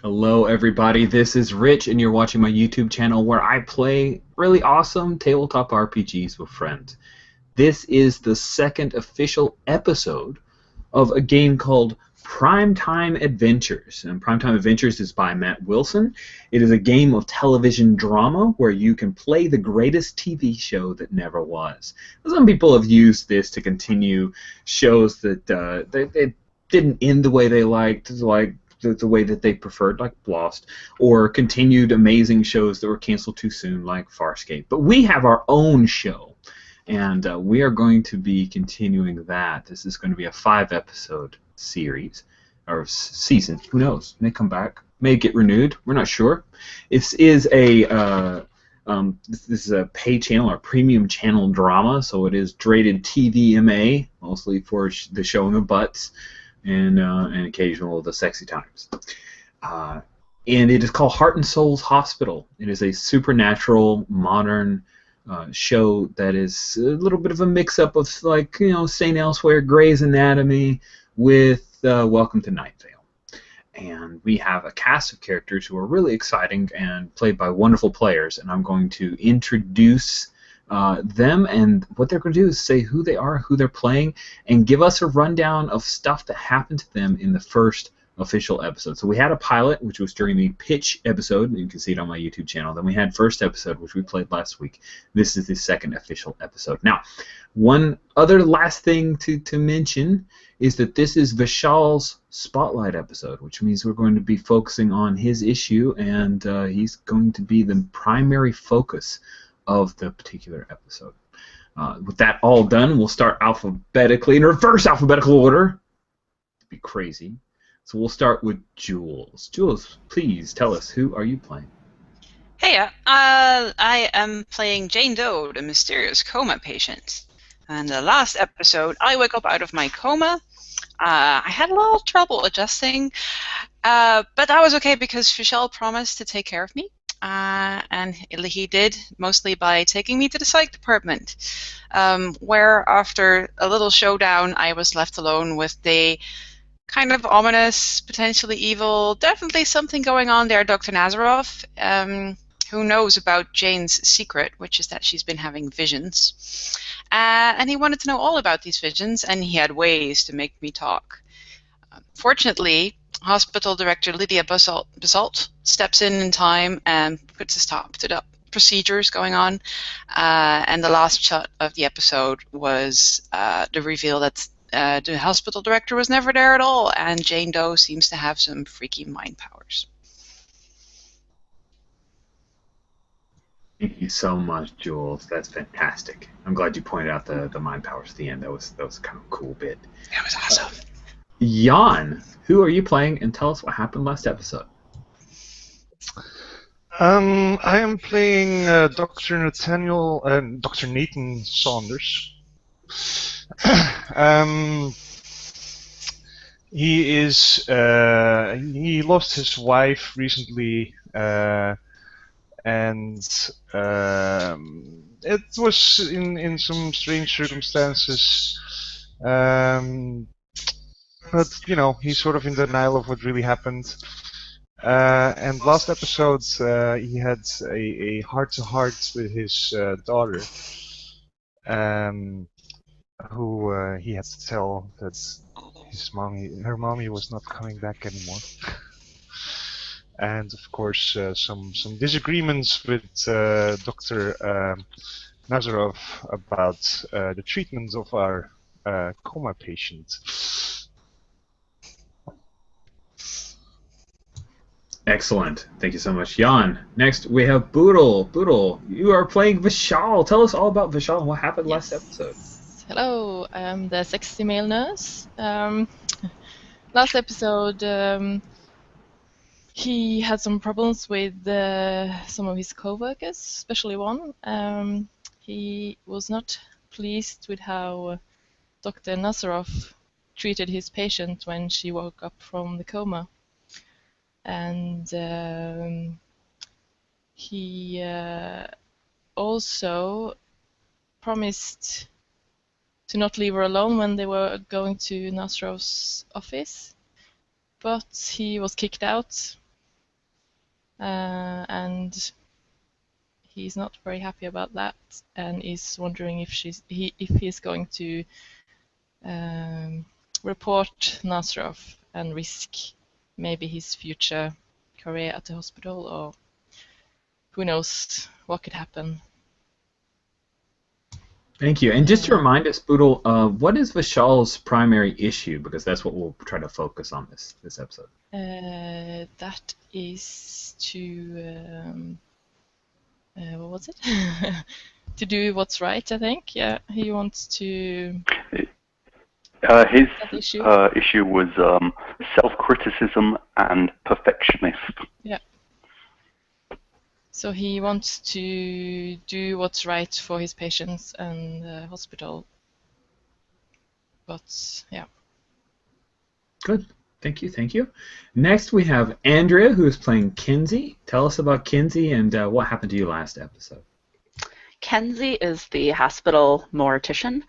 Hello, everybody. This is Rich, and you're watching my YouTube channel where I play really awesome tabletop RPGs with friends. This is the second official episode of a game called Primetime Adventures. And Primetime Adventures is by Matt Wilson. It is a game of television drama where you can play the greatest TV show that never was. Some people have used this to continue shows that they didn't end the way they liked, like the way that they preferred, like Lost, or continued amazing shows that were canceled too soon, like Farscape. But we have our own show, and we are going to be continuing that. This is going to be a 5-episode series, or season. Who knows? May come back. May get renewed. We're not sure. This is this is a pay channel or premium channel drama, so it is rated TVMA, mostly for the showing of butts and occasional of the sexy times. And it is called Heart and Souls Hospital. It is a supernatural, modern show that is a little bit of a mix-up of, like, St. Elsewhere, Grey's Anatomy, with Welcome to Night Vale. And we have a cast of characters who are really exciting and played by wonderful players, and I'm going to introduce them, and what they're going to do is say who they are, who they're playing, and give us a rundown of stuff that happened to them in the first official episode. So we had a pilot, which was during the pitch episode, and you can see it on my YouTube channel. Then we had first episode, which we played last week. This is the second official episode. Now, one other last thing to mention is that this is Vishal's spotlight episode, which means we're going to be focusing on his issue, and he's going to be the primary focus of the particular episode. With that all done, we'll start alphabetically in reverse alphabetical order. It'd be crazy. So we'll start with Jules. Jules, please tell us, who are you playing? Hey, I am playing Jane Doe, the mysterious coma patient. And the last episode, I woke up out of my coma. I had a little trouble adjusting, but that was okay because Fischel promised to take care of me. And he did, mostly by taking me to the psych department, where after a little showdown, I was left alone with the kind of ominous, potentially evil, definitely something going on there, Dr. Nazarov, who knows about Jane's secret, which is that she's been having visions. And he wanted to know all about these visions, and he had ways to make me talk. Fortunately, hospital director Lydia Basalt steps in time and puts a stop to the procedures going on. And the last shot of the episode was the reveal that the hospital director was never there at all, and Jane Doe seems to have some freaky mind powers. Thank you so much, Jules. That's fantastic. I'm glad you pointed out the mind powers at the end. That was kind of a cool bit. That was awesome. Jan, who are you playing, and tell us what happened last episode. I am playing Dr. Dr. Nathan Saunders. He lost his wife recently, and it was in some strange circumstances. But he's sort of in denial of what really happened. And last episode, he had a heart-to-heart with his daughter, who he had to tell that her mommy was not coming back anymore. And of course, some disagreements with Dr. Nazarov about the treatment of our coma patient. Excellent. Thank you so much, Jan. Next, we have Boodle. Boodle, you are playing Vishal. Tell us all about Vishal and what happened last episode. Hello, I'm the sexy male nurse. Last episode, he had some problems with some of his co-workers, especially one. He was not pleased with how Dr. Nazarov treated his patient when she woke up from the coma. And he also promised to not leave her alone when they were going to Nazarov's office, but he was kicked out and he's not very happy about that, and is wondering if he's going to report Nazarov and risk maybe his future career at the hospital, or who knows what could happen. Thank you. And just to remind us, Boodle, what is Vishal's primary issue? Because that's what we'll try to focus on this episode. That is to what was it? To do what's right, I think. Yeah, he wants to. His issue was self-criticism and perfectionist. Yeah. So he wants to do what's right for his patients and the hospital. But, yeah. Good. Thank you. Next we have Andrea, who is playing Kenzie. Tell us about Kenzie and what happened to you last episode. Kenzie is the hospital mortician.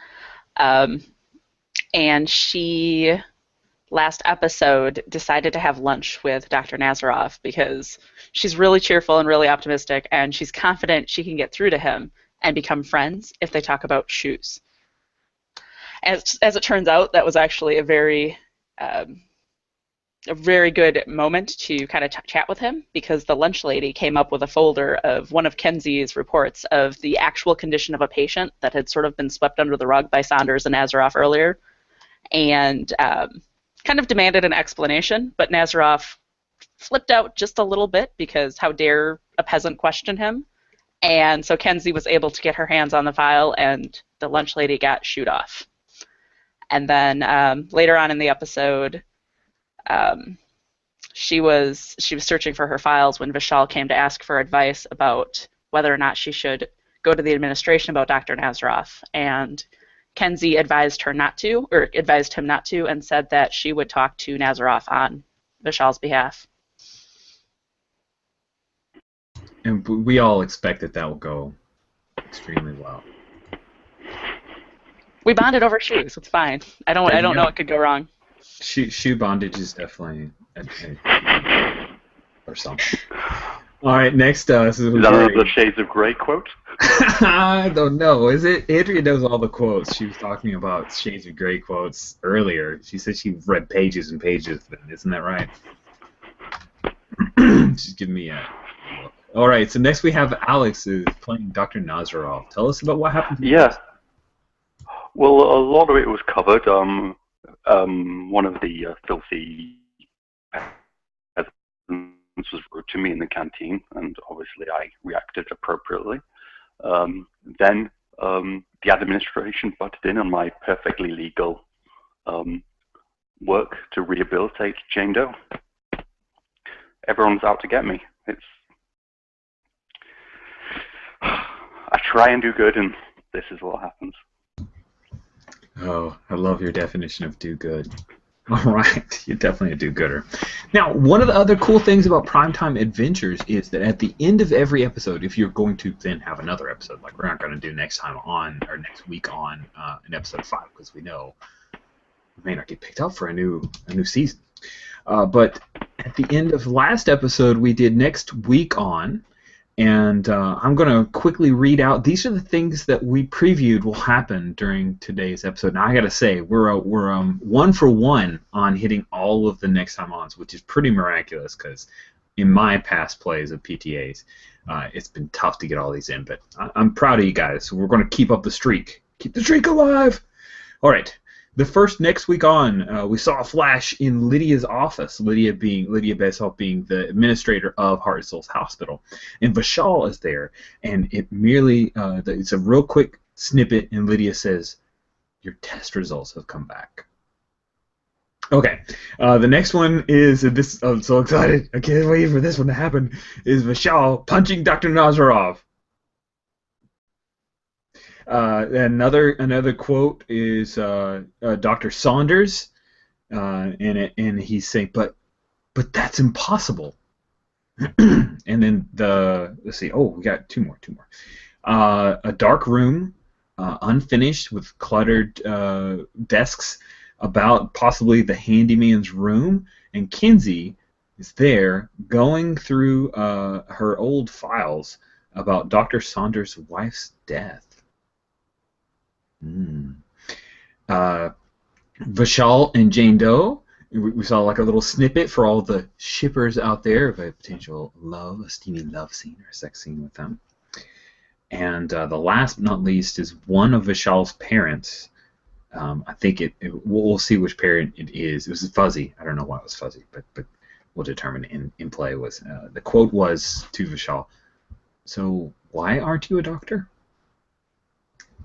And she, last episode, decided to have lunch with Dr. Nazarov because she's really cheerful and really optimistic, and she's confident she can get through to him and become friends if they talk about shoes. As it turns out, that was actually a very good moment to kind of chat with him, because the lunch lady came up with a folder of one of Kenzie's reports of the actual condition of a patient that had sort of been swept under the rug by Saunders and Nazarov earlier, and kind of demanded an explanation, but Nazarov flipped out just a little bit because how dare a peasant question him, and so Kenzie was able to get her hands on the file, and the lunch lady got shooed off. And then later on in the episode, she was searching for her files when Vishal came to ask for advice about whether or not she should go to the administration about Dr. Nazarov, and Kenzie advised him not to, and said that she would talk to Nazarov on Vishal's behalf. And we all expect that will go extremely well. We bonded over shoes. It's fine. I don't know what could go wrong. Shoe bondage is definitely or something. All right, next this is that another Shades of Grey quote? I don't know. Is it? Andrea knows all the quotes. She was talking about Shades of Grey quotes earlier. She said she read pages and pages of them. Isn't that right? She's giving me a look. All right, so next we have Alex, who's playing Dr. Nazarov. Tell us about what happened to you. Yeah. Well, a lot of it was covered. One of the filthy peasants was rude to me in the canteen, and obviously I reacted appropriately. Then the administration butted in on my perfectly legal work to rehabilitate Jane Doe. Everyone's out to get me. I try and do good, and this is what happens. Oh, I love your definition of do good. All right, you're definitely a do-gooder. Now, one of the other cool things about Primetime Adventures is that at the end of every episode, if you're going to then have another episode, like we're not going to do next week on an episode 5, because we know we may not get picked up for a new season. But at the end of last episode, we did next week on, and I'm going to quickly read out. These are the things that we previewed will happen during today's episode. Now, I got to say, we're 1 for 1 on hitting all of the next time ons, which is pretty miraculous because in my past plays of PTAs, it's been tough to get all these in. But I'm proud of you guys. So we're going to keep up the streak. Keep the streak alive. All right. The first next week on, we saw a flash in Lydia's office. Lydia Beshoff being the administrator of Heart and Souls Hospital, and Vishal is there. And it merely it's a real quick snippet, and Lydia says, "Your test results have come back." Okay, the next one is this. I'm so excited! I can't wait for this one to happen. Is Vishal punching Dr. Nazarov? Another quote is Dr. Saunders, and he's saying, but that's impossible. And then let's see. Oh, we got two more. A dark room, unfinished with cluttered desks, about possibly the handyman's room, and Kenzie is there going through her old files about Dr. Saunders' wife's death. Vishal and Jane Doe, we saw like a little snippet for all the shippers out there of a potential a steamy love scene or a sex scene with them. And the last but not least is one of Vishal's parents. I think we'll see which parent it is. It was fuzzy. I don't know why it was fuzzy, but we'll determine in play. Was the quote was to Vishal, "So why aren't you a doctor?"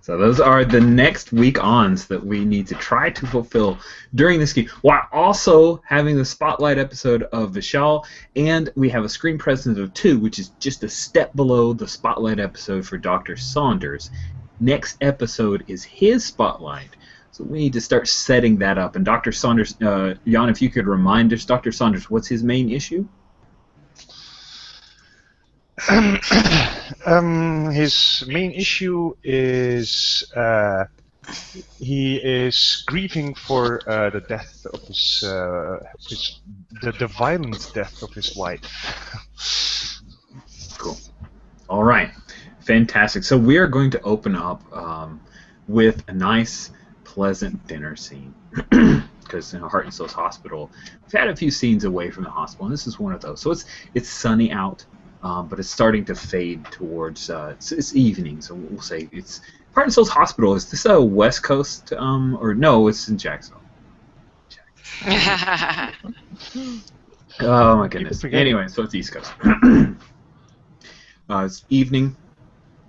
So those are the next week-ons that we need to try to fulfill during this game, while also having the spotlight episode of Vishal, and we have a screen presence of 2, which is just a step below the spotlight episode for Dr. Saunders. Next episode is his spotlight, so we need to start setting that up. And Dr. Saunders, Jan, if you could remind us, Dr. Saunders, what's his main issue? His main issue is he is grieving for the death of the violent death of his wife. Cool. All right. Fantastic. So we are going to open up with a nice, pleasant dinner scene. Because Heart and Soul's hospital, we've had a few scenes away from the hospital, and this is one of those. So it's sunny out. But it's starting to fade towards it's evening, so we'll say it's Heart and Soul's hospital. Is this a West Coast or no? It's in Jacksonville. Oh my goodness. Anyway, so it's East Coast. It's evening.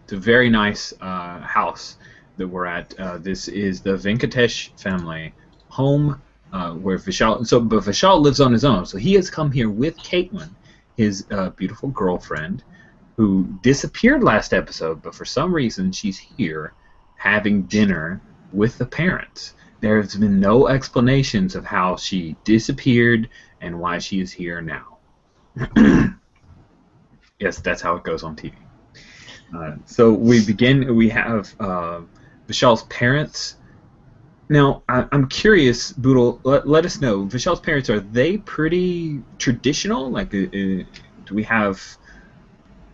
It's a very nice house that we're at. This is the Venkatesh family home where Vishal. But Vishal lives on his own, so he has come here with Caitlin, his beautiful girlfriend, who disappeared last episode, but for some reason she's here having dinner with the parents. There's been no explanations of how she disappeared and why she is here now. Yes, that's how it goes on TV. So we begin, we have Vishal's parents. Now, I'm curious, Boodle, let us know, Vishal's parents, are they pretty traditional? Like, do we have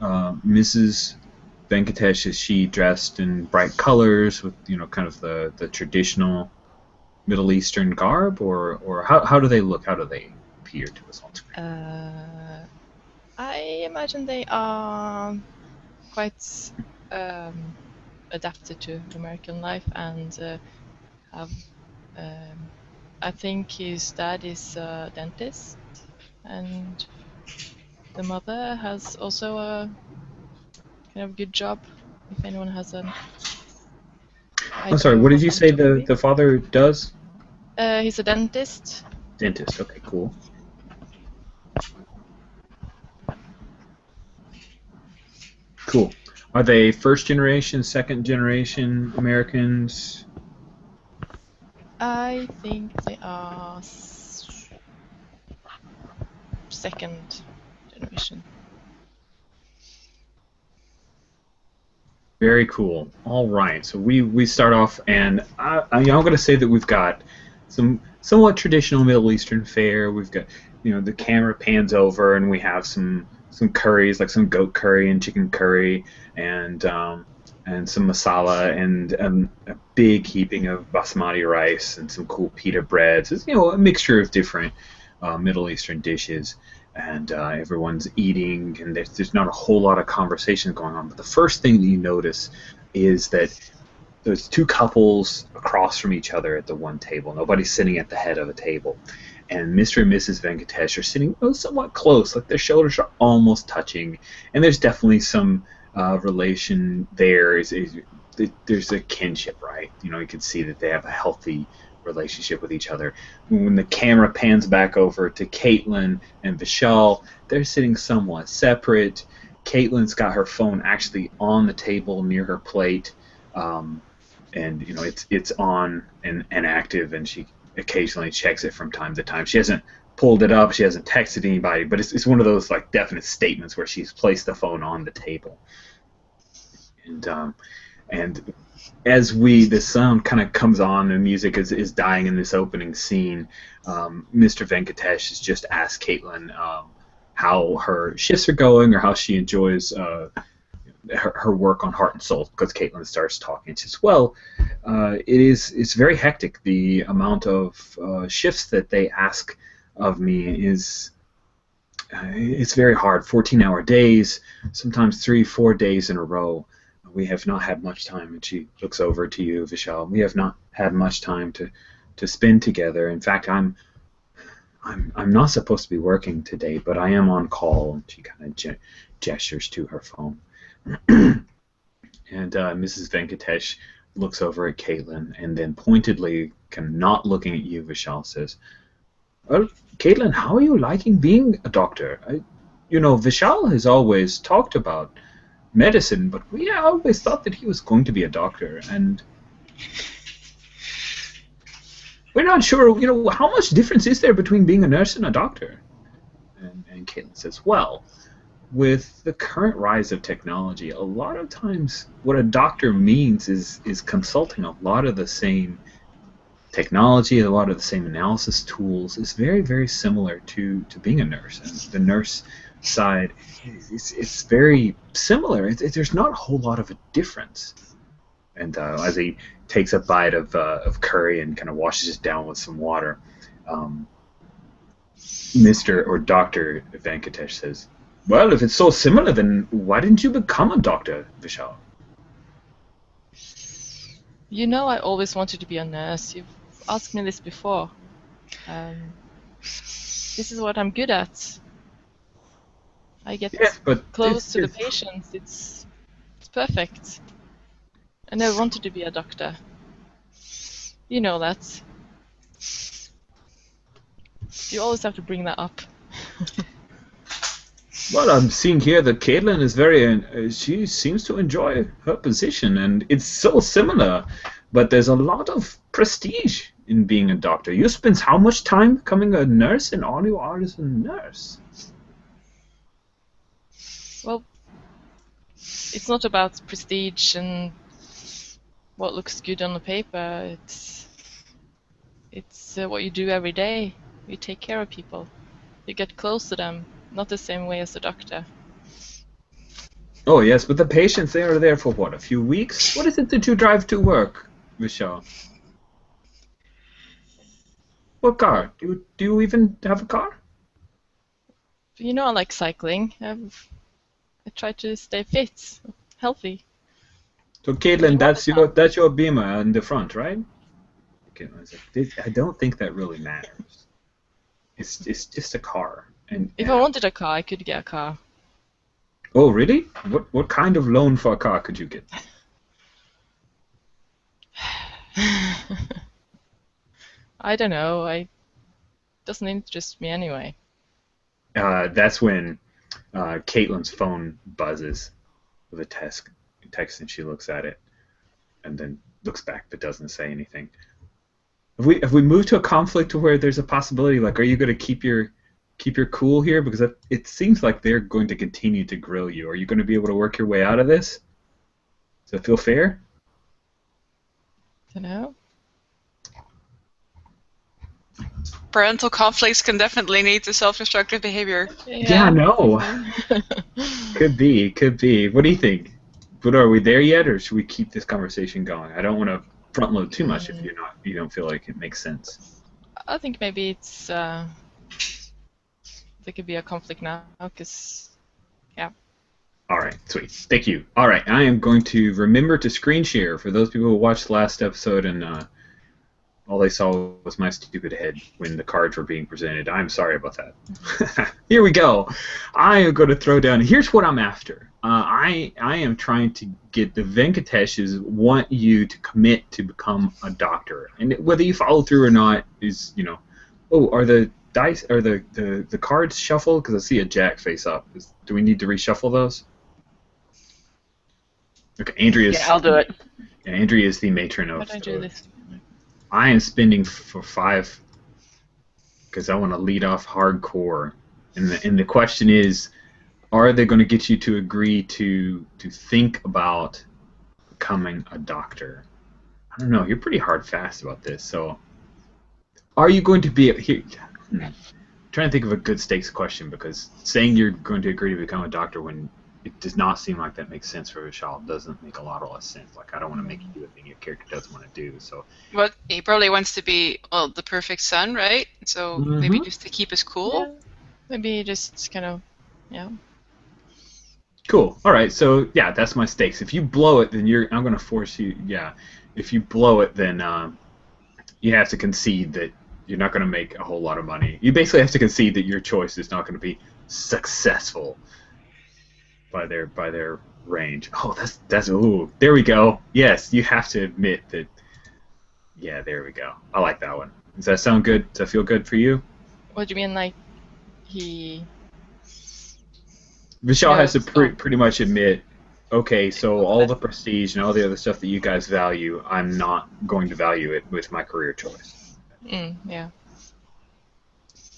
Mrs. Venkatesh, is she dressed in bright colors with, kind of the traditional Middle Eastern garb? Or how do they look? How do they appear to us on screen? I imagine they are quite adapted to American life and I think his dad is a dentist, and the mother has also a kind of good job. If anyone has an I'm sorry, what did you say the father does? He's a dentist. Dentist, okay, cool. Cool. Are they first generation, second generation Americans? I think they are second generation. Very cool. All right, so we start off, and I'm going to say that we've got some somewhat traditional Middle Eastern fare. We've got, the camera pans over, and we have some curries, like some goat curry and chicken curry, and some masala, and a big heaping of basmati rice, and some cool pita breads. It's, a mixture of different Middle Eastern dishes. And everyone's eating, and there's not a whole lot of conversation going on. But the first thing that you notice is that there's two couples across from each other at the one table. Nobody's sitting at the head of a table. And Mr. and Mrs. Venkatesh are sitting somewhat close, like their shoulders are almost touching. And there's definitely some relation there. There's a kinship, right? You can see that they have a healthy relationship with each other. When the camera pans back over to Caitlin and Vishal, they're sitting somewhat separate. Caitlin's got her phone actually on the table near her plate, and it's on and active, and she occasionally checks it from time to time. She hasn't pulled it up, she hasn't texted anybody, but it's one of those like definite statements where she's placed the phone on the table. And And as the sound kind of comes on, the music is dying in this opening scene, Mr. Venkatesh has just asked Caitlin how her shifts are going or how she enjoys her work on Heart and Soul, because Caitlin starts talking. She says, well, it's very hectic. The amount of shifts that they ask of me is it's very hard. 14-hour days, sometimes 3-4 days in a row. We have not had much time, and she looks over to you, Vishal. We have not had much time to spend together. In fact, I'm not supposed to be working today, but I am on call. And she kind of gestures to her phone. And Mrs. Venkatesh looks over at Caitlin, and then pointedly, kind of not looking at you, Vishal says, well, Caitlin, how are you liking being a doctor? Vishal has always talked about medicine, but we always thought that he was going to be a doctor, and we're not sure, how much difference is there between being a nurse and a doctor? And Caitlin says, well, with the current rise of technology, a lot of times what a doctor means is consulting a lot of the same technology, a lot of the same analysis tools. Is very, very similar to being a nurse. And the nurse side, it's very similar. There's not a whole lot of a difference. And as he takes a bite of curry and kind of washes it down with some water, Mr. or Dr. Venkatesh says, well, if it's so similar, then why didn't you become a doctor, Vishal? I always wanted to be a nurse. You've asked me this before. This is what I'm good at. I get close to the patients. It's perfect. I never wanted to be a doctor. You know that. You always have to bring that up. Well, I'm seeing here that Caitlin is she seems to enjoy her position, and it's so similar, but there's a lot of prestige in being a doctor. You spend how much time becoming a nurse, and all you are is a nurse? Well, it's not about prestige and what looks good on the paper. It's what you do every day. You take care of people. You get close to them. Not the same way as a doctor. Oh, yes, but the patients, they are there for what, a few weeks? What is it that you drive to work, Vishal? What car? Do you even have a car? I like cycling. I try to stay fit, healthy. So, Caitlin, that's your Beamer in the front, right? Okay, I don't think that really matters. It's just a car. And if I wanted a car, I could get a car. Oh, really? What kind of loan for a car could you get? I don't know. It doesn't interest me anyway. That's when Caitlin's phone buzzes with a text, and she looks at it, and then looks back but doesn't say anything. Have we moved to a conflict where there's a possibility? Like, are you going to keep your cool here? Because it seems like they're going to continue to grill you. Are you going to be able to work your way out of this? Does it feel fair? Don't know. Parental conflicts can definitely lead to self-destructive behavior. Yeah, no. Could be. What do you think? But are we there yet, or should we keep this conversation going? I don't want to front load too much if you don't feel like it makes sense. I think maybe it's there could be a conflict now, because yeah. All right, sweet. Thank you. All right, I am going to remember to screen share for those people who watched the last episode and all they saw was my stupid head when the cards were being presented. I'm sorry about that. Here we go. I am going to throw down. Here's what I'm after. I am trying to get the Venkatesh's want you to commit to become a doctor, and whether you follow through or not is, are the dice or the cards shuffled? Because I see a jack face up. Do we need to reshuffle those? Okay, Andrea's. Yeah, I'll do it. Yeah, Andrea is the matron of. How do I do this? I am spending for 5 because I want to lead off hardcore, and the question is, are they going to get you to agree to think about becoming a doctor. I don't know. You're pretty hard fast about this. So, are you going to be here? I'm trying to think of a good stakes question, because saying you're going to agree to become a doctor when it does not seem like that makes sense for Vishal doesn't make a lot of less sense. Like, I don't want to make you do a thing your character doesn't want to do. So, Well, he probably wants to be the perfect son, right? So maybe just to keep us cool. Yeah. Maybe just kind of, yeah. cool. All right. So yeah, that's my stakes. If you blow it, then I'm going to force you. Yeah. If you blow it, then you have to concede that you're not going to make a whole lot of money. You basically have to concede that your choice is not going to be successful by their range. Oh, that's ooh, there we go. Yes, you have to admit that. Yeah, there we go. I like that one. Does that sound good? Does that feel good for you? What do you mean, like, he... Vishal has to it's pretty much admit, okay, so all the prestige and all the other stuff that you guys value, I'm not going to value it with my career choice. yeah.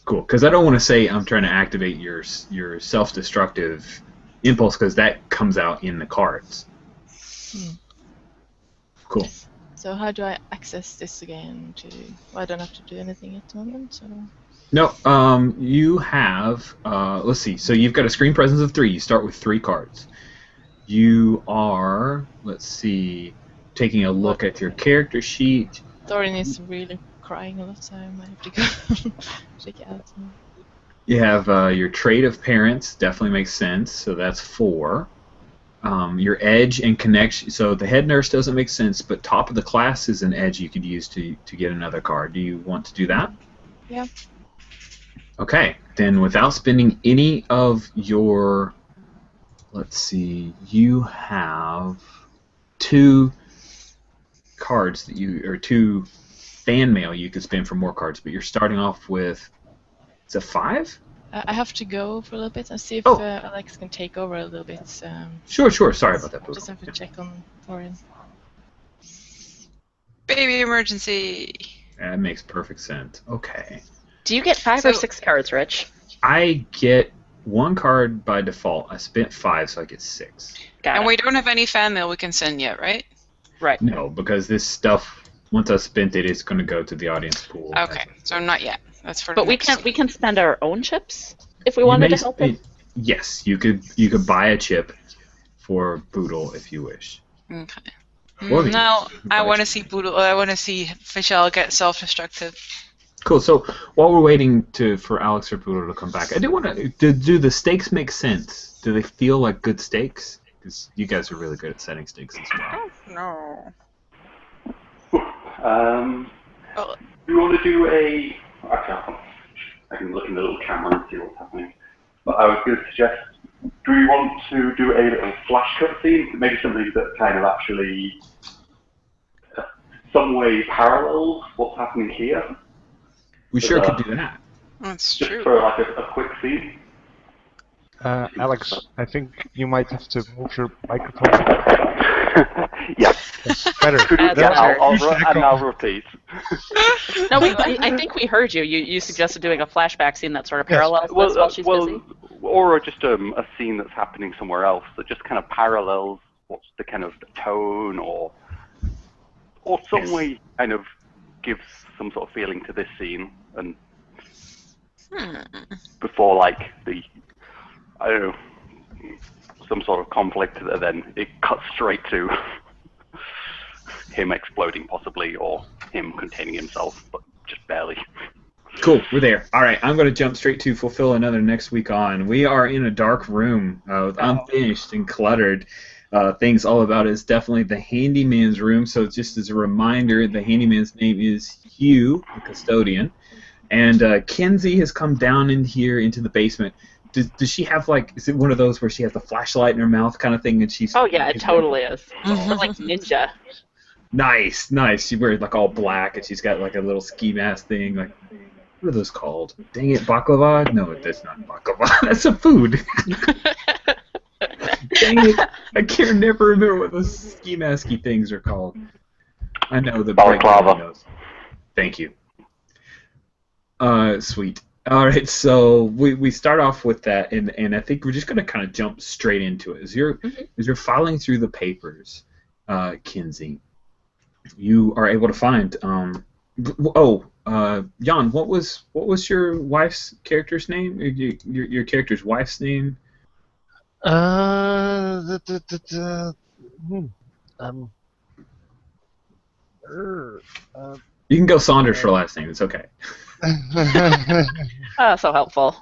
Cool, because I don't want to say I'm trying to activate your self-destructive impulse, because that comes out in the cards. Cool. So how do I access this again? I don't have to do anything at the moment, so... No, you have, let's see, so you've got a screen presence of 3. You start with 3 cards. You are, let's see, taking a look at your character sheet. Thorin is really crying a lot, so I might have to go check it out. You have your trait of parents, definitely makes sense, so that's 4. Your edge and connection, so the head nurse doesn't make sense, but top of the class is an edge you could use to get another card. Do you want to do that? Yeah. Okay, then without spending any of your, let's see, you have 2 cards that or 2 fan mail you could spend for more cards, but you're starting off with, it's a 5? I have to go for a little bit and see if Alex can take over a little bit. Sure, sorry about that. I just have to check on Thorin. Baby emergency. That makes perfect sense. Okay. Do you get 5 or 6 cards, Rich? I get 1 card by default. I spent 5, so I get 6. Got And it. we don't have any fan mail we can send yet, right? Right. No, because this stuff, once I spent it, it's going to go to the audience pool. Okay, so not yet. That's for. But we can spend our own chips if we wanted to help him. Yes, you could buy a chip for Boodle if you wish. Okay. Or No, you I buy want to a see Boodle. I want to see Vishal get self-destructive. Cool. So while we're waiting for Alex or Boodle to come back, I do want to. Do the stakes make sense? Do they feel like good stakes? Because you guys are really good at setting stakes as well. No. Do you want to do a... Okay, I can look in the little camera and see what's happening. But I was going to suggest, do you want to do a little flash cut scene? Maybe something that kind of actually, some way parallels what's happening here? We sure could do that. That's Just true. for like a quick scene. Alex, I think you might have to move your microphone. Yeah. Better. That's Yeah, better. I'll repeat. No, I think we heard you. You suggested doing a flashback scene that sort of parallels this while she's busy. Or just a scene that's happening somewhere else that just kind of parallels what's the kind of tone or some way kind of gives some sort of feeling to this scene and before like I don't know, some sort of conflict, then it cuts straight to him exploding possibly, or him containing himself, but just barely. Cool, we're there. All right, I'm going to jump straight to fulfill another next week on. We are in a dark room with unfinished and cluttered things all about it. It's definitely the handyman's room, so just as a reminder, the handyman's name is Hugh, the custodian, and Kenzie has come down in here into the basement. Does she have, like, is it one of those where she has the flashlight in her mouth kind of thing, and she's... Oh yeah, it totally is. We're like ninja. Nice. She wears, like, all black, and she's got, like, a little ski mask thing, like... What are those called? Dang it, baklava? No, that's not baklava. That's a food. Dang it. I can't never remember what those ski masky things are called. I know the Balaclava. knows. Thank you. Sweet. All right, so we start off with that, and I think we're just going to kind of jump straight into it. As you're filing through the papers, Kinsey, you are able to find. Jan, what was your wife's character's name? Your character's wife's name? Um, You can go Saunders for last name. It's okay. So helpful.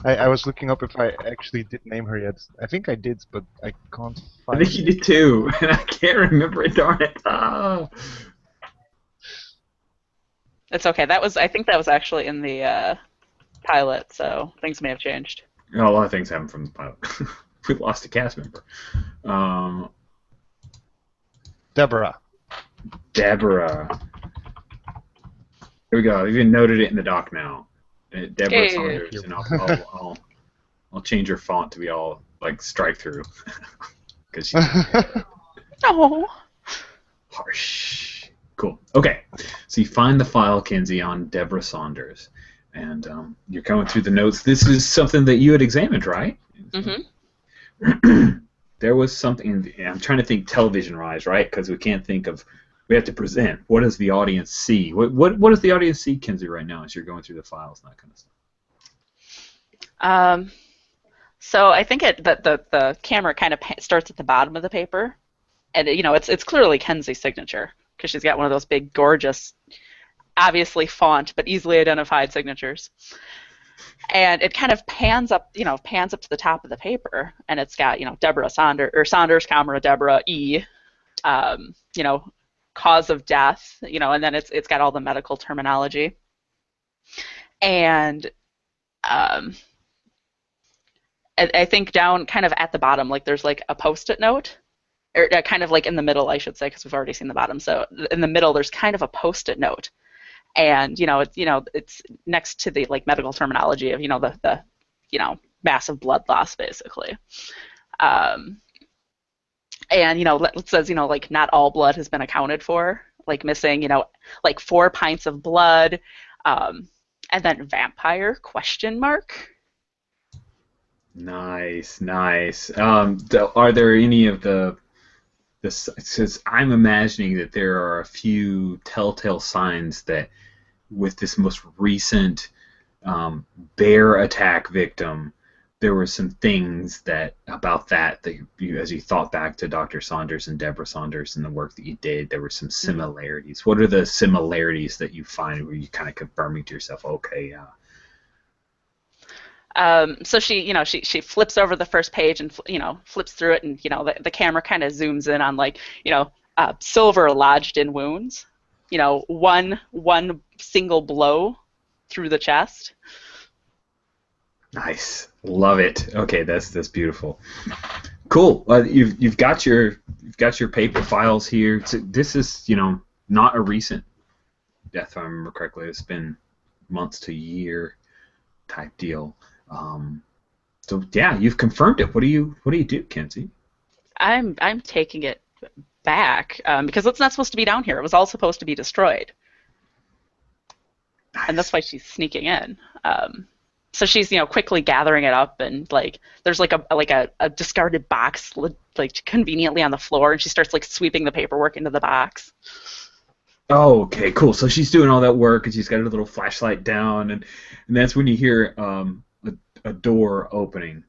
I was looking up if I actually did name her yet. I think I did, but I can't I find think you did too, and I can't remember it. Darn it! Ah. It's okay. I think that was actually in the pilot, so things may have changed. A lot of things happen from the pilot. We lost a cast member. Deborah. Deborah. Here we go. I've even noted it in the doc now. Deborah Yay. Saunders, and I'll change her font to be all like strike through, because she's Oh. harsh. Cool. Okay, so you find the file, Kinsey, on Deborah Saunders, and you're going through the notes. This is something that you had examined, right? Mm-hmm. There was something. I'm trying to think television-wise, right? Because we can't think of. We have to present. What does the audience see? What does the audience see, Kinsey, right now as you're going through the files and that kind of stuff? So I think the camera kind of starts at the bottom of the paper, and it's clearly Kenzie's signature because she's got one of those big, gorgeous, obviously font but easily identified signatures. And it kind of pans up to the top of the paper, and it's got Deborah Saunders, comma Deborah E. Cause of death, and then it's got all the medical terminology. And I think down kind of at the bottom, like there's like a post-it note, or kind of like in the middle, I should say, because we've already seen the bottom. So in the middle, there's kind of a post-it note, and it's next to the like medical terminology of the massive blood loss basically. And it says like not all blood has been accounted for, like missing like 4 pints of blood, and then vampire ? Nice. Are there any of this? Says I'm imagining that there are a few telltale signs that with this most recent bear attack victim, there were some things about that you, as you thought back to Dr. Saunders and Deborah Saunders and the work that you did, there were some similarities. What are the similarities that you find where you kind of confirming to yourself, okay, yeah. So she flips over the first page and flips through it, and the camera kind of zooms in on like silver lodged in wounds, one single blow through the chest. Nice, love it. Okay, that's beautiful. Cool. You've got your paper files here. So this is not a recent death, if I remember correctly. It's been months to a year type deal. So yeah, you've confirmed it. What do you do, Kinsey? I'm taking it back because it's not supposed to be down here. It was all supposed to be destroyed. Nice. And that's why she's sneaking in. So she's quickly gathering it up, and like there's like a discarded box like conveniently on the floor, and she starts like sweeping the paperwork into the box. Oh, okay, cool. So she's doing all that work, and she's got her little flashlight down, and that's when you hear a door opening.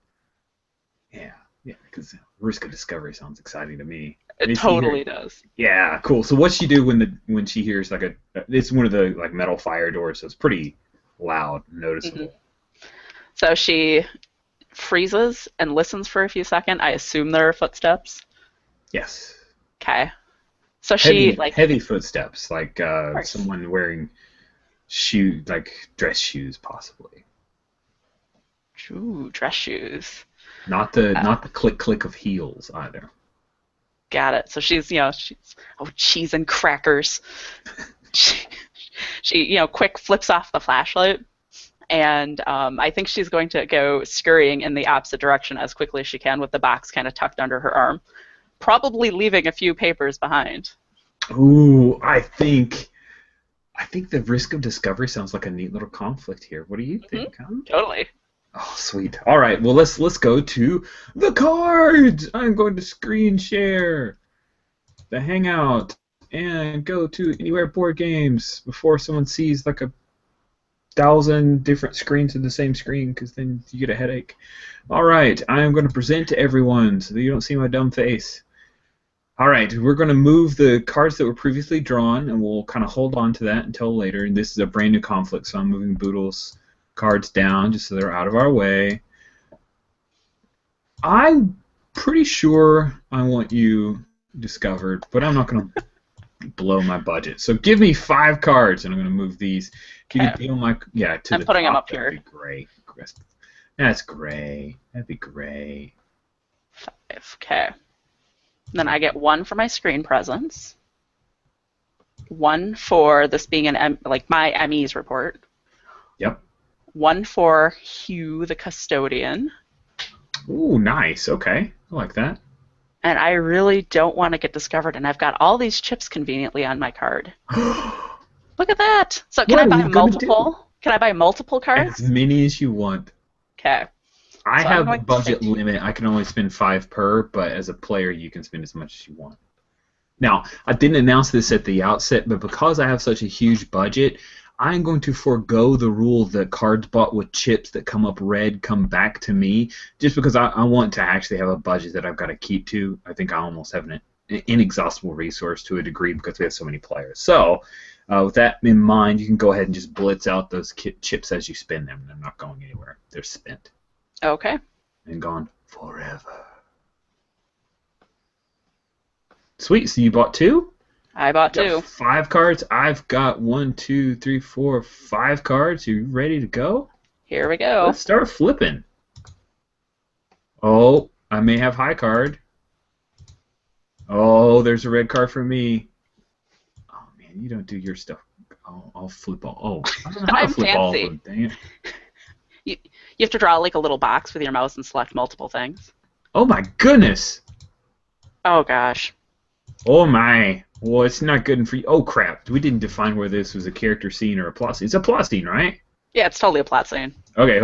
Yeah, because risk of discovery sounds exciting to me. It totally does. Yeah, cool. So what's she do when she hears like it's one of the like metal fire doors, so it's pretty loud, noticeable. Mm-hmm. So she freezes and listens for a few seconds. I assume there are footsteps. Yes. Okay. So heavy footsteps, like someone wearing dress shoes, possibly. Ooh, dress shoes. Not the click of heels either. Got it. So she's cheese and crackers. she quick flips off the flashlight. And I think she's going to go scurrying in the opposite direction as quickly as she can with the box kind of tucked under her arm, probably leaving a few papers behind. Ooh, I think the risk of discovery sounds like a neat little conflict here. What do you think? Huh? Totally. Oh, sweet. All right. Well, let's go to the cards. I'm going to screen share the Hangout and go to Anywhere Board Games before someone sees like 1,000 different screens in the same screen, because then you get a headache. All right. I am going to present to everyone so that you don't see my dumb face. All right. We're going to move the cards that were previously drawn, and we'll kind of hold on to that until later. And this is a brand new conflict, so I'm moving Boodle's cards down just so they're out of our way. I'm pretty sure I want you discovered, but I'm not going to blow my budget. So give me 5 cards, and I'm going to move these. If you could deal my to I'm the putting them top, up here. that'd be great. That's great. That'd be great. 5. Okay. Then I get 1 for my screen presence. 1 for this being my ME's report. Yep. 1 for Hugh the custodian. Ooh, nice. Okay, I like that. And I really don't want to get discovered, and I've got all these chips conveniently on my card. Look at that! So can I buy multiple? Can I buy multiple cards? As many as you want. Okay. I So have a budget limit. I can only spend 5 per, but as a player, you can spend as much as you want. Now, I didn't announce this at the outset, but because I have such a huge budget, I'm going to forego the rule that cards bought with chips that come up red come back to me, just because I want to actually have a budget that I've got to keep to. I think I almost have an inexhaustible resource to a degree because we have so many players. So, with that in mind, you can go ahead and just blitz out those chips as you spend them. They're not going anywhere. They're spent. Okay. And gone forever. Sweet. So you bought 2? I bought 2. 5 cards. I've got 1, 2, 3, 4, 5 cards. You ready to go? Here we go. Let's start flipping. Oh, I may have high card. Oh, there's a red card for me. Oh man, you don't do your stuff. I'll flip all. Oh, I don't know how to flip all of them. Dang it. You have to draw like a little box with your mouse and select multiple things. Oh my goodness. Oh gosh. Oh my. Well, it's not good for you. Oh crap. We didn't define whether this was a character scene or a plot scene. It's a plot scene, right? Yeah, it's totally a plot scene. Okay.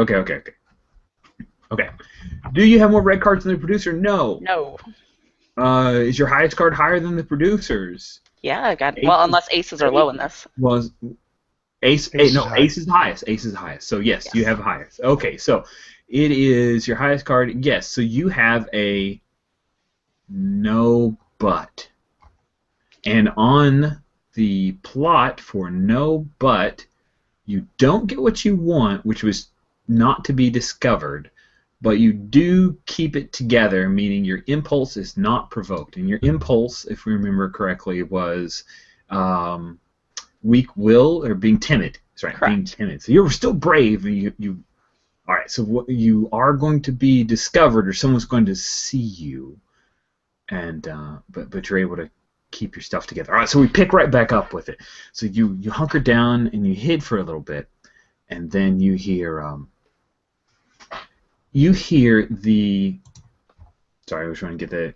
Do you have more red cards than the producer? No. No. Is your highest card higher than the producer's? Yeah, I got. Well, unless aces are low in this. Was ace is highest. Ace is highest. So yes, you have highest. Okay, so it is your highest card. Yes, so you have a no but. And on the plot for no but, you don't get what you want, which was not to be discovered, but you do keep it together, meaning your impulse is not provoked. And your impulse, if we remember correctly, was weak will or being timid. That's right, correct. Being timid. So you're still brave. And you all right, so you are going to be discovered, or someone's going to see you, and but you're able to keep your stuff together. All right, so we pick right back up with it. So you hunker down and you hid for a little bit, and then you hear the. Sorry, I was trying to get the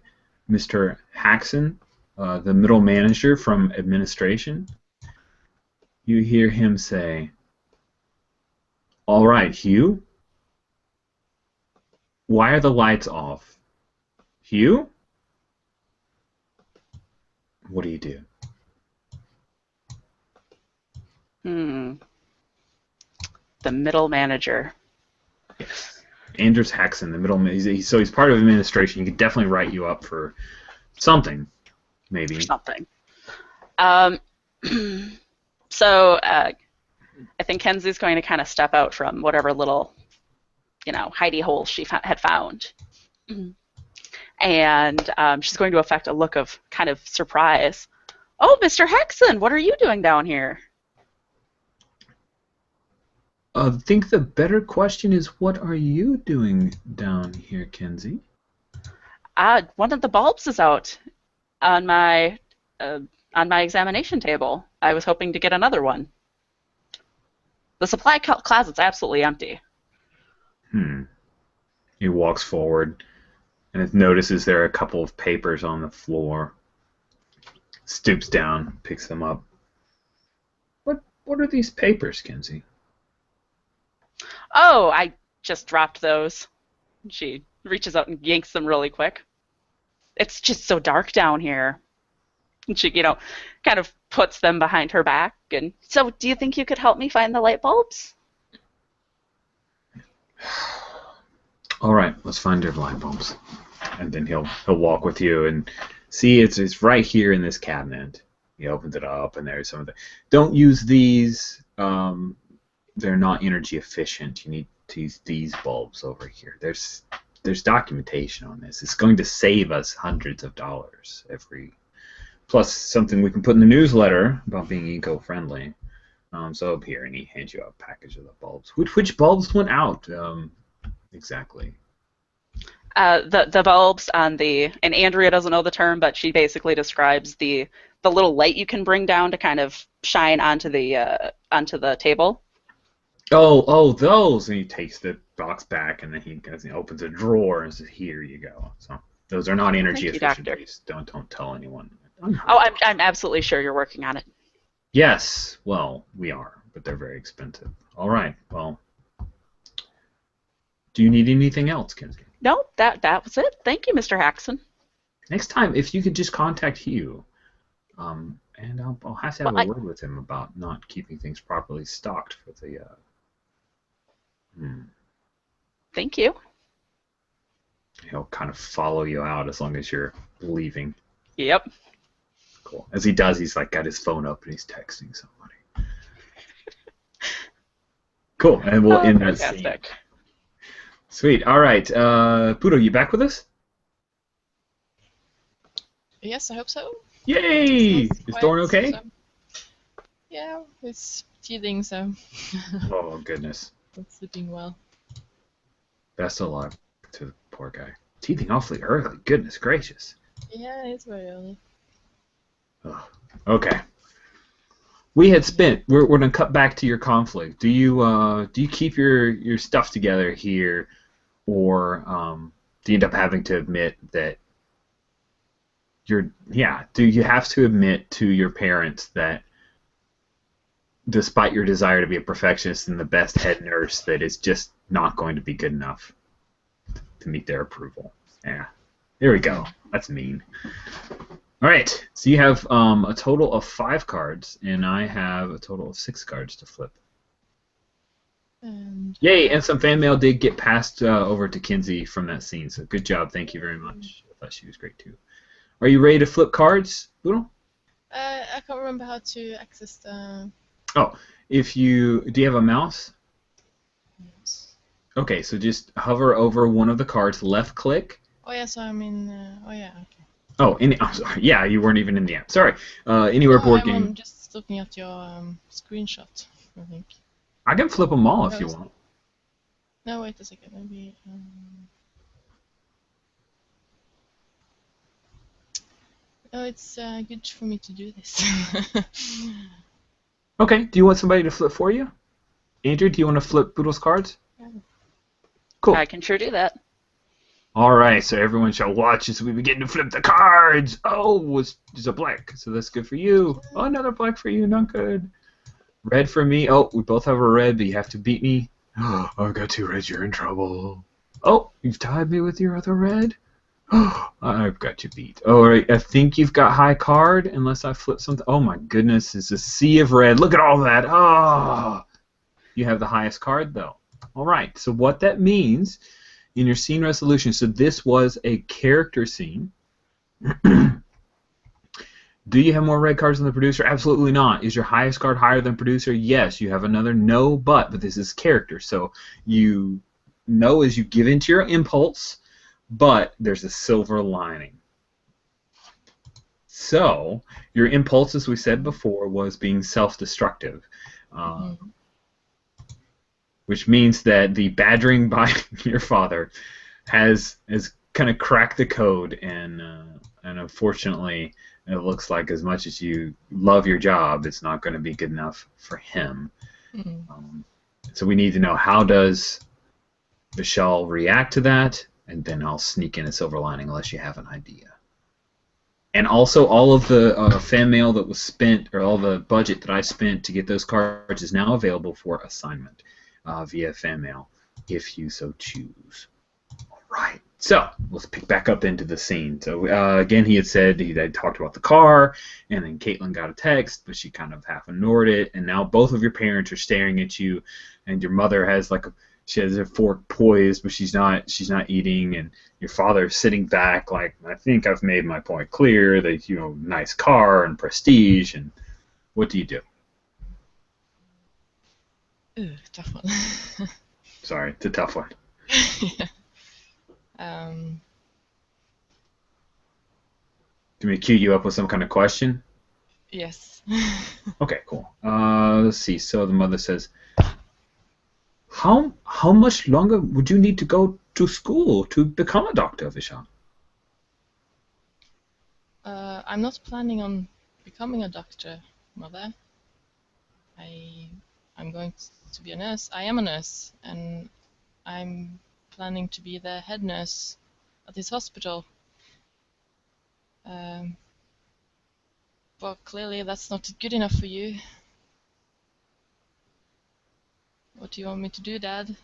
Mr. Haxon, the middle manager from administration. You hear him say, "All right, Hugh. Why are the lights off? Hugh? What do you do?" The middle manager. Yes. Anders Haxon, the middle manager. So he's part of administration. He could definitely write you up for something, maybe. Something. So I think Kenzie's going to kind of step out from whatever little, hidey hole she had found. And she's going to affect a look of kind of surprise. "Oh, Mr. Haxon, what are you doing down here?" I think the better question is, what are you doing down here, Kenzie? One of the bulbs is out on my examination table. I was hoping to get another one. The supply closet's absolutely empty. He walks forward and notices there are a couple of papers on the floor. Stoops down, picks them up. What are these papers, Kenzie? Oh, I just dropped those. She reaches out and yanks them really quick. It's just so dark down here. And she, kind of puts them behind her back. And so, do you think you could help me find the light bulbs? All right, let's find your light bulbs. And then he'll walk with you and see it's right here in this cabinet. He opens it up, and there's some of the. Don't use these. They're not energy efficient. You need to use these bulbs over here. There's documentation on this. It's going to save us hundreds of dollars every. Plus something we can put in the newsletter about being eco-friendly. So up here, and he hands you a package of the bulbs. Which bulbs went out exactly? The bulbs on the, and Andrea doesn't know the term, but she basically describes the little light you can bring down to kind of shine onto the table. Oh, those! And he takes the box back, and then he opens a drawer and says, "Here you go." So those are not energy efficient. Please don't tell anyone. Oh, I'm absolutely sure you're working on it. Yes, well, we are, but they're very expensive. All right, well, do you need anything else, Kinsey? No, that was it. Thank you, Mr. Haxon. Next time, if you could just contact Hugh, and I'll have to have a word with him about not keeping things properly stocked for the. Thank you. He'll kind of follow you out as long as you're leaving. Yep. Cool. As he does, he's got his phone up and he's texting somebody. Cool, and we'll end that scene. Sweet. All right, Pudo, you back with us? Yes, I hope so. Yay! Is Thorn okay? So. Yeah, he's teething, so. Oh goodness. Not sleeping well. Best of luck to the poor guy. Teething awfully early. Goodness gracious. Yeah, it's very early. Oh, okay. We had spent. We're gonna cut back to your conflict. Do you keep your stuff together here, or do you end up having to admit that do you have to admit to your parents that despite your desire to be a perfectionist and the best head nurse, that it's just not going to be good enough to meet their approval? Yeah. There we go. That's mean. All right. So you have a total of 5 cards, and I have a total of 6 cards to flip. Yay! And some fan mail did get passed over to Kinsey from that scene, so good job. Thank you very much. I thought she was great too. Are you ready to flip cards, Boodle? I can't remember how to access the... Oh, do you have a mouse? Yes. Okay, so just hover over one of the cards, left click. Oh yeah, so I'm in... oh yeah, okay. Oh, I'm sorry. Yeah, you weren't even in the app. Sorry. Anywhere board game. I'm just looking at your screenshot, I think. I can flip them all if you want. No, wait a second. Maybe... Oh, it's good for me to do this. Okay, do you want somebody to flip for you? Andrew, do you want to flip Boodle's cards? Yeah. Cool. I can sure do that. All right, so everyone shall watch as we begin to flip the cards. Oh, it's a black, so that's good for you. Oh, another black for you, not good. Red for me. Oh, we both have a red, but you have to beat me. Oh, I've got 2 reds, you're in trouble. Oh, you've tied me with your other red. Oh, I've got you beat. All right, I think you've got high card, unless I flip something. Oh my goodness, it's a sea of red. Look at all that. Oh, you have the highest card, though. All right, so what that means in your scene resolution, so this was a character scene. Do you have more red cards than the producer? Absolutely not. Is your highest card higher than producer? Yes. You have another no, but this is character. So you know as you give into your impulse, but there's a silver lining. So your impulse, as we said before, was being self-destructive, which means that the badgering by your father has kind of cracked the code, and unfortunately, it looks like as much as you love your job, it's not going to be good enough for him. So we need to know, how does Michelle react to that? And then I'll sneak in a silver lining unless you have an idea. And also, all of the fan mail that was spent, or all the budget that I spent to get those cards, is now available for assignment via fan mail. if you so choose. All right. So let's pick back up into the scene. So again, he had said he had talked about the car, and then Caitlin got a text, but she kind of half ignored it. And now both of your parents are staring at you, and your mother has she has her fork poised, but she's not eating, and your father's sitting back like, I think I've made my point clear that nice car and prestige. And what do you do? Ooh, tough one. Sorry, it's a tough one. Yeah. Do we cue you up with some kind of question? Yes. Okay, cool. Let's see. So the mother says, How much longer would you need to go to school to become a doctor, Vishal? I'm not planning on becoming a doctor, Mother. I'm going to be a nurse. I am a nurse, and I'm planning to be the head nurse at this hospital. But clearly that's not good enough for you. What do you want me to do, Dad?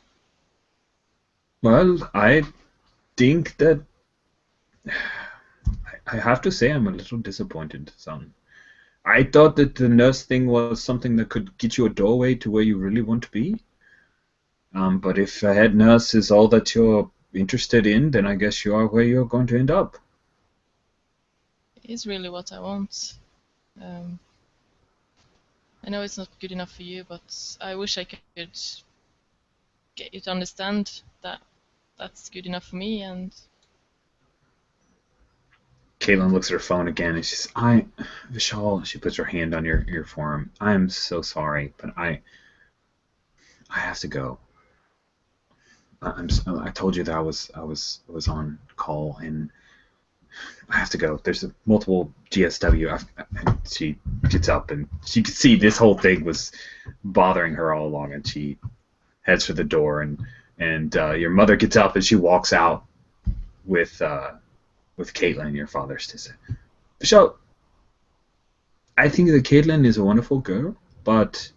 Well, I think that I have to say I'm a little disappointed, son. I thought that the nurse thing was something that could get you a doorway to where you really want to be. But if a head nurse is all that you're interested in, then I guess you are where you're going to end up. It is really what I want. I know it's not good enough for you, but I wish I could get you to understand that that's good enough for me. And Caitlin looks at her phone again and she says, Vishal, she puts her hand on your forearm. I am so sorry, but I have to go. I told you that I was on call, and I have to go. There's multiple GSW. And she gets up, and she could see this whole thing was bothering her all along, and she heads for the door, and your mother gets up and she walks out with Caitlin, your father's to say, Vishal, I think that Caitlin is a wonderful girl, but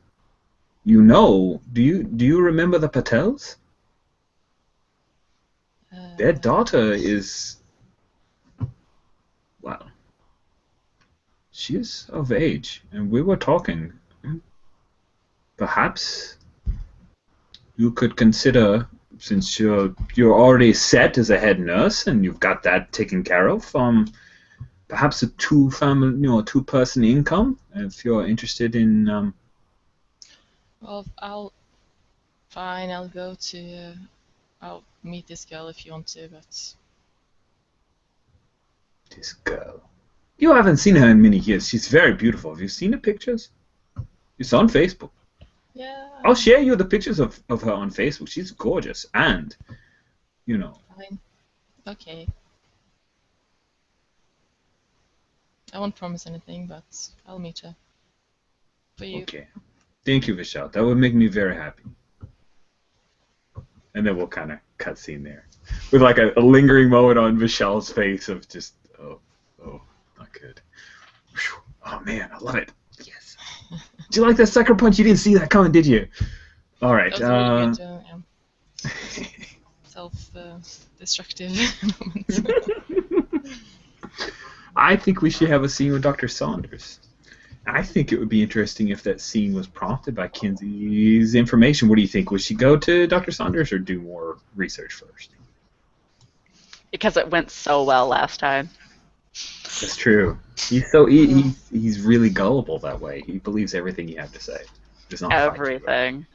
do you remember the Patels? Their daughter is, well, she's of age, and we were talking. Perhaps you could consider, since you're already set as a head nurse and you've got that taken care of, perhaps a two-person income, if you're interested in. well, I'll meet this girl if you want to, but This girl. You haven't seen her in many years. She's very beautiful. Have you seen the pictures? It's on Facebook. yeah. I'll share you the pictures of her on Facebook. She's gorgeous, and Fine. Okay. I won't promise anything, but I'll meet her. For you. Okay. Thank you, Vishal. That would make me very happy. And then we'll kind of cut scene there, with like a lingering moment on Vishal's face of just oh, not good. Whew. Oh man, I love it. Yes. Did you like that sucker punch? You didn't see that coming, did you? All right. That was really good. Self-destructive moments. I think we should have a scene with Dr. Saunders. I think it would be interesting if that scene was prompted by Kinsey's information. What do you think? Would she go to Dr. Saunders or do more research first? Because it went so well last time. That's true. He's really gullible that way. He believes everything you have to say. Does not fight you. Everything.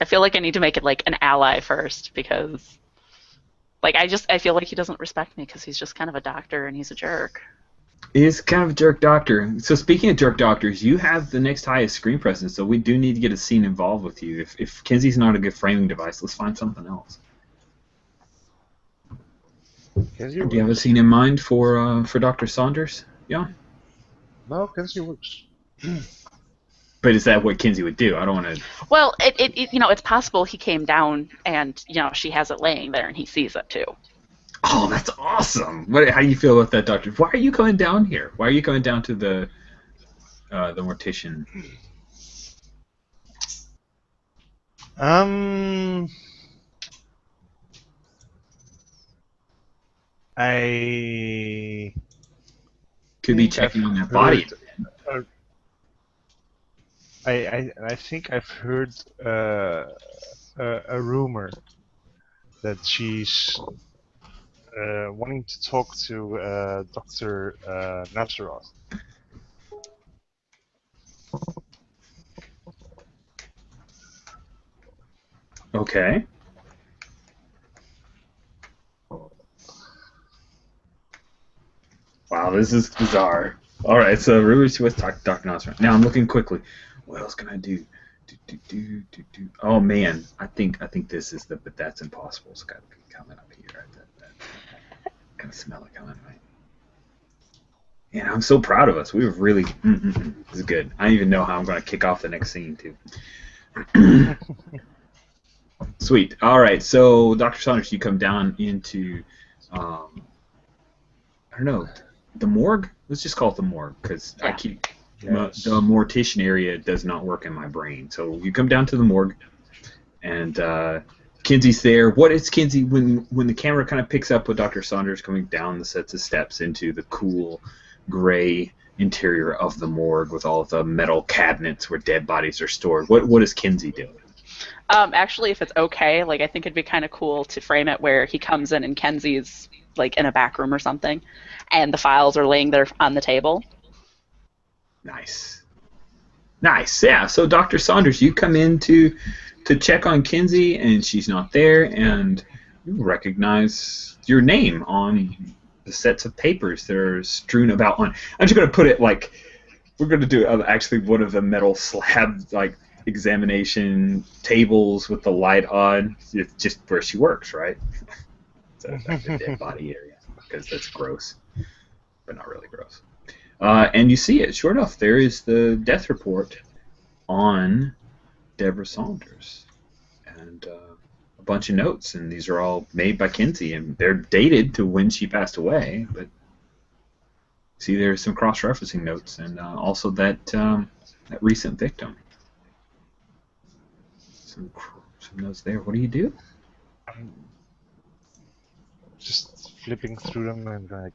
I feel like I need to make it like an ally first, because I feel like he doesn't respect me because he's just kind of a doctor and he's a jerk. He's kind of a jerk doctor. So speaking of jerk doctors, you have the next highest screen presence, so we do need to get a scene involved with you. If Kinsey's not a good framing device, let's find something else. Do you have a scene in mind for Dr. Saunders? Yeah? No, Kinsey works. But is that what Kinsey would do? I don't want to... Well, it's possible he came down and, she has it laying there and he sees it too. Oh, that's awesome! How do you feel about that, Doctor? Why are you coming down here? Why are you coming down to the mortician? I Could be think I've checking on that body. heard. I think I've heard a rumor that she's wanting to talk to Dr. Nazaroth. Okay. Wow, this is bizarre. All right, so rumors with Dr. Nasser. Now I'm looking quickly. What else can I do? Oh man, I think this is but that's impossible. It's got to be coming up here. That kind of smell it coming right. And I'm so proud of us. We were really this is good. I don't even know how I'm going to kick off the next scene too. Sweet. All right, so Dr. Saunders, you come down into I don't know, the morgue. Let's just call it the morgue because I keep the mortician area does not work in my brain. So you come down to the morgue, and Kinsey's there. What is Kinsey when the camera kind of picks up with Dr. Saunders coming down the sets of steps into the cool gray interior of the morgue with all of the metal cabinets where dead bodies are stored? What is Kinsey doing? Actually, if it's okay, like I think it'd be kind of cool to frame it where he comes in and Kenzie's like in a back room or something, and the files are laying there on the table. Nice. Yeah. So Dr. Saunders, you come in to check on Kinsey, and she's not there, and you recognize your name on the sets of papers that are strewn about on. I'm just going to put it like we're going to do actually one of the metal slab like examination tables with the light on. It's just where she works, right? So like the dead body area because that's gross, but not really gross. And you see it. Sure enough, there is the death report on Deborah Saunders, and a bunch of notes, and these are all made by Kinsey, and they're dated to when she passed away. But see, there's some cross-referencing notes, and also that that recent victim. Some notes there. What do you do? Just flipping through them and like.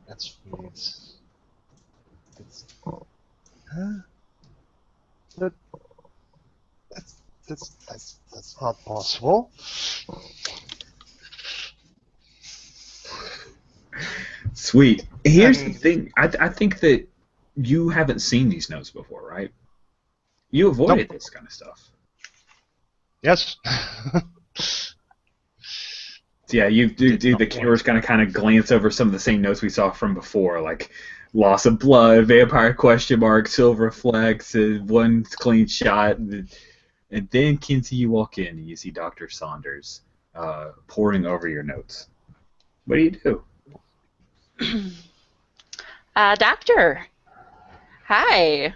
That's weird. That's not possible. Sweet. Here's the thing. I think that you haven't seen these notes before, right? You avoided this kind of stuff. Yes. Yeah, you do. The camera's gonna kind of glance over some of the same notes we saw from before, like loss of blood, vampire question mark, silver flex, one clean shot, and then Kinsey, you walk in and you see Dr. Saunders poring over your notes. What do you do? Doctor, hi.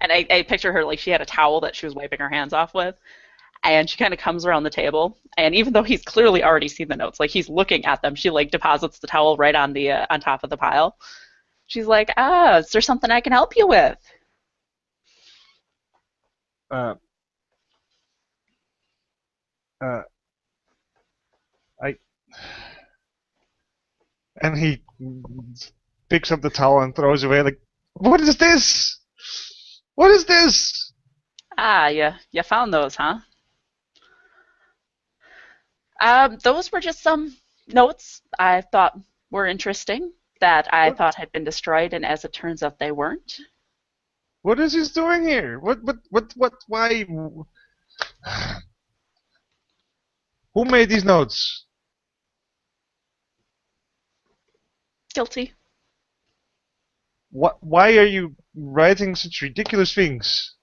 And I picture her like she had a towel that she was wiping her hands off with. And she kind of comes around the table, and even though he's clearly already seen the notes, like he's looking at them, she like deposits the towel right on the on top of the pile. She's like, is there something I can help you with? And he picks up the towel and throws away like, what is this? What is this? You found those, huh? Those were just some notes I thought were interesting that I thought had been destroyed, and as it turns out, they weren't. What is he doing here? What, why? Who made these notes? Guilty. Why are you writing such ridiculous things?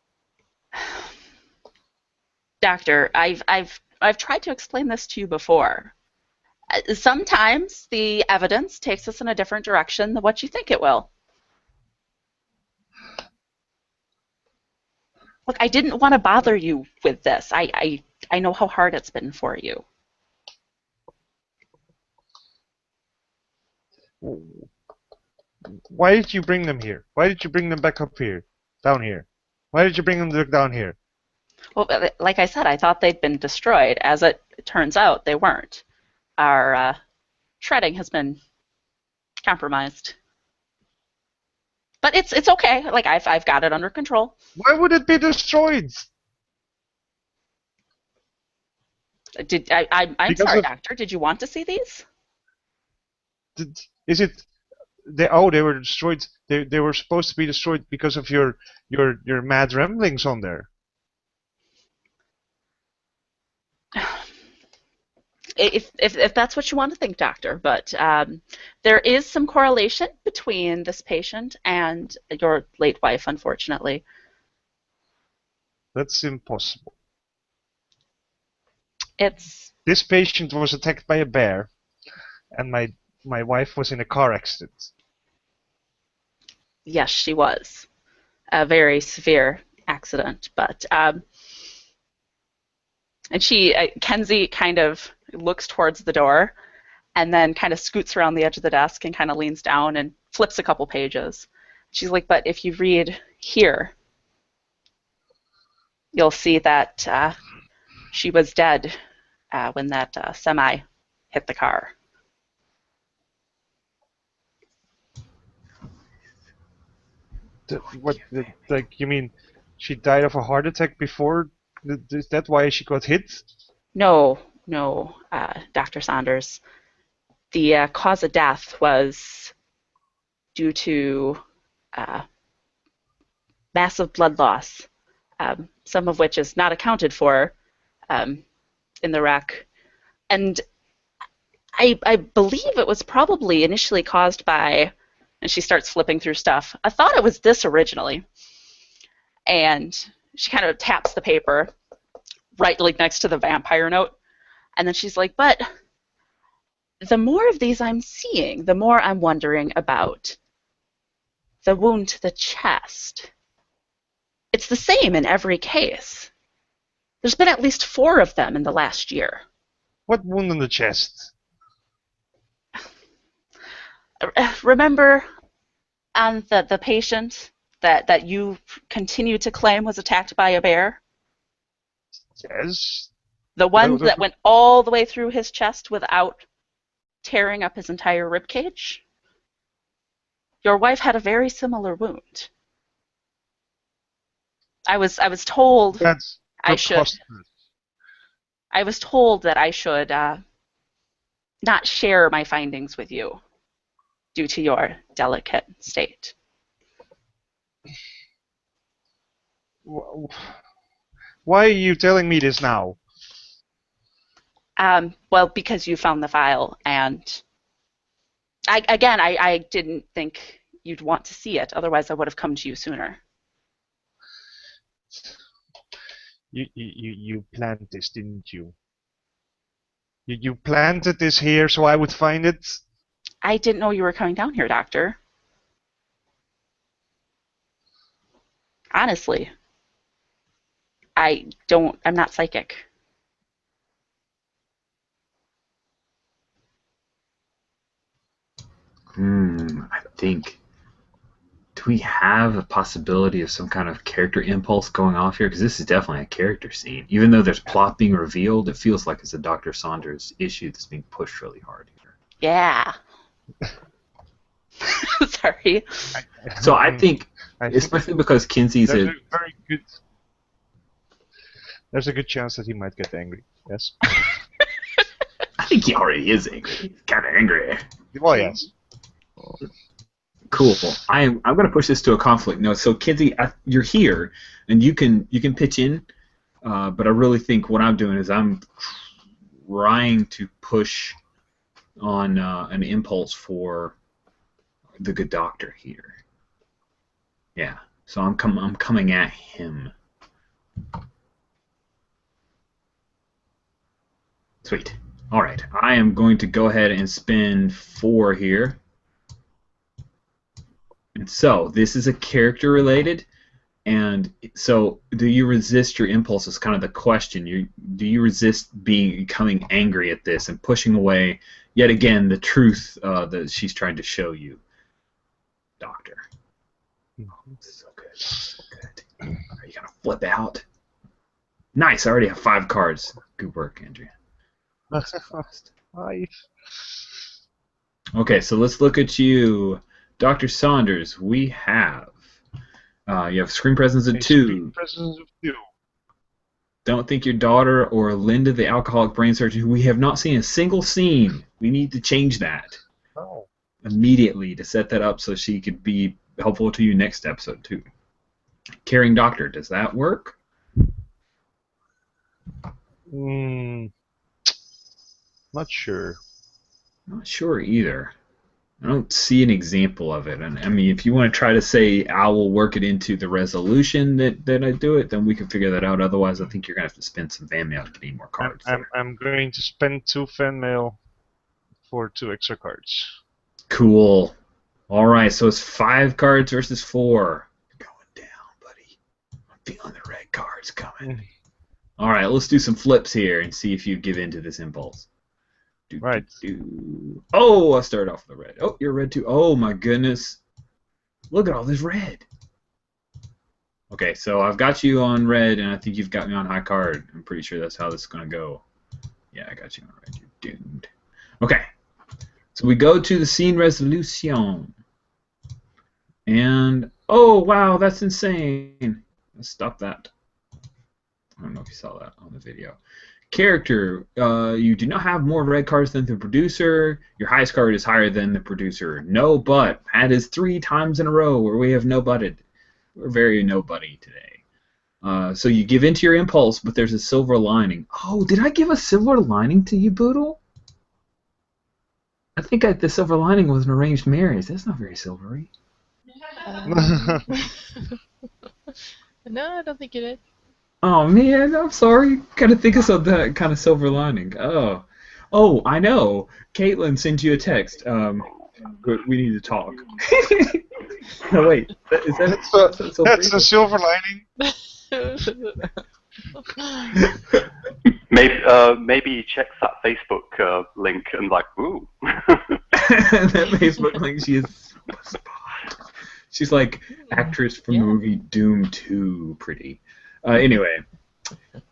Doctor, I've tried to explain this to you before. Sometimes the evidence takes us in a different direction than what you think it will. Look, I didn't want to bother you with this. I know how hard it's been for you. Why did you bring them here? Why did you bring them back up here? down here? Why did you bring them down here? Well, like I said, I thought they'd been destroyed. As it turns out, they weren't. Our shredding has been compromised. But it's okay. Like I've got it under control. Why would it be destroyed? I'm Because sorry, of- Doctor. Did you want to see these? Is it? They were destroyed. They were supposed to be destroyed because of your mad ramblings on there. If that's what you want to think, Doctor, but there is some correlation between this patient and your late wife, unfortunately. That's impossible. It's This patient was attacked by a bear, and my wife was in a car accident. yes, she was a very severe accident, but and Kenzie kind of looks towards the door, and then kind of scoots around the edge of the desk and kind of leans down and flips a couple pages. She's like, but if you read here, you'll see that she was dead when that semi hit the car. Like, you mean she died of a heart attack before? Is that why she got hit? No, Dr. Saunders. The cause of death was due to massive blood loss, some of which is not accounted for in the wreck. And I believe it was probably initially caused by, and she starts flipping through stuff. I thought it was this originally. And she kind of taps the paper right like next to the vampire note. And then she's like, but the more of these I'm seeing, the more I'm wondering about the wound to the chest. It's the same in every case. There's been at least 4 of them in the last year. What wound on the chest? Remember on the patient that you continue to claim was attacked by a bear? Yes. The one that went all the way through his chest without tearing up his entire ribcage? Your wife had a very similar wound. I was told That's I should. preposterous. I was told that I should not share my findings with you due to your delicate state. Why are you telling me this now? Well, because you found the file, and I didn't think you'd want to see it. Otherwise, I would have come to you sooner. You planned this, didn't you? You planted this here so I would find it? I didn't know you were coming down here, Doctor. Honestly. I'm not psychic. I think. Do we have a possibility of some kind of character impulse going off here? Because this is definitely a character scene. Even though there's plot being revealed, it feels like it's a Dr. Saunders issue that's being pushed really hard here. Yeah. Sorry. So I think, especially because Kinsey's there's a very good. There's a good chance that he might get angry. Yes. I think he already is angry. He's kind of angry. Well, yes. Cool. I'm going to push this to a conflict. No, so Kinsey, you're here, and you can pitch in, but I really think what I'm doing is I'm trying to push on an impulse for the good doctor here. Yeah. So I'm coming at him. Sweet. All right. I am going to go ahead and spend 4 here. And so this is a character related, and so do you resist your impulse is kind of the question. Do you resist becoming angry at this and pushing away yet again the truth that she's trying to show you, Doctor? So good. So good. Are you gonna flip out? Nice. I already have 5 cards. Good work, Andrea. Five. Okay, so let's look at you, Dr. Saunders. We have you have screen presence of 2. Screen presence of 2. Don't think your daughter or Linda, the alcoholic brain surgeon, who we have not seen a single scene. We need to change that immediately to set that up so she could be helpful to you next episode too. Caring doctor, does that work? Not sure. Not sure either. I don't see an example of it. And I mean, if you want to try to say I will work it into the resolution that I do it, then we can figure that out. Otherwise, I think you're gonna have to spend some fan mail to get more cards. I'm going to spend 2 fan mail for 2 extra cards. Cool. All right, so it's 5 cards versus 4. You're going down, buddy. I'm feeling the red cards coming. All right, let's do some flips here and see if you give in to this impulse. Right. Oh, I started off with the red. Oh, you're red too. Oh my goodness. Look at all this red. Okay, so I've got you on red, and I think you've got me on high card. I'm pretty sure that's how this is going to go. Yeah, I got you on red. You're doomed. Okay. So we go to the scene resolution. And, oh, wow, that's insane. Let's stop that. I don't know if you saw that on the video. Character, you do not have more red cards than the producer. Your highest card is higher than the producer. No but. That is 3 times in a row where we have no butted. We're very nobody today. So you give into your impulse, but there's a silver lining. Oh, did I give a silver lining to you, Boodle? I think the silver lining was an arranged marriage. That's not very silvery. No, I don't think you did. Oh man, I'm sorry. Gotta think of that kind of silver lining. Oh, I know. Caitlin sent you a text. We need to talk. No, wait. That's a silver lining. Maybe he checks that Facebook link and like, ooh. That Facebook link, she is. She's like actress from the movie Doom 2, pretty. Anyway,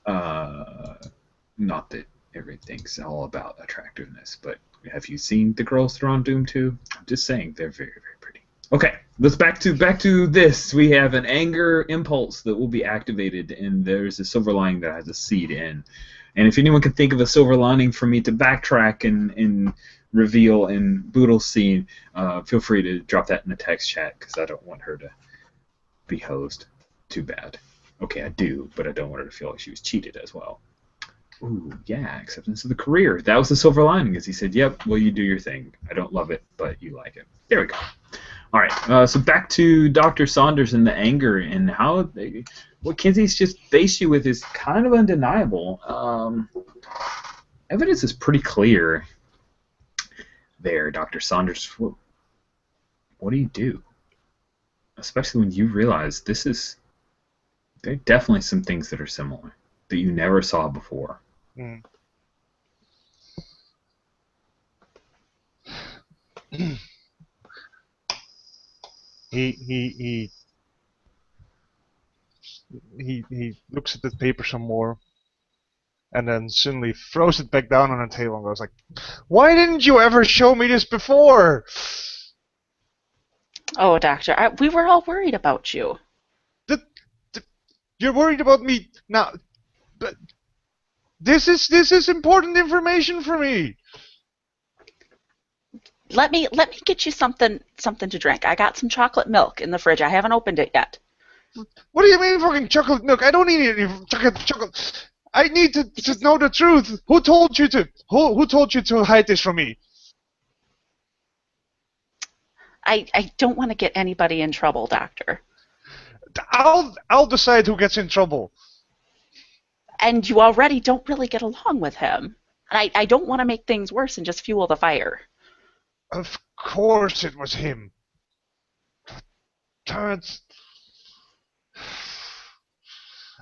not that everything's all about attractiveness, but have you seen the girls that are on Doom 2? I'm just saying they're very, very pretty. Okay, let's back to this. We have an anger impulse that will be activated, and there's a silver lining that has a seed in. And if anyone can think of a silver lining for me to backtrack and reveal in Boodle's scene, feel free to drop that in the text chat, because I don't want her to be hosed. Too bad. Okay, I do, but I don't want her to feel like she was cheated as well. Ooh, yeah, acceptance of the career. That was the silver lining, as he said, yep, well, you do your thing. I don't love it, but you like it. There we go. All right, so back to Dr. Saunders and the anger, and how what Kenzie's just faced you with is kind of undeniable. Evidence is pretty clear there, Dr. Saunders. What do you do? Especially when you realize there are definitely some things that are similar that you never saw before. Mm. He looks at the paper some more, and then suddenly throws it back down on the table and goes like, "Why didn't you ever show me this before?" Oh, Doctor, we were all worried about you. You're worried about me now, but this is important information for me. Let me get you something to drink. I got some chocolate milk in the fridge. I haven't opened it yet. What do you mean fucking chocolate milk? I don't need any chocolate. I need to know the truth. Who told you to hide this from me? I don't want to get anybody in trouble, Doctor. I'll decide who gets in trouble. And you already don't really get along with him. And I don't want to make things worse and just fuel the fire. Of course it was him.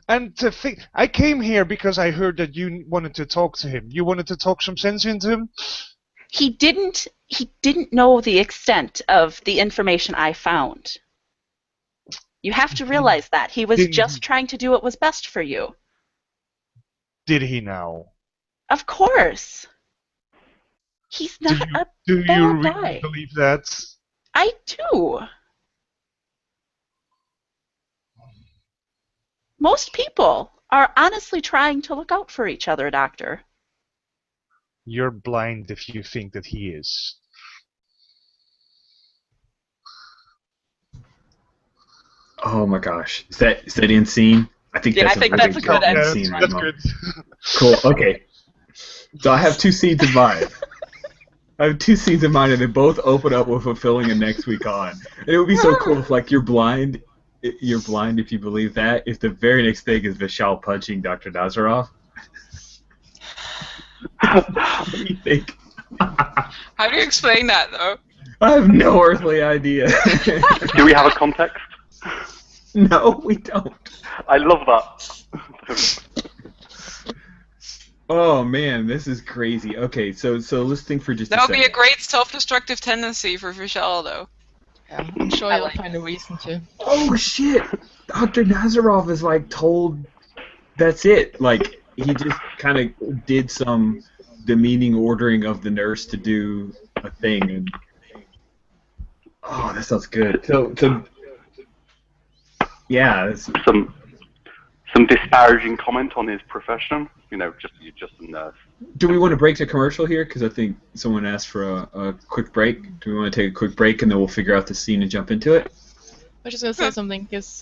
And to think, I came here because I heard that you wanted to talk to him. You wanted to talk some sense into him? He didn't know the extent of the information I found. You have to realize that. He was Didn't just he? trying to do what was best for you. Did he now? Of course. He's Do not you a do you bad really guy. believe that? I do. Most people are honestly trying to look out for each other, Doctor. You're blind if you think that he is. Oh my gosh, is that in scene? I think Yeah, that's I think a really that's a good good end scene scene. right That's now. good. Cool. Okay. So I have 2 scenes in mind. And they both open up with fulfilling a next week on. And it would be so cool if, like, you're blind if you believe that. If the very next thing is Vishal punching Dr. Nazarov. What do you think? How do you explain that, though? I have no earthly idea. Do we have a context? No, we don't. I love that. Oh man, this is crazy. Okay, so let's think for just That a would second. be a great self-destructive tendency for Vishal, though. Yeah, I'm sure I you'll like find a reason to. Oh shit! Dr. Nazarov is like told that's it. Like he just kind of did some demeaning ordering of the nurse to do a thing, and oh, that sounds good. So yeah, Some disparaging comment on his profession. You're just a nurse. do we want to break to commercial here? Because I think someone asked for a quick break. Do we want to take a quick break and then we'll figure out the scene and jump into it? I was just gonna say something because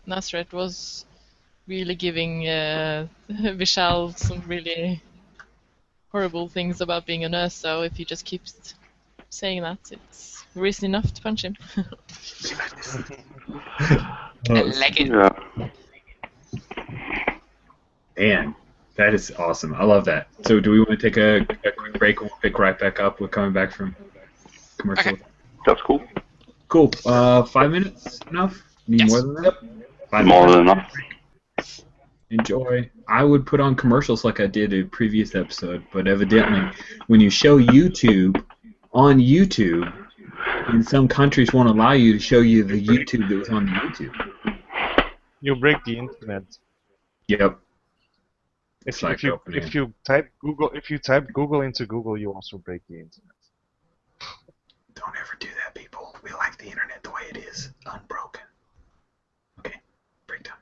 Nasret was really giving Vishal some really horrible things about being a nurse. So if he just keeps saying that, it's reason enough to punch him. I like it. Yeah. Man, that is awesome. I love that. So do we want to take a quick break and we'll pick right back up? We're coming back from commercial. Okay. That's cool. Cool. 5 minutes enough? Need Yes. more than that? 5 More minutes. than enough. Enjoy. I would put on commercials like I did in a previous episode, but evidently when you show YouTube on YouTube, in some countries won't allow you to show you the YouTube that was on the YouTube. You break the internet. Yep. If like you opening. if you type Google into Google, you also break the internet. Don't ever do that, people. We like the internet the way it is, unbroken. Okay, break time.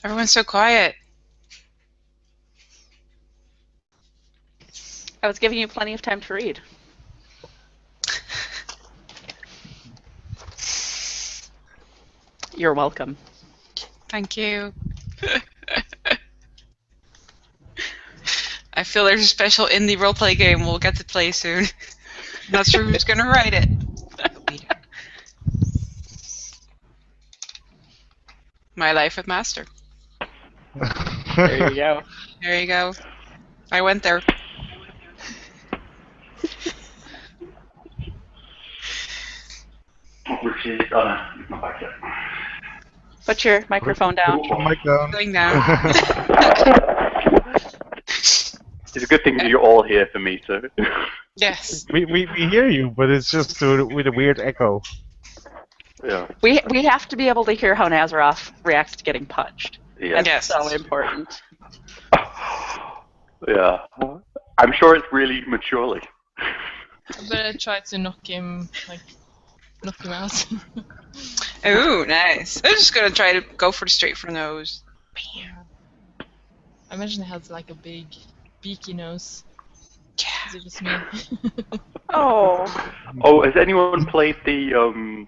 Everyone's so quiet. I was giving you plenty of time to read. You're welcome. Thank you. I feel there's a special indie roleplay game we'll get to play soon. Not sure who's going to write it. My Life with Master. There you go. There you go. I went there. Which is, oh no, it's not back yet. Put your microphone down. Mic down. Going down. It's a good thing that you're all here for me, so. Yes. We hear you, but it's just with a weird echo. Yeah. We have to be able to hear how Nazaroff reacts to getting punched. Yeah. That's so important. Yeah. I'm sure it's really maturely. I better try to knock him out. Ooh, nice. I'm just gonna try to go for the straight for the nose. I imagine he has like a big, beaky nose. Yeah. As it was me. Oh. Oh, has anyone played the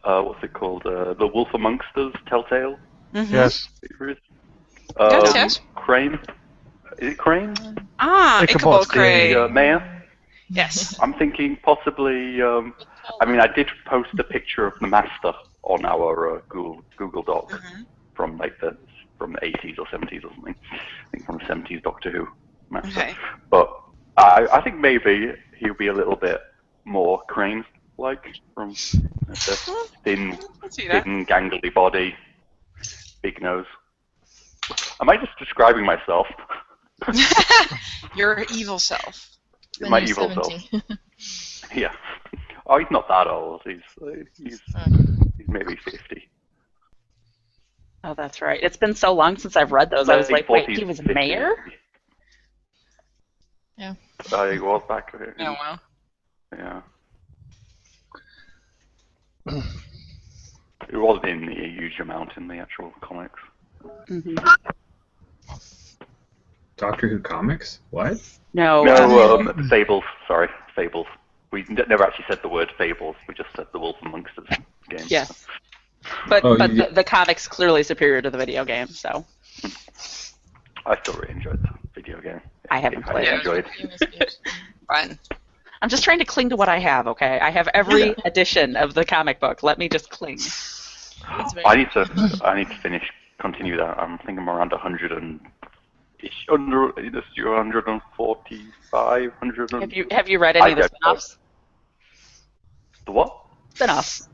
what's it called? The Wolf Amongst Us Telltale Mm-hmm. Yes. series? Yes. Crane. Is it Crane? Ah, Ichabod Ichabod Crane. The mayor? Yes. I'm thinking possibly. I mean, I did post a picture of the master on our Google Doc from the 80s or 70s or something. I think from the 70s Doctor Who master. Okay. But I think maybe he'll be a little bit more Crane-like from the thin, Let's see that. gangly body, big nose. Am I just describing myself? Your evil self. When My you're evil 70. self. Yeah. Oh, he's not that old. He's maybe 50. Oh, that's right. It's been so long since I've read those. I was like, wait, 40s, he was 50s. mayor? Yeah. He was back there. Oh, well. Yeah. It wasn't in a huge amount in the actual comics. Mm-hmm. Doctor Who comics? What? No. No, Fables. Sorry, Fables. We never actually said the word Fables. We just said the Wolf Amongst Us game. Yes. But Oh, the comic's clearly superior to the video game, so I still really enjoyed the video game. I haven't played it. Enjoyed. It was good. Fun. I'm just trying to cling to what I have, okay? I have every edition of the comic book. Let me just cling. It's very I need to continue that. I think I'm around 100 and under 145, 100. Have you read any of the I don't know. spin-offs? The what? Spin-offs.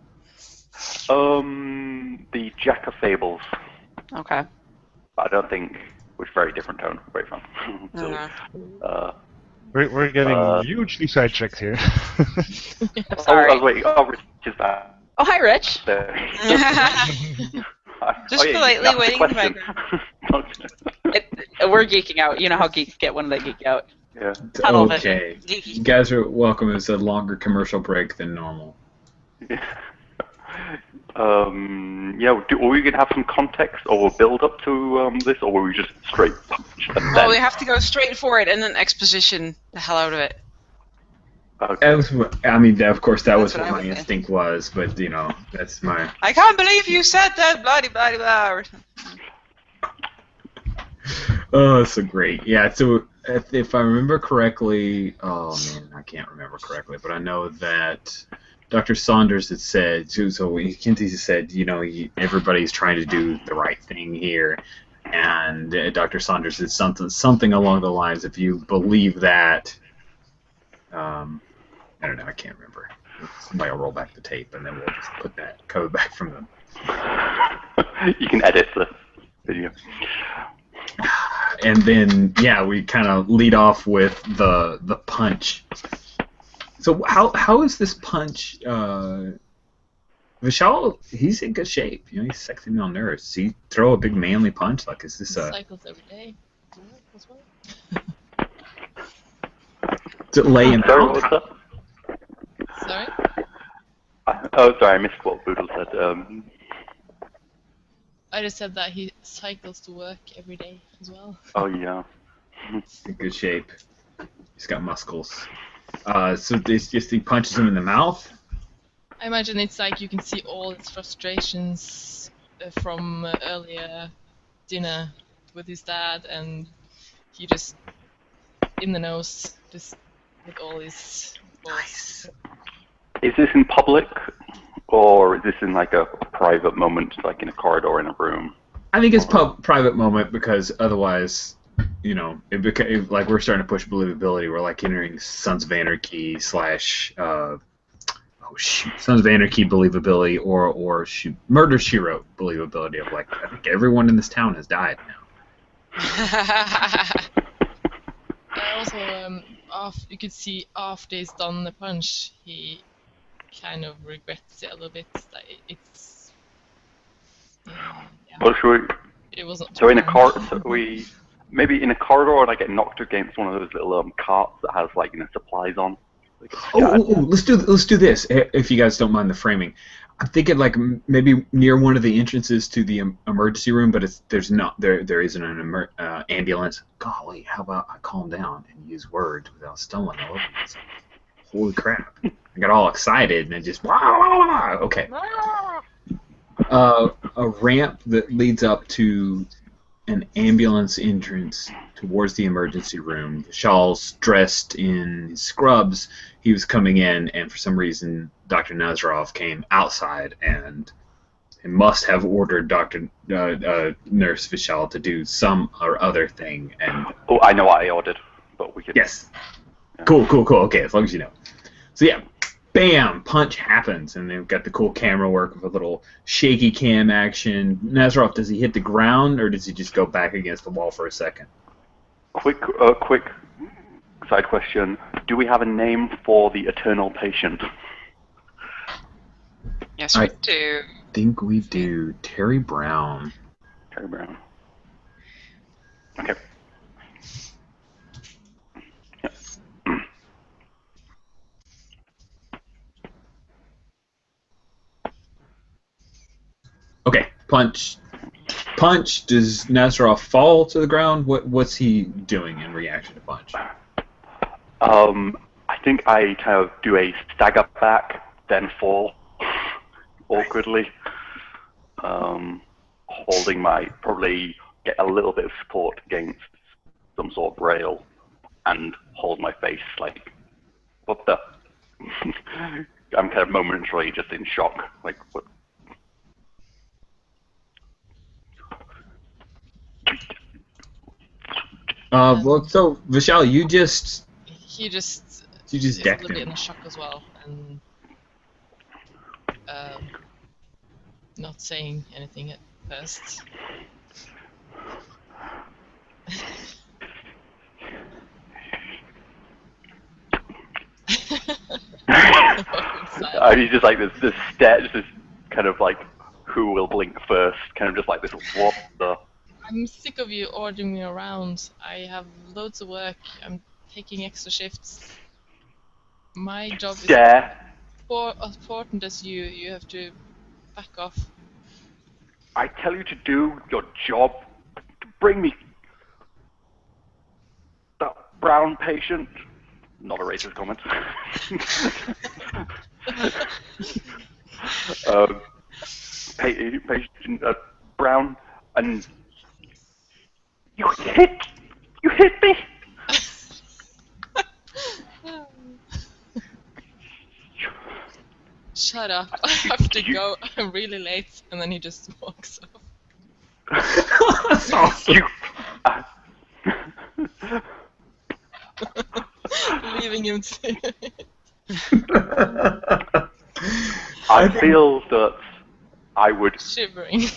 The Jack of Fables. Okay. I don't think, which very different tone, very fun. We're getting hugely sidetracked here. Sorry. I was waiting. Oh, Rich is back Oh, hi, Rich. there. Just politely ask the waiting in the question. We're geeking out. You know how geeks get when they geek out. Yeah. Tunnel Okay. vision. You guys are welcome. It's a longer commercial break than normal. Yeah. Are we gonna have some context or build up to this, or were we just straight punch and Well, then? we have to go straight for it and then exposition the hell out of it. Okay. That was, I mean, of course, that was That's what what I my would think. instinct was, but that's my. I can't believe you said that, blah, blah, blah. Or something. Oh, that's so great. Yeah, so if I remember correctly, oh man, I can't remember correctly, but I know that Dr. Saunders had said, so Kinsey said, everybody's trying to do the right thing here, and Dr. Saunders said something along the lines, if you believe that, I don't know, I can't remember. Somebody will roll back the tape, and then we'll just put that code back from them. You can edit the video. And then, yeah, we kind of lead off with the punch. So how is this punch? Vishal, he's in good shape. He's sexy male nurse. Does he throw a big manly punch? Like, is this a? Cycles every day. As well. Is it laying Sorry, out? what was that? Sorry? Oh, sorry, I missed what Boodle said. I just said that he cycles to work every day as well. Oh yeah. In good shape. He's got muscles. So this just he punches him in the mouth. I imagine it's like you can see all his frustrations from earlier dinner with his dad, and he just in the nose, just with all his balls. Is this in public, or is this in like a private moment, like in a corridor in a room? I think it's private moment because otherwise, you know, like we're starting to push believability. We're like entering Sons of Anarchy / Sons of Anarchy believability or Murder, She Wrote believability of like I think everyone in this town has died now. Also, you could see after he's done the punch, he kind of regrets it a little bit. That it's yeah, Well, should we? it wasn't. So in a maybe in a corridor, or like get knocked against one of those little carts that has like supplies on. Let's do this if you guys don't mind the framing. I'm thinking like maybe near one of the entrances to the emergency room, but there isn't an ambulance. Golly, how about I calm down and use words without stumbling all over myself? Holy crap! I got all excited and it just okay. A ramp that leads up to an ambulance entrance towards the emergency room. Vishal's dressed in scrubs. He was coming in, and for some reason, Dr. Nazarov came outside, and he must have ordered Nurse Vishal to do some or other thing. And I know what I ordered, but we could. Yes. Yeah. Cool. Okay, as long as you know. So yeah. Bam! Punch happens, and they've got the cool camera work with a little shaky cam action. Nazarov, does he hit the ground, or does he just go back against the wall for a second? Quick side question. Do we have a name for the eternal patient? Yes, we do. I think we do. Terry Brown. Terry Brown. Okay. Okay, punch. Does Nazarov fall to the ground? What's he doing in reaction to punch? I think I kind of do a stagger back, then fall awkwardly, holding probably get a little bit of support against some sort of rail, and hold my face like, what the? I'm kind of momentarily just in shock, like what? Well, so Vishal, you just is a decked little bit him. in shock as well, and not saying anything at first. He's just like this stare, just this kind of like who will blink first, kind of just like this. What the? I'm sick of you ordering me around. I have loads of work. I'm taking extra shifts. My job is as important as you. You have to back off. I tell you to do your job. To bring me that brown patient. Not a racist comment. Patient brown, and you hit me. Shut up! I have to go. I'm really late, and then he just walks off. That's awesome. Leaving him to I feel that I would. shivering.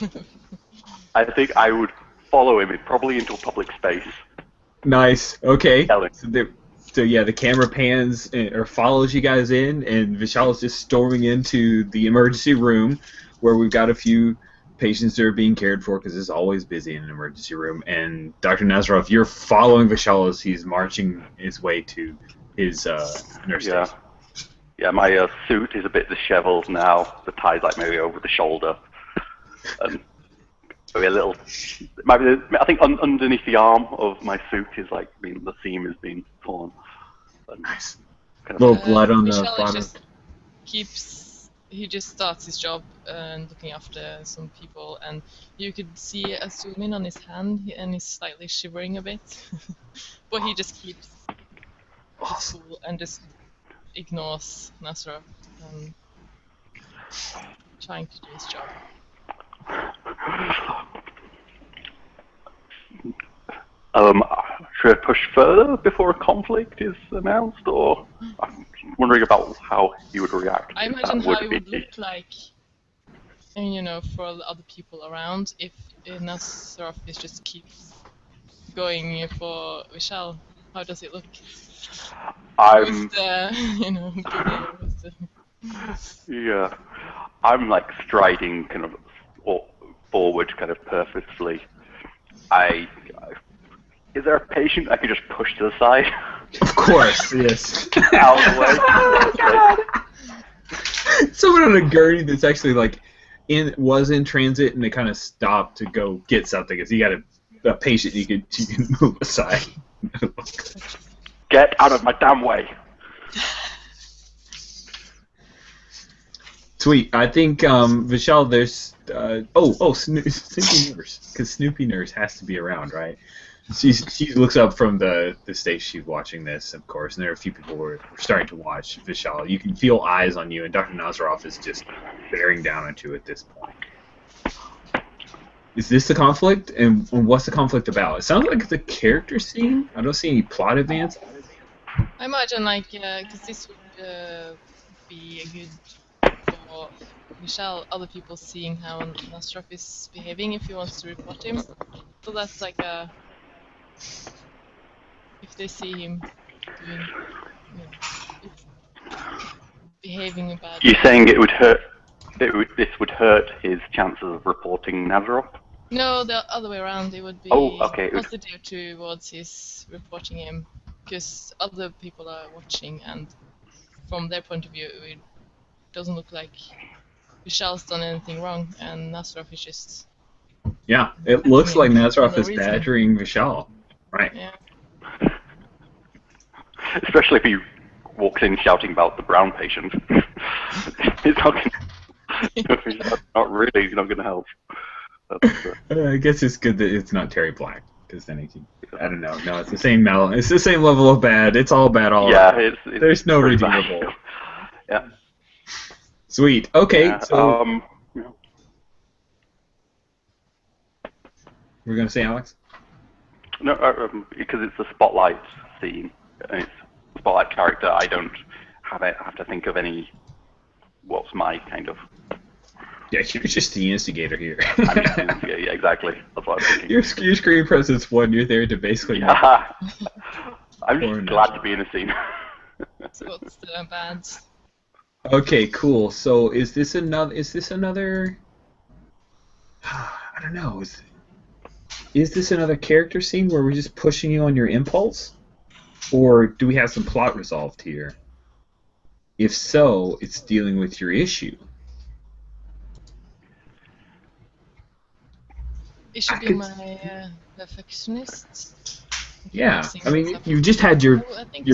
I think I would follow him, probably into a public space. Nice. Okay. Yelling. So yeah, the camera pans or follows you guys in, and Vishal is just storming into the emergency room, where we've got a few patients that are being cared for because it's always busy in an emergency room. And Dr. Nazarov, you're following Vishal as he's marching his way to his nurse station. Yeah, my suit is a bit disheveled now. The tie's like maybe over the shoulder. And Maybe a little. I think underneath the arm of my suit is like the seam is being torn. Nice. Little blood on the Michelle bottom. He just starts his job and looking after some people, and you could see a zoom in on his hand, and he's slightly shivering a bit. But he just keeps cool and just ignores Nasra, trying to do his job. Should I push further before a conflict is announced, or I'm wondering about how he would react? I imagine how it would look like, and for the other people around, if Nasraf just keeps going for Vishal. How does it look? Yeah, I'm like striding kind of forward, kind of purposefully. Is there a patient I could just push to the side? Of course, yes. Out of the way. Oh God! Someone on a gurney that's actually was in transit and they kind of stopped to go get something. Because you got a patient you can move aside. Get out of my damn way. Sweet. I think Vishal, there's Snoopy Nurse, because Snoopy Nurse has to be around, right? She looks up from the stage she's watching this, of course, and there are a few people who are starting to watch Vishal. You can feel eyes on you, and Dr. Nazarov is just bearing down on you at this point. Is this the conflict, and what's the conflict about? It sounds like it's a character scene. I don't see any plot advance. I imagine, because this would be a good for Michelle, other people seeing how Nasraf is behaving if he wants to report him. So that's like if they see him doing, behaving bad. You're saying it would hurt? This would hurt his chances of reporting Nazarov? No, the other way around. It would be positive towards his reporting him, because other people are watching, and from their point of view, it doesn't look like Vishal's done anything wrong, and Nazarov is just... Yeah, it looks like Nazarov is badgering Vishal. Right. Yeah. Especially if he walks in shouting about the brown patient. He's not going to help. I guess it's good that it's not Terry Black, because then he can... I don't know. No, it's the same It's the same level of bad. It's all bad all around. It's There's no redeemable. Bad. Yeah. Sweet. Okay, so... We're going to say Alex? No, because it's a spotlight scene, and it's a spotlight character. I don't have to think of any. What's my kind of? Yeah, you're just the instigator here. Yeah, exactly. That's what I'm thinking. Your screen presence 1. You're there to basically. Yeah. I'm just glad to be in a scene. So what's the bad? Okay, cool. So is this another? I don't know. Is this another character scene where we're just pushing you on your impulse? Or do we have some plot resolved here? If so, it's dealing with your issue. It should be my perfectionist. Yeah, I mean, you just had your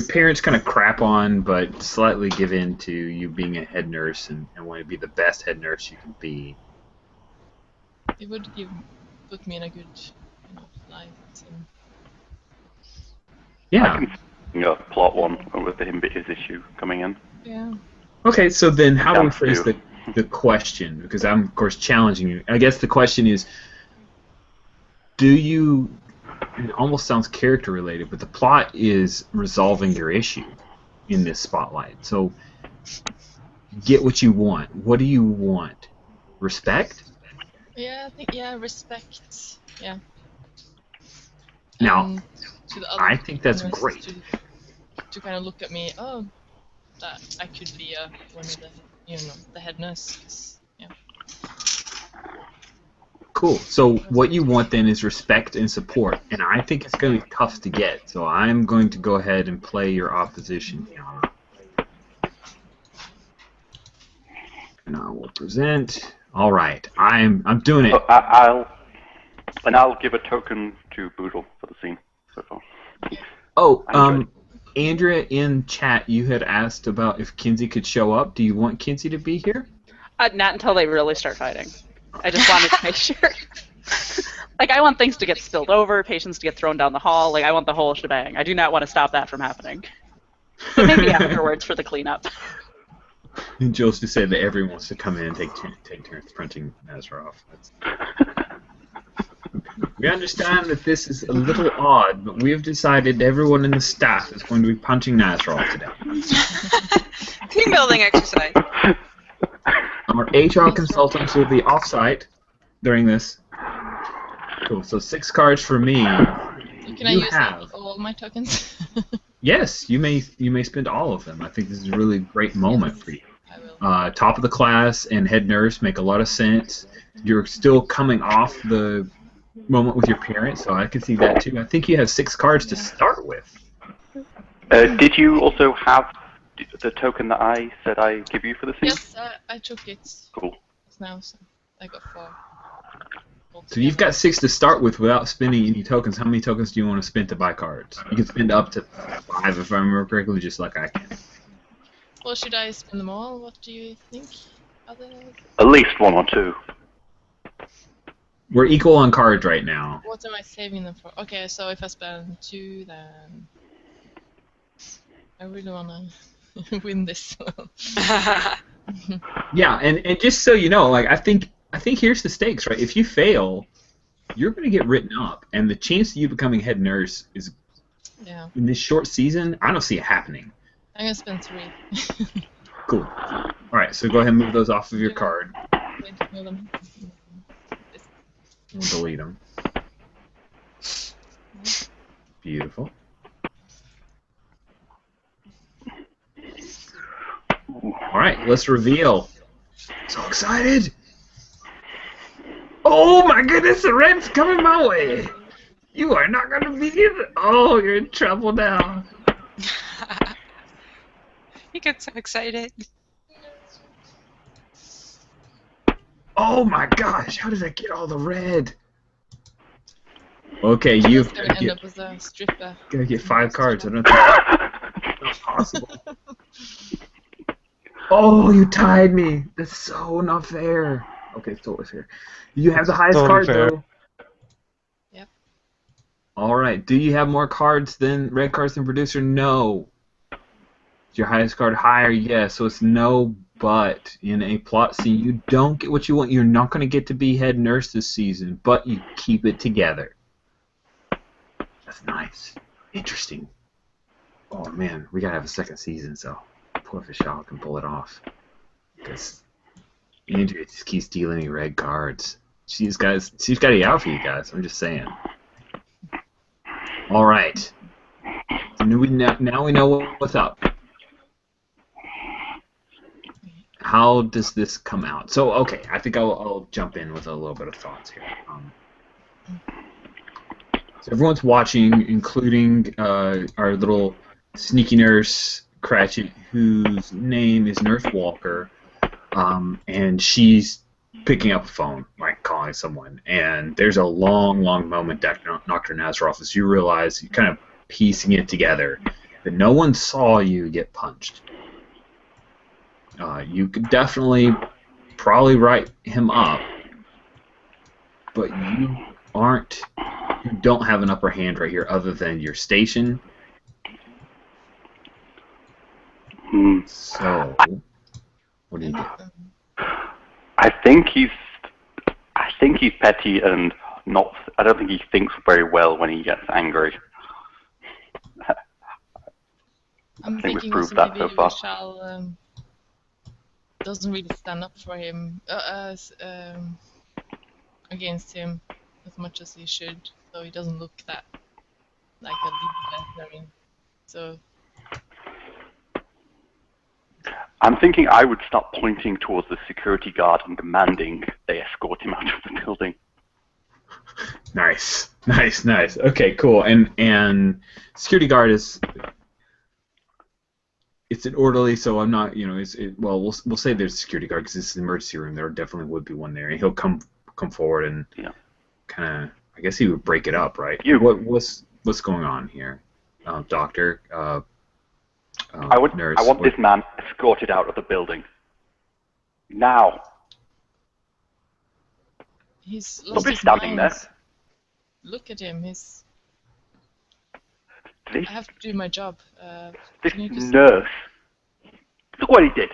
parents kind of crap on, but slightly give in to you being a head nurse and want to be the best head nurse you can be. It would put me in a good light. Yeah. I can plot one with his issue coming in. Yeah. Okay, so then how do we phrase the question? Because I'm, of course, challenging you. I guess the question is, it almost sounds character related, but the plot is resolving your issue in this spotlight. So get what you want. What do you want? Respect? Yeah, I think, respect. Yeah. Now, to the other I think that's great. To kind of look at me, that I could be one of the head nurse. Yeah. Cool. So what you want then is respect and support, and I think it's going to be tough to get. So I'm going to go ahead and play your opposition here. And I will present. All right, I'm doing it. And I'll give a token to Boodle for the scene so far. Oh, Andrea. Andrea, in chat, you had asked about if Kinsey could show up. Do you want Kinsey to be here? Not until they really start fighting. I just wanted to make sure. Like, I want things to get spilled over, patients to get thrown down the hall. Like, I want the whole shebang. I do not want to stop that from happening. But maybe afterwards for the cleanup. And Jules just said that everyone wants to come in and take turns punching Nazarov. We understand that this is a little odd, but we have decided everyone in the staff is going to be punching Nazarov today. Team building exercise. Our HR consultants will be off-site during this. Cool. So 6 cards for me. Can I use like, all my tokens? Yes, you may spend all of them. I think this is a really great moment for you. I will. Top of the class and head nurse make a lot of sense. You're still coming off the moment with your parents, so I can see that too. I think you have 6 cards to start with. Did you also have the token that I said I give you for the scene? Yes, I took it. Cool. Now, so I got 4. So you've got 6 to start with without spending any tokens. How many tokens do you want to spend to buy cards? You can spend up to 5 if I remember correctly, just like I can. Well, should I spend them all? What do you think? At least 1 or 2. We're equal on cards right now. What am I saving them for? Okay, so if I spend 2, then I really wanna win this one. Yeah, and just so you know, like I think here's the stakes, right? If you fail, you're going to get written up, and the chance of you becoming head nurse is in this short season. I don't see it happening. I'm gonna spend 3. Cool. All right, so go ahead and move those off of your card. We'll delete them. Beautiful. All right, let's reveal. So excited! Oh my goodness, the red's coming my way! You are not gonna be in. Oh, you're in trouble now. You get so excited. Oh my gosh, how did I get all the red? Okay, you've gonna end up as a stripper. gotta get 5 cards. I don't think that's possible. Oh, you tied me. That's so not fair. Okay, it's totally fair. You have the highest Totally card fair. though. Yep. All right. Do you have more cards than red cards than producer? No. Is your highest card higher? Yes. So it's no. But in a plot scene, you don't get what you want. You're not going to get to be head nurse this season, but you keep it together. That's nice. Interesting. Oh man, we gotta have a second season, so poor Fischel can pull it off. Because Andrea just keeps dealing me red cards. She's got it out for you guys. I'm just saying. All right. So now we know what's up. How does this come out? So, okay, I think I'll jump in with a little bit of thoughts here. So everyone's watching, including our little sneaky nurse, Cratchit, whose name is Nurse Walker, and she's picking up a phone, like calling someone. And there's a long, long moment, Dr. Nazaroff, as you realize, you're kind of piecing it together, that no one saw you get punched. You could definitely probably write him up, but you don't have an upper hand right here other than your station. So, what do you do? I think he's petty and not. I don't think he thinks very well when he gets angry. I'm I think we've thinking proved also that maybe so far. Vishal doesn't really stand up for him against him as much as he should, so he doesn't look that like a leader. I mean, so I'm thinking I would start pointing towards the security guard and demanding they escort him out of the building. Nice. Okay, cool. And security guard is. It's an orderly, so I'm not, well, we'll say there's a security guard because this is an emergency room. There definitely would be one there, and he'll come forward and kind of I guess he would break it up, right? You. What's going on here, Doctor? I Nurse. want this man escorted out of the building. Now. He's Don't lost be his standing mind. there. Look at him. He's. This, I have to do my job. this Can you just... nurse. Look what he did.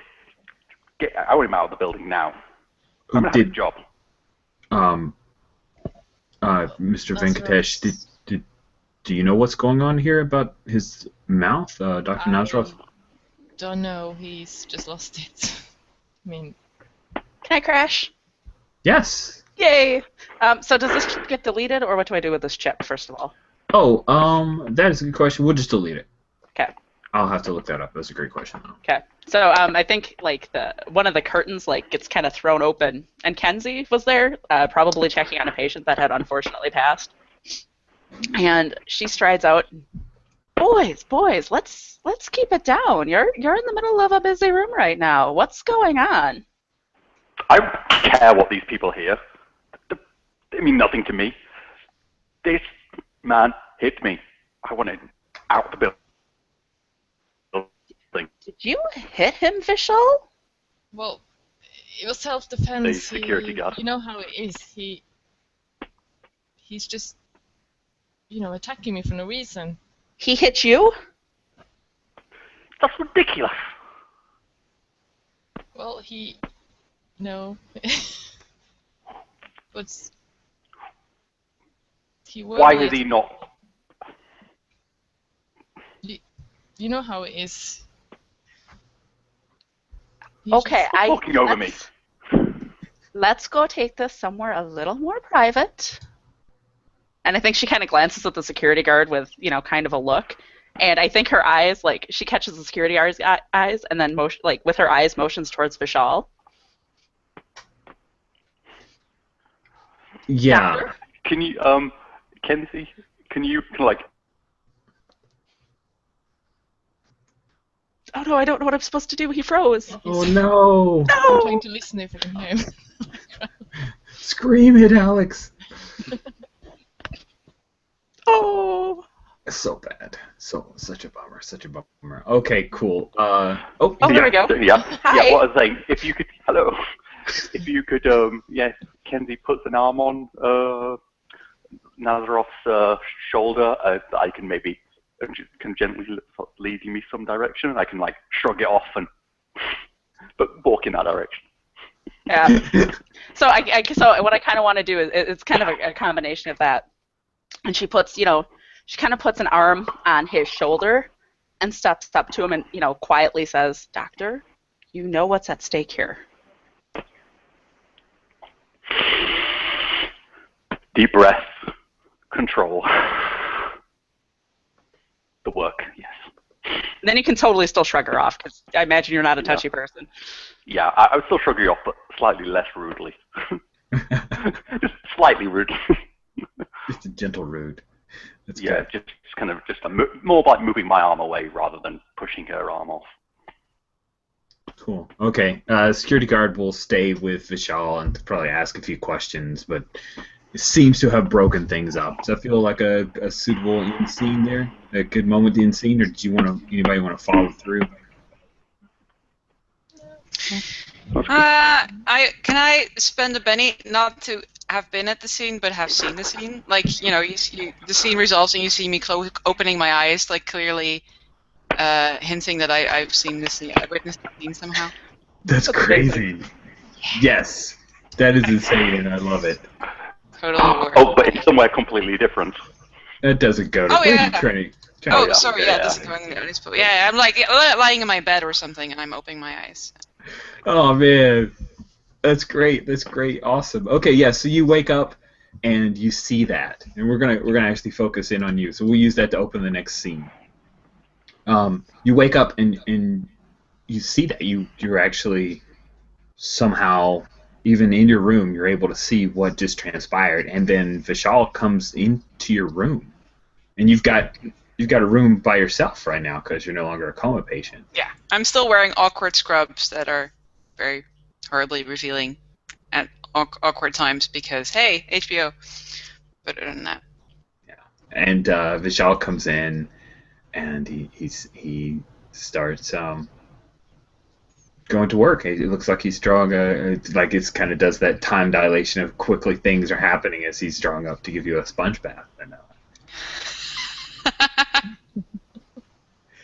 I want him out of the building now. I'm gonna have a job. Mr. Venkatesh, do you know what's going on here about his mouth, Dr. Nazarov? Don't know. He's just lost it. I mean... Can I crash? Yes. Yay! So does this chip get deleted, or what do I do with this chip, first of all? Oh, that is a good question. We'll just delete it. Okay. I'll have to look that up. That's a great question, though. Okay. So I think like one of the curtains gets kind of thrown open, and Kenzie was there, probably checking on a patient that had unfortunately passed. And she strides out. Boys, let's keep it down. You're in the middle of a busy room right now. What's going on? I don't care what these people hear. They mean nothing to me. This man hit me. I want him out the building. Did you hit him, Vishal? Well, it was self-defense. The security guard. You know how it is. He's just, attacking me for no reason. He hit you? That's ridiculous. Well, no. But he worried. Why is he not? You know how it is. Okay, Walking over me. Let's go take this somewhere a little more private. And I think she kind of glances at the security guard with, kind of a look. And I think her eyes, she catches the security guard's eyes, and then with her eyes motions towards Vishal. Yeah. Can you, Kenzie, Oh no, I don't know what I'm supposed to do. He froze. Oh no! I'm trying to listen if I can hear him. Scream it, Alex! Oh. So bad. Such a bummer. Such a bummer. Okay, cool. There we go. Yeah. Hi. Yeah. What I was saying, if you could, hello. If you could, Kenzie puts an arm on Nazarov's shoulder, I can maybe can gently lead me some direction. I can shrug it off but walk in that direction. Yeah. So what I kind of want to do is it's kind of a combination of that. And she puts, she kind of puts an arm on his shoulder and steps up to him and, quietly says, "Doctor, you know what's at stake here." Deep breath, control. The work, yes. And then you can totally still shrug her off, because I imagine you're not a touchy person. Yeah, I would still shrug you off, but slightly less rudely. Just slightly rude. Just a gentle rude. That's yeah, good. just more like moving my arm away rather than pushing her arm off. Cool. Okay. Security guard will stay with Vishal and probably ask a few questions, but it seems to have broken things up. Does that feel like a suitable end scene there? A good moment to end scene, or do anybody want to follow through? Can I spend a penny not to have been at the scene, but have seen the scene? The scene resolves and you see me opening my eyes, clearly hinting that I've seen this scene, I've witnessed the scene somehow. That's crazy. Yes, that is insane, and I love it. Totally. Oh, but it's somewhere completely different. That doesn't go to training. Oh, sorry, this is going on. Yeah, I'm lying in my bed or something, and I'm opening my eyes. Oh man, that's great. That's great. Awesome. Okay, yeah. So you wake up and you see that, and we're gonna actually focus in on you. So we'll use that to open the next scene. You wake up and you see that you're actually somehow, even in your room, you're able to see what just transpired, and then Vishal comes into your room, and you've got a room by yourself right now because you're no longer a coma patient. Yeah, I'm still wearing awkward scrubs that are very horribly revealing at awkward times because, hey, HBO. Better than that. Yeah. And Vishal comes in, and he starts going to work. It looks like he's drawing like it's kind of does that time dilation of quickly things are happening as he's drawing up to give you a sponge bath.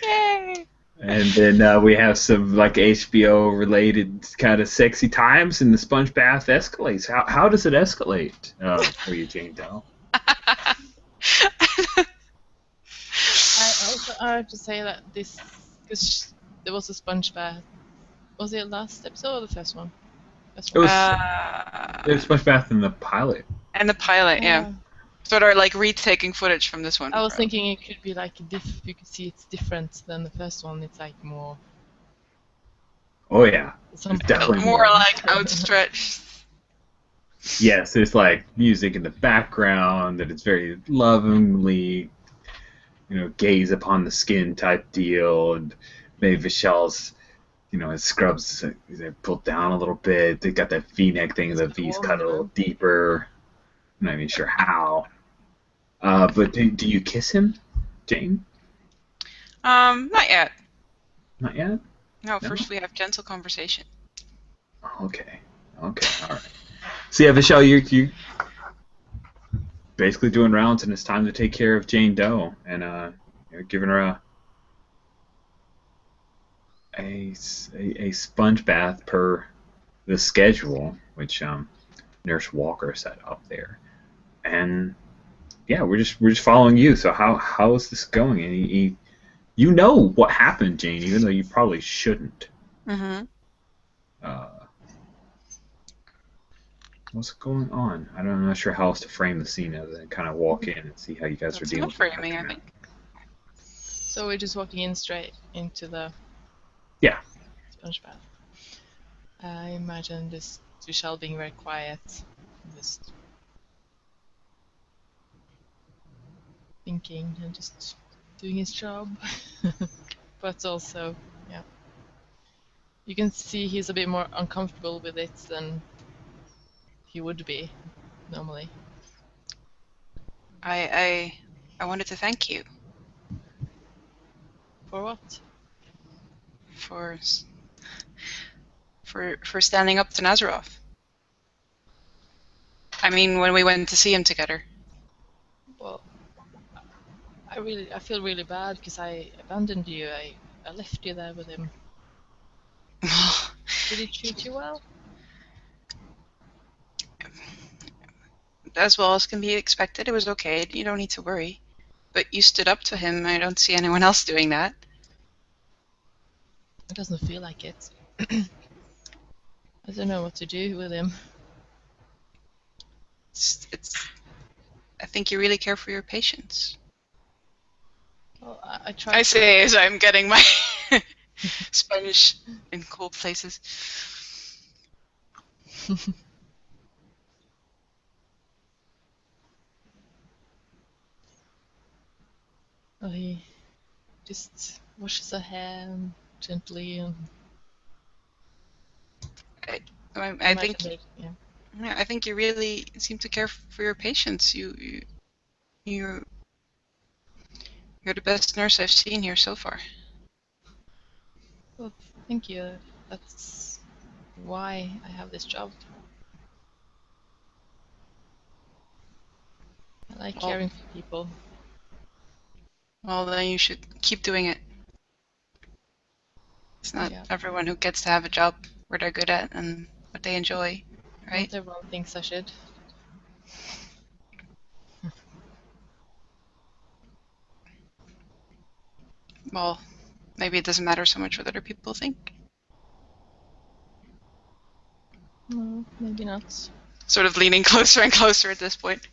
Yay! And then we have some like HBO related kind of sexy times, and the sponge bath escalates. How does it escalate for you, Jane Doe? I have to say that this, because there was a sponge bath. Was it last episode or the first one? First It one. was sponge bath in the pilot. And the pilot, yeah. Sort of like retaking footage from this one. I was thinking it could be like you could see it's different than the first one. It's like more. Oh yeah, Some definitely more like outstretched. Yes, there's like music in the background that it's very lovingly, gaze upon the skin type deal, and maybe Vishal's, his scrubs they're pulled down a little bit. They got that V-neck thing, the V's cut a little deeper. I'm not even sure how. But do you kiss him, Jane? Not yet. Not yet? No, first we have gentle conversation. Okay, all right. So yeah, Vishal, you basically doing rounds, and it's time to take care of Jane Doe, and you're giving her a sponge bath per the schedule, which Nurse Walker set up there, and yeah, we're just following you. So how is this going? And you know what happened, Jane, even though you probably shouldn't. Mm-hmm. What's going on? I'm not sure how else to frame the scene other than kind of walk in and see how you guys are dealing with framing, I think. So we're just walking in straight into the sponge bath. I imagine this Vishal being very quiet, just thinking and just doing his job. But also, yeah, you can see he's a bit more uncomfortable with it than he would be normally. I wanted to thank you For what? for standing up to Nazarov. I mean, when we went to see him together. Well, I feel really bad because I abandoned you. I left you there with him. Did he treat you well? As well as can be expected, it was okay. You don't need to worry. But you stood up to him. I don't see anyone else doing that. It doesn't feel like it. I don't know what to do with him. I think you really care for your patients. Well, I try. I say as I'm getting my sponge in cold places. Well, he just washes her hair gently and. I think. Yeah. Yeah, I think you really seem to care for your patients. You're the best nurse I've seen here so far. Well, thank you. That's why I have this job. I like caring for people. Well, then you should keep doing it. It's not everyone who gets to have a job where they're good at and what they enjoy, right? Not everyone thinks I should. Well, maybe it doesn't matter so much what other people think. No, maybe not. Sort of leaning closer and closer at this point.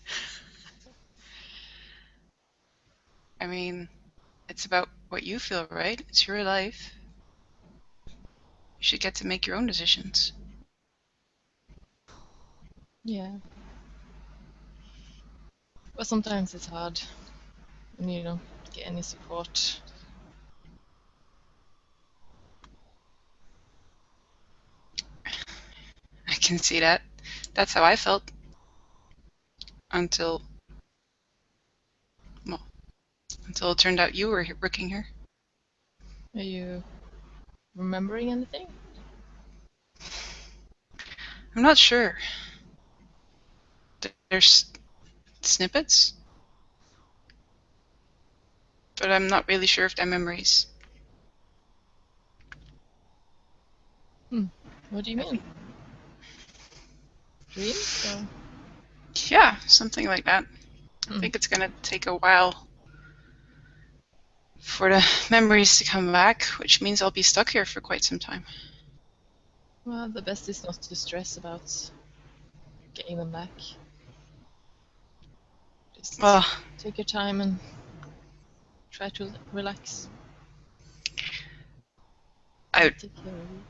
I mean, it's about what you feel, right? It's your life. You should get to make your own decisions. Yeah. But sometimes it's hard when you don't get any support. I can see that. That's how I felt. Until Well, until it turned out you were working here. Are you remembering anything? I'm not sure. There's snippets, but I'm not really sure if they're memories. What do you mean? Dreams? Or? Yeah, something like that. I think it's gonna take a while for the memories to come back, which means I'll be stuck here for quite some time. Well, the best is not to stress about getting them back. Just Well, take your time and try to relax. I Take care of you.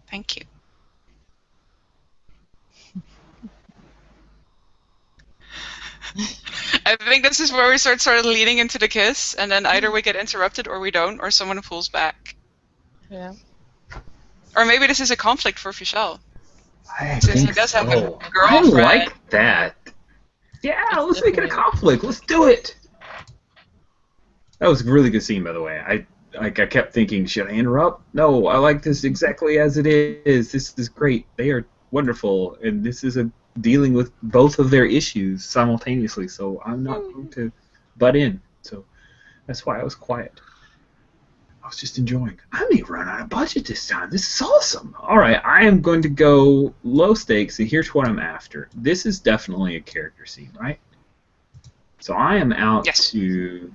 thank you. I think this is where we start sort of leading into the kiss, and then either we get interrupted or we don't, or someone pulls back. Yeah. Or maybe this is a conflict for Fischel. I Since he think does have a so. I girlfriend. like that. Yeah, let's make it a conflict. Let's do it. That was a really good scene, by the way. I kept thinking, should I interrupt? No, I like this exactly as it is. This is great. They are wonderful, and this is dealing with both of their issues simultaneously. So I'm not going to butt in. So that's why I was quiet. I was just enjoying. I may run out of budget this time. This is awesome. All right, I am going to go low stakes, and here's what I'm after. This is definitely a character scene, right? So I am out to...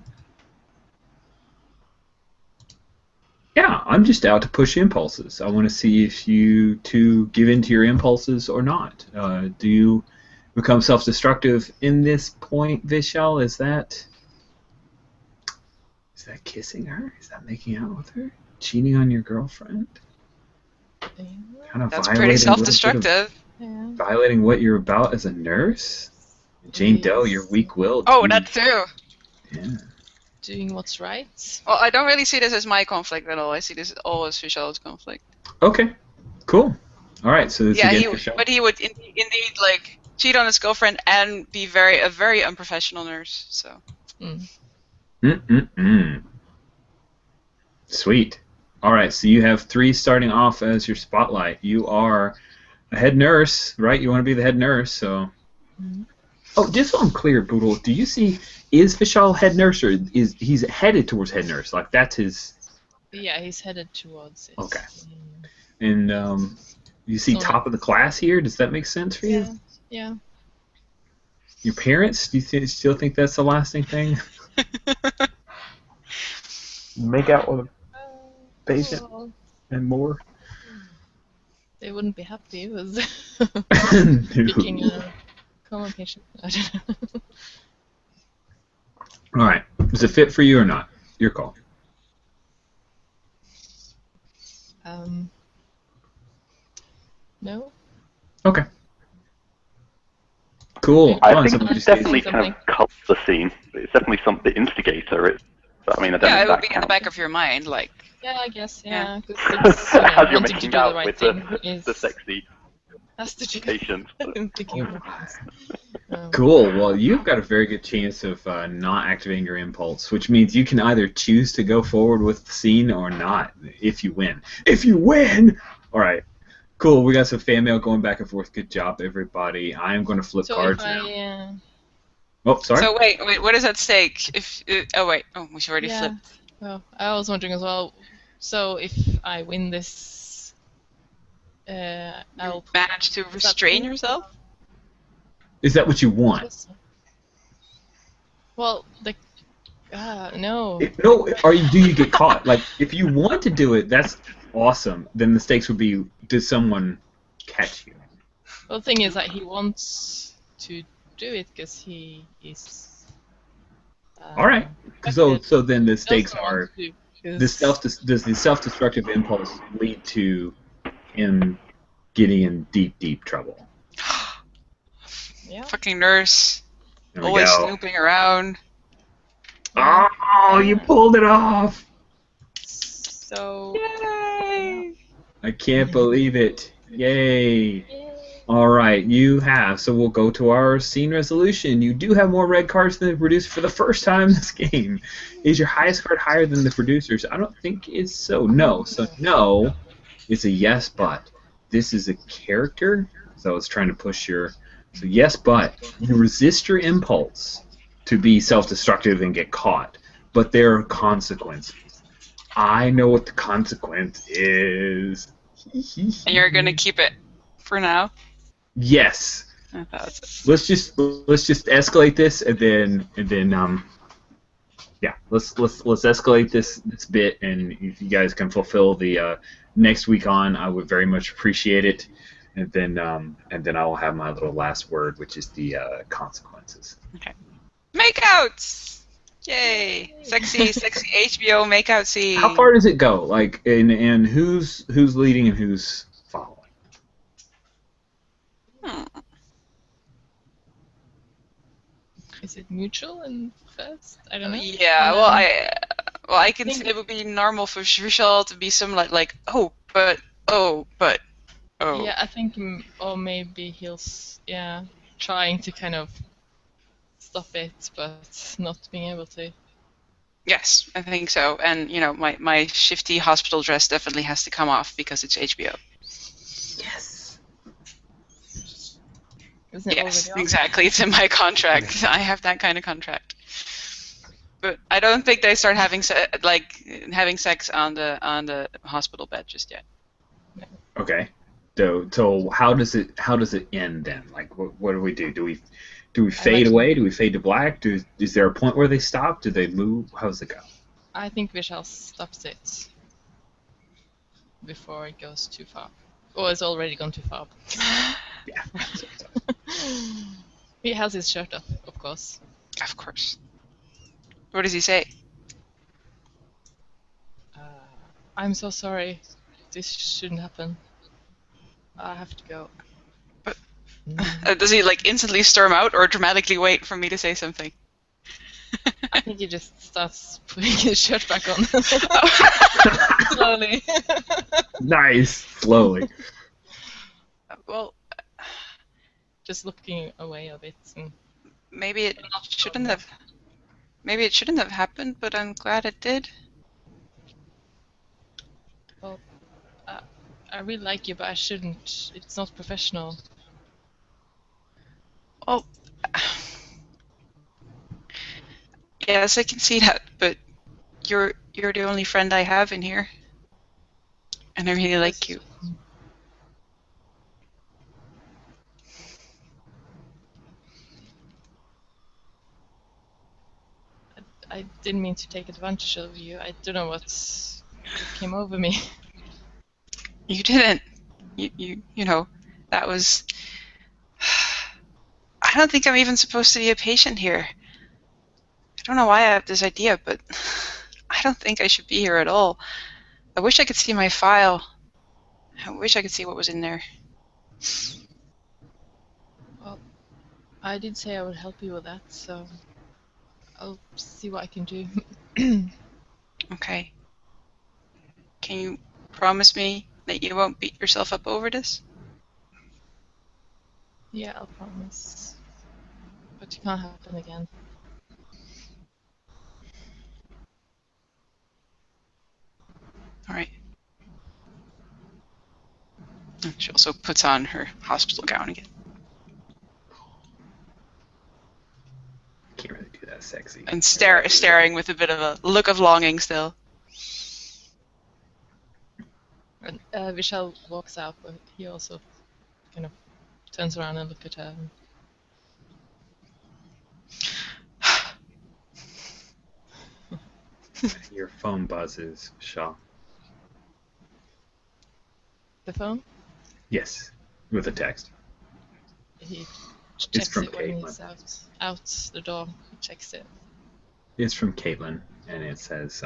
Yeah, I'm just out to push impulses. I want to see if you two give in to your impulses or not. Do you become self-destructive in this point, Vishal? Is that kissing her? Is that making out with her? Cheating on your girlfriend? Kind of That's pretty self-destructive. Violating what you're about as a nurse? Jane Doe, you're weak-willed. Oh, that too. Yeah. Doing what's right. Well, I don't really see this as my conflict at all. I see this all as Fishel's conflict. Okay, cool. All right, so this but he would indeed like cheat on his girlfriend and be a very unprofessional nurse. So. Sweet. All right, so you have 3 starting off as your spotlight. You are a head nurse, right? You want to be the head nurse, so. Oh, just so I'm clear, Boodle, do you see, is Vishal head nurse, or he's headed towards head nurse? Like, that's his... Yeah, he's headed towards it. Okay. And you see top of the class here? Does that make sense for you? Yeah. Your parents? Do you still think that's the lasting thing? Make out with a patient and more? They wouldn't be happy with No. picking a coma patient. I don't know. All right. Does it fit for you or not? Your call. No. Okay. Cool. I think it's definitely kind of cuts the scene. It's definitely the instigator. I mean, I don't know it if would that be in the counts. back of your mind, like. Yeah, I guess. Yeah. Because As you're wanting to making do the out right with thing the sexy has to do patient. thinking of Cool. Well, you've got a very good chance of not activating your impulse, which means you can either choose to go forward with the scene or not if you win. If you win! All right. Cool. We got some fan mail going back and forth. Good job, everybody. I am going to flip cards now. Oh, sorry. So wait, what is at stake? We should already flip. Well, I was wondering as well. So if I win this, I'll manage to restrain yourself. Is that what you want? Well, no. No, do you get caught? Like, if you want to do it, that's awesome. Then the stakes would be, does someone catch you? Well, the thing is that he wants to do it because he is. All right. So then the stakes are. Does the self-destructive impulse lead to him getting in deep trouble? Yeah. Fucking nurse. There we Always go. snooping around. Oh, you pulled it off! So. Yay! I can't believe it. Yay. All right, you have. So we'll go to our scene resolution. You do have more red cards than the producer for the first time in this game. Is your highest card higher than the producer's? I don't think it's so. No. So no, it's a yes, but. This is a character, so it's trying to push your. So yes, but you resist your impulse to be self-destructive and get caught, but there are consequences. I know what the consequence is. And you're gonna keep it for now. Yes. That's Let's just escalate this and then yeah, let's escalate this bit, and if you guys can fulfill the next week on, I would very much appreciate it. And then I will have my little last word, which is the consequences. okay. Makeouts! Yay! Sexy HBO makeout scene. How far does it go? Like, and who's leading and who's following? Is it mutual and first? I don't know. Yeah, well, I can see it would be normal for Vishal to be some like oh. Yeah, I think, or maybe he'll, trying to kind of stop it, but not being able to. Yes, I think so. And my shifty hospital dress definitely has to come off because it's HBO. Yes. Isn't it Yes, already on? exactly. It's in my contract. I have that kind of contract. But I don't think they start having sex on the hospital bed just yet. Okay. So how does it end then? Like, what do we do? Do we fade away? Do we fade to black? Is there a point where they stop? Do they move? How does it go? I think Vishal stops it before it goes too far. Or it's already gone too far. Yeah. He has his shirt off, of course. Of course. What does he say? I'm so sorry. This shouldn't happen. I have to go. But does he instantly storm out or dramatically wait for me to say something? I think he just starts putting his shirt back on. Slowly. Nice. Slowly. Well, just looking away a bit. And maybe it shouldn't have. Maybe it shouldn't have happened, but I'm glad it did. Well, I really like you, but I shouldn't. It's not professional. Well, yes, I can see that, but you're the only friend I have in here, and I really like you. I didn't mean to take advantage of you. I don't know what came over me. You didn't. You know, that was. I don't think I'm even supposed to be a patient here. I don't know why I have this idea, but I don't think I should be here at all. I wish I could see my file. I wish I could see what was in there. Well, I did say I would help you with that, so I'll see what I can do. Okay. Can you promise me that you won't beat yourself up over this? Yeah, I'll promise. But it can't happen again. All right. She also puts on her hospital gown again. Can't really do that sexy. And staring with a bit of a look of longing still. And Vishal walks out, but he also kind of turns around and looks at her. Your phone buzzes, Shaw. The phone? Yes, with a text. He It's checks from it when Caitlin. he's out the door. He checks it. It's from Caitlin, and it says,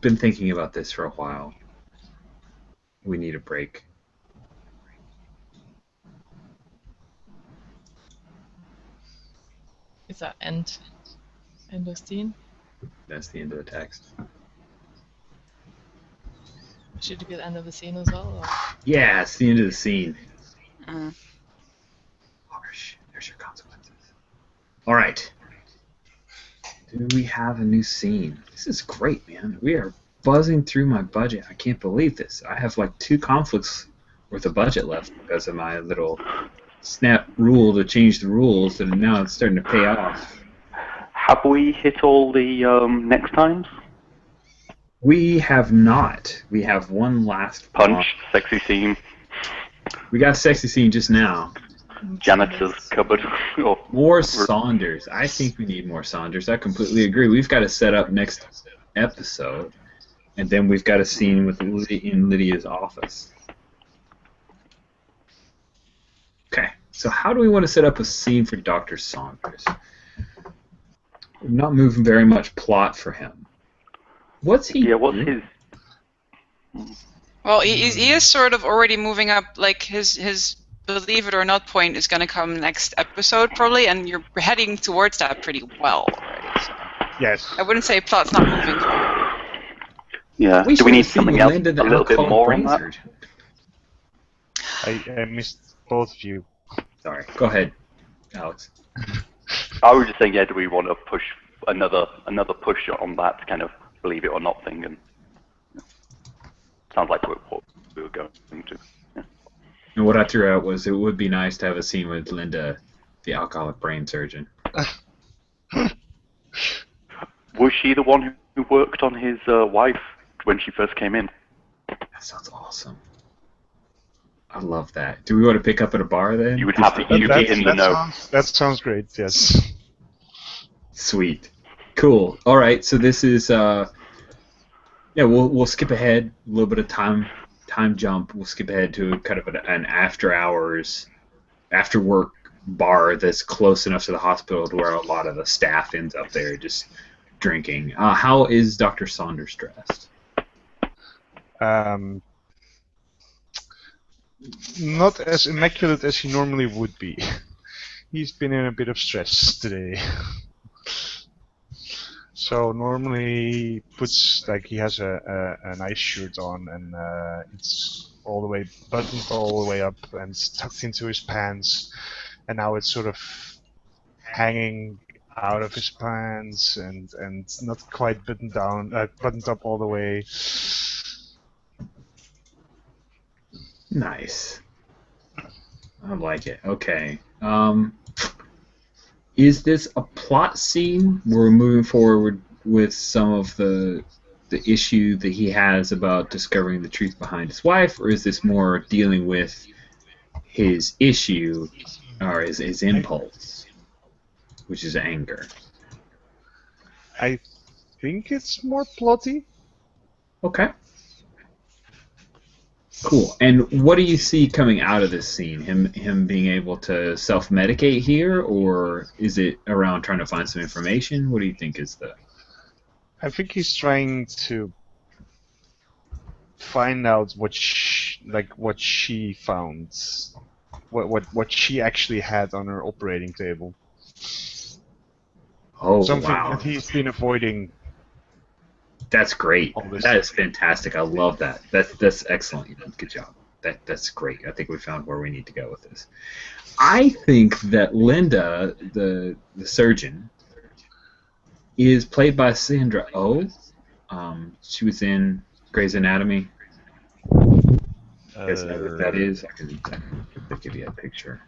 been thinking about this for a while. We need a break. Is that end of scene? That's the end of the text. Should it be the end of the scene as well? Or? Yeah, it's the end of the scene. Uh, Harsh. There's your consequences. All right. Do we have a new scene? This is great, man. We are buzzing through my budget. I can't believe this. I have like 2 conflicts worth of budget left because of my little snap rule to change the rules, and now it's starting to pay off. Have we hit all the next times? We have not. We have one last Punch, sexy scene, We got a sexy scene just now. janitor's cupboard. Oh, More Saunders. I think we need more Saunders. I completely agree. We've got to set up next episode, and then we've got a scene with in Lydia's office. Okay, so how do we want to set up a scene for Dr. Saunders? We're not moving very much plot for him. What's he? yeah, what's doing? his? well, he is sort of already moving up. Like his believe it or not point is going to come next episode probably, and you're heading towards that pretty well already. So Yes. I wouldn't say plot's not moving forward. Yeah. We Do we should need have seen something else? Linda, A the little bit alcoholic more on brain that? surgeon. I missed both of you. Sorry. Go ahead, Alex. I was just saying, yeah. Do we want to push another push on that kind of believe it or not thing? And sounds like what we were going to. Yeah. And what I threw out was it would be nice to have a scene with Linda, the alcoholic brain surgeon. Was she the one who worked on his wife when she first came in? That sounds awesome. I love that. Do we want to pick up at a bar then? You would Just have to to be in the know. That sounds great. Yes. Sweet. Cool. All right. So this is yeah. We'll skip ahead a little bit of time jump. We'll skip ahead to kind of an after work bar that's close enough to the hospital to where a lot of the staff ends up there just drinking. How is Dr. Saunders dressed? Not as immaculate as he normally would be. He's been in a bit of stress today. So normally he puts, like, he has a nice shirt on, and it's all the way buttoned all the way up and it's tucked into his pants, and now it's sort of hanging out of his pants and not quite buttoned up all the way. Nice. I like it. Okay. Is this a plot scene where we're moving forward with some of the issue that he has about discovering the truth behind his wife, or is this more dealing with his issue or his impulse, which is anger? I think it's more plotty. Okay. Cool. And what do you see coming out of this scene? Him being able to self-medicate here, or is it around trying to find some information? What do you think is the... I think he's trying to find out what she found, what she actually had on her operating table. Oh, Something wow. that he's been avoiding. That's great. Obviously. That is fantastic. I love that. That's excellent. Good job. That's great. I think we found where we need to go with this. I think that Linda, the surgeon, is played by Sandra Oh. She was in Grey's Anatomy. You guys know what that is? I can give you a picture.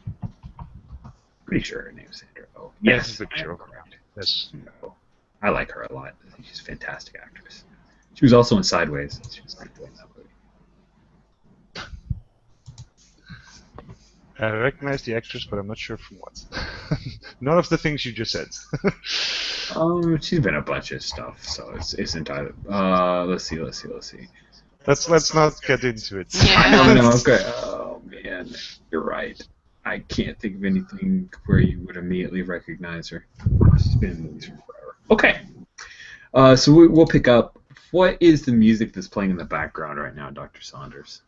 Pretty sure her name's Sandra Oh. Yes, I picture. am correct. Yes. No. I like her a lot. I think she's a fantastic actress. She was also in Sideways. She was great in that movie. I recognize the actress, but I'm not sure from what. None of the things you just said. She's been in a bunch of stuff, so it's entirely. Let's see. Let's not get into it. Yeah. No. Okay. Oh man, you're right. I can't think of anything where you would immediately recognize her. She's been in movies for forever. Okay. So we'll pick up. What is the music that's playing in the background right now, Dr. Saunders?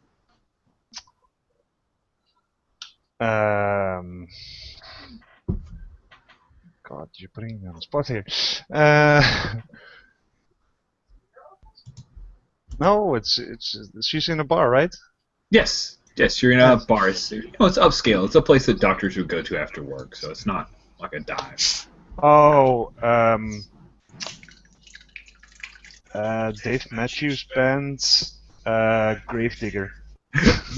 God, you're putting me on the spot here. No, it's she's in a bar, right? Yes. Yes, you're in a bar. It's upscale. It's a place that doctors would go to after work, so it's not like a dive. Oh, Dave Matthews Band, Gravedigger.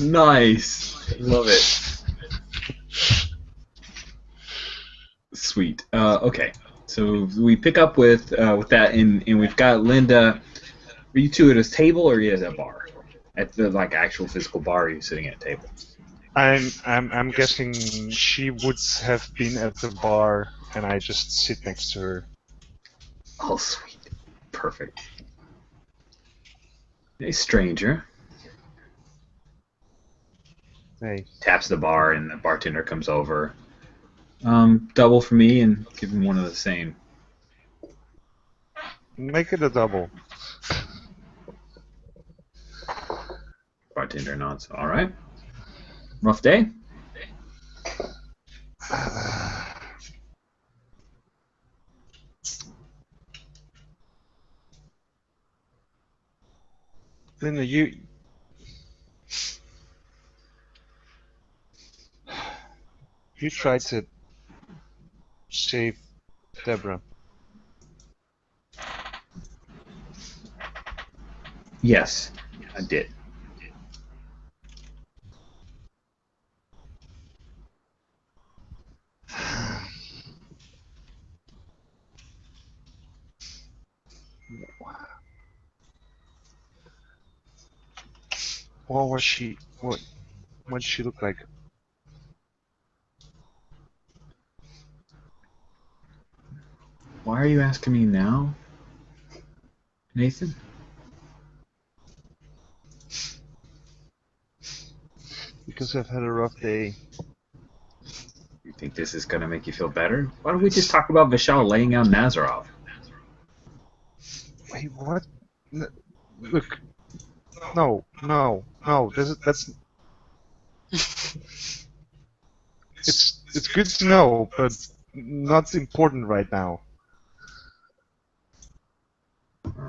Nice. Love it. Sweet. Okay. So we pick up with that, and we've got Linda. Are you two at a table, or are you at a bar? At the actual physical bar, or are you sitting at a table? I'm guessing she would have been at the bar, and I just sit next to her. Oh, sweet. Perfect. Hey, stranger. Hey. Taps the bar, and the bartender comes over. Double for me, and give him one of the same. Make it a double. Bartender nods. All right. Rough day? Linda, you tried to save Deborah. Yes, I did. What was she? What did she look like? Why are you asking me now, Nathan? Because I've had a rough day. You think this is gonna make you feel better? Why don't we just talk about Vishal laying out Nazarov? Wait, what? Look. No. That's. It's good to know, but not important right now.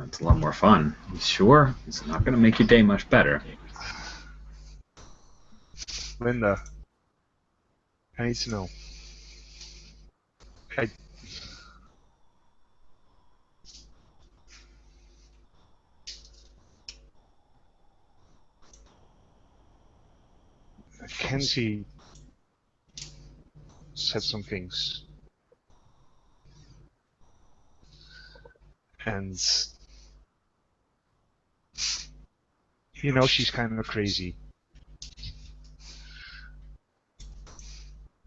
It's a lot more fun. You sure? It's not gonna make your day much better. Linda, I need to know. Kenzie said some things. And she's kind of crazy.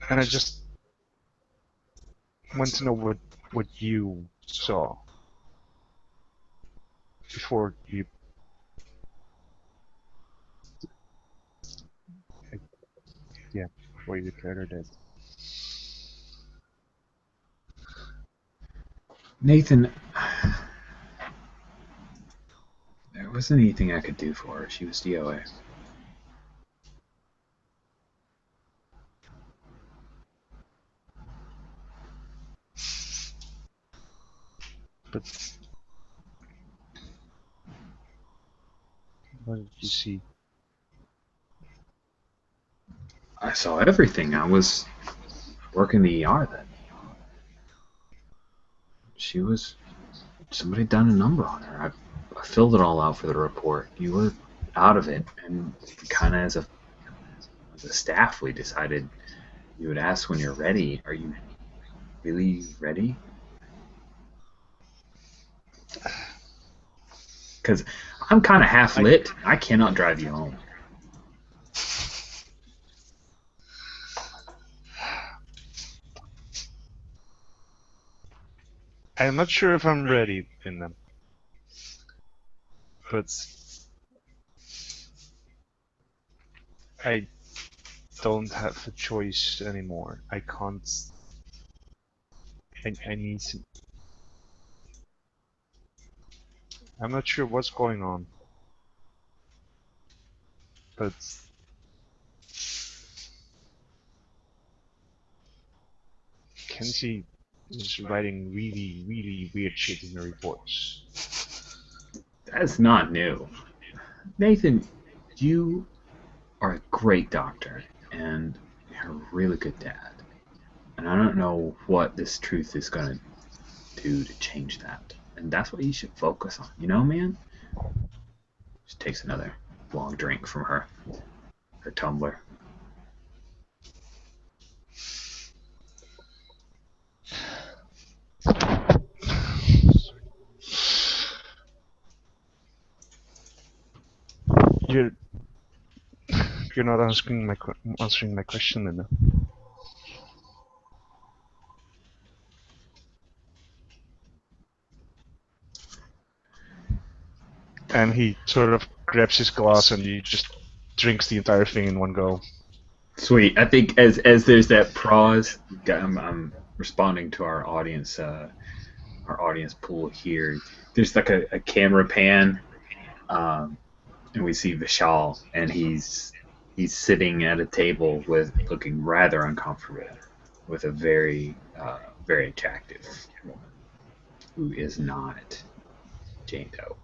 And I just want to know what you saw before you declared her dead. Nathan, there wasn't anything I could do for her. She was DOA. But what did you see? I saw everything. I was working the ER then. Somebody done a number on her. I filled it all out for the report. You were out of it, and kind of as a staff, we decided you would ask when you're ready. Are you really ready? Because I'm kind of half lit. I cannot drive you home. I'm not sure if I'm ready in them. But I don't have a choice anymore. I can't. I need to. I'm not sure what's going on. But Kenzie is writing really, really weird shit in the reports. That's not new. Nathan, you are a great doctor, and you're a really good dad. And I don't know what this truth is going to do to change that. And that's what you should focus on. You know, man? She takes another long drink from her tumbler. You're not answering my question, Linda. And he sort of grabs his glass and he just drinks the entire thing in one go. Sweet. I think as there's that pause, I'm responding to our audience pool here. There's like a camera pan, and we see Vishal, and he's sitting at a table looking rather uncomfortable with a very very attractive woman who is not Jane Doe.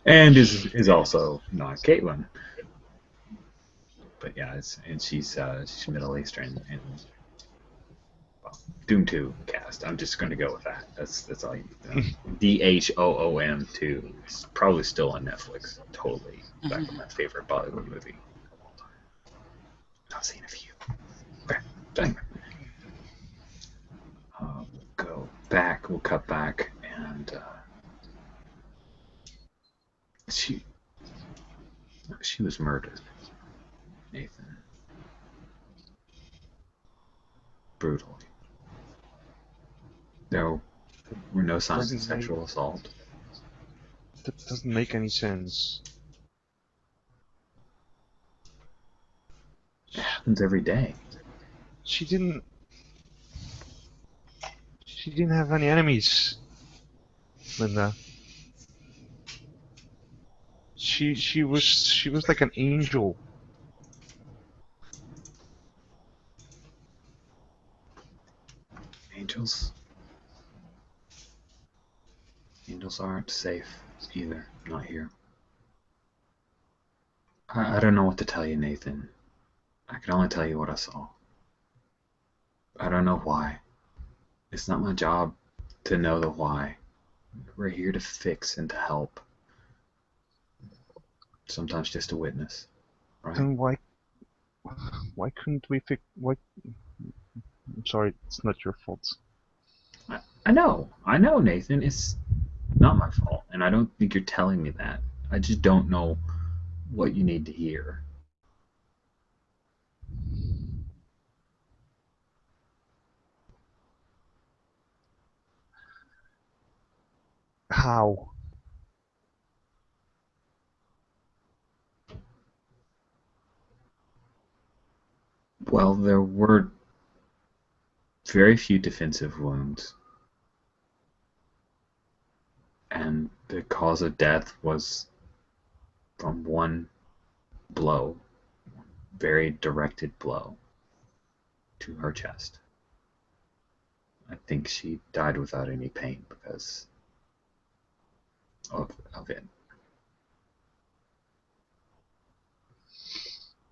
And is also not Caitlin. But yeah, she's Middle Eastern and well, Doom 2 cast. I'm just going to go with that. That's all you need to know. DHOOM 2. It's probably still on Netflix. Totally. Back in my favorite Bollywood movie. I've seen a few. Okay. Anyway. We'll go back. We'll cut back and she was murdered. Nathan. Brutally. There were no signs of sexual assault. That doesn't make any sense. It happens every day. She didn't have any enemies, Linda. She was like an angel. Angels aren't safe either. Not here. I don't know what to tell you, Nathan. I can only tell you what I saw. I don't know why. It's not my job to know the why. We're here to fix and to help. Sometimes just to witness. Right? Then why couldn't we fix? Why? I'm sorry, it's not your fault. I know, Nathan. It's not my fault, and I don't think you're telling me that. I just don't know what you need to hear. How? Well, there were very few defensive wounds. And the cause of death was from one blow, very directed blow to her chest. I think she died without any pain because of it.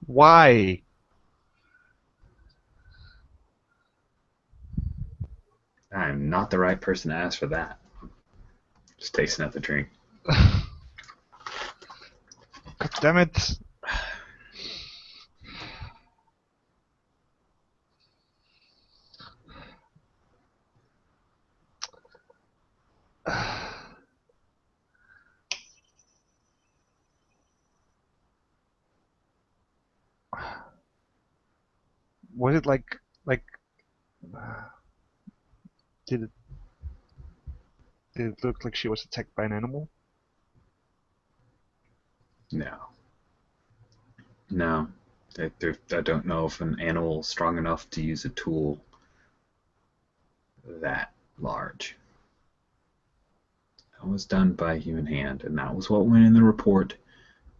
Why? I'm not the right person to ask for that. Just tasting out the drink. God damn it. Was it like did it look like she was attacked by an animal? No. I don't know if an animal is strong enough to use a tool that large. That was done by a human hand, and that was what went in the report.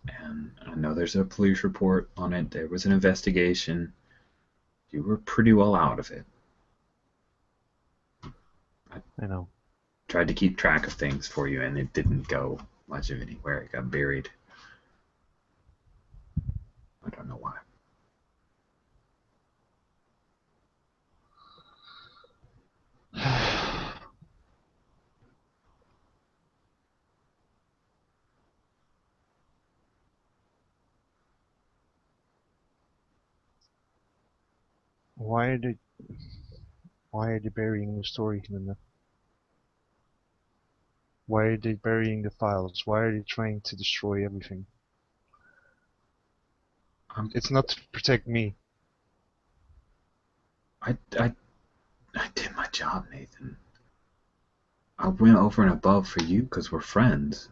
And I know there's a police report on it. There was an investigation. You were pretty well out of it. I know. Tried to keep track of things for you, and it didn't go much of anywhere. It got buried. I don't know why. Why are they burying the story, Linda? Why are they burying the files? Why are they trying to destroy everything? It's not to protect me. I did my job, Nathan. I went over and above for you because we're friends.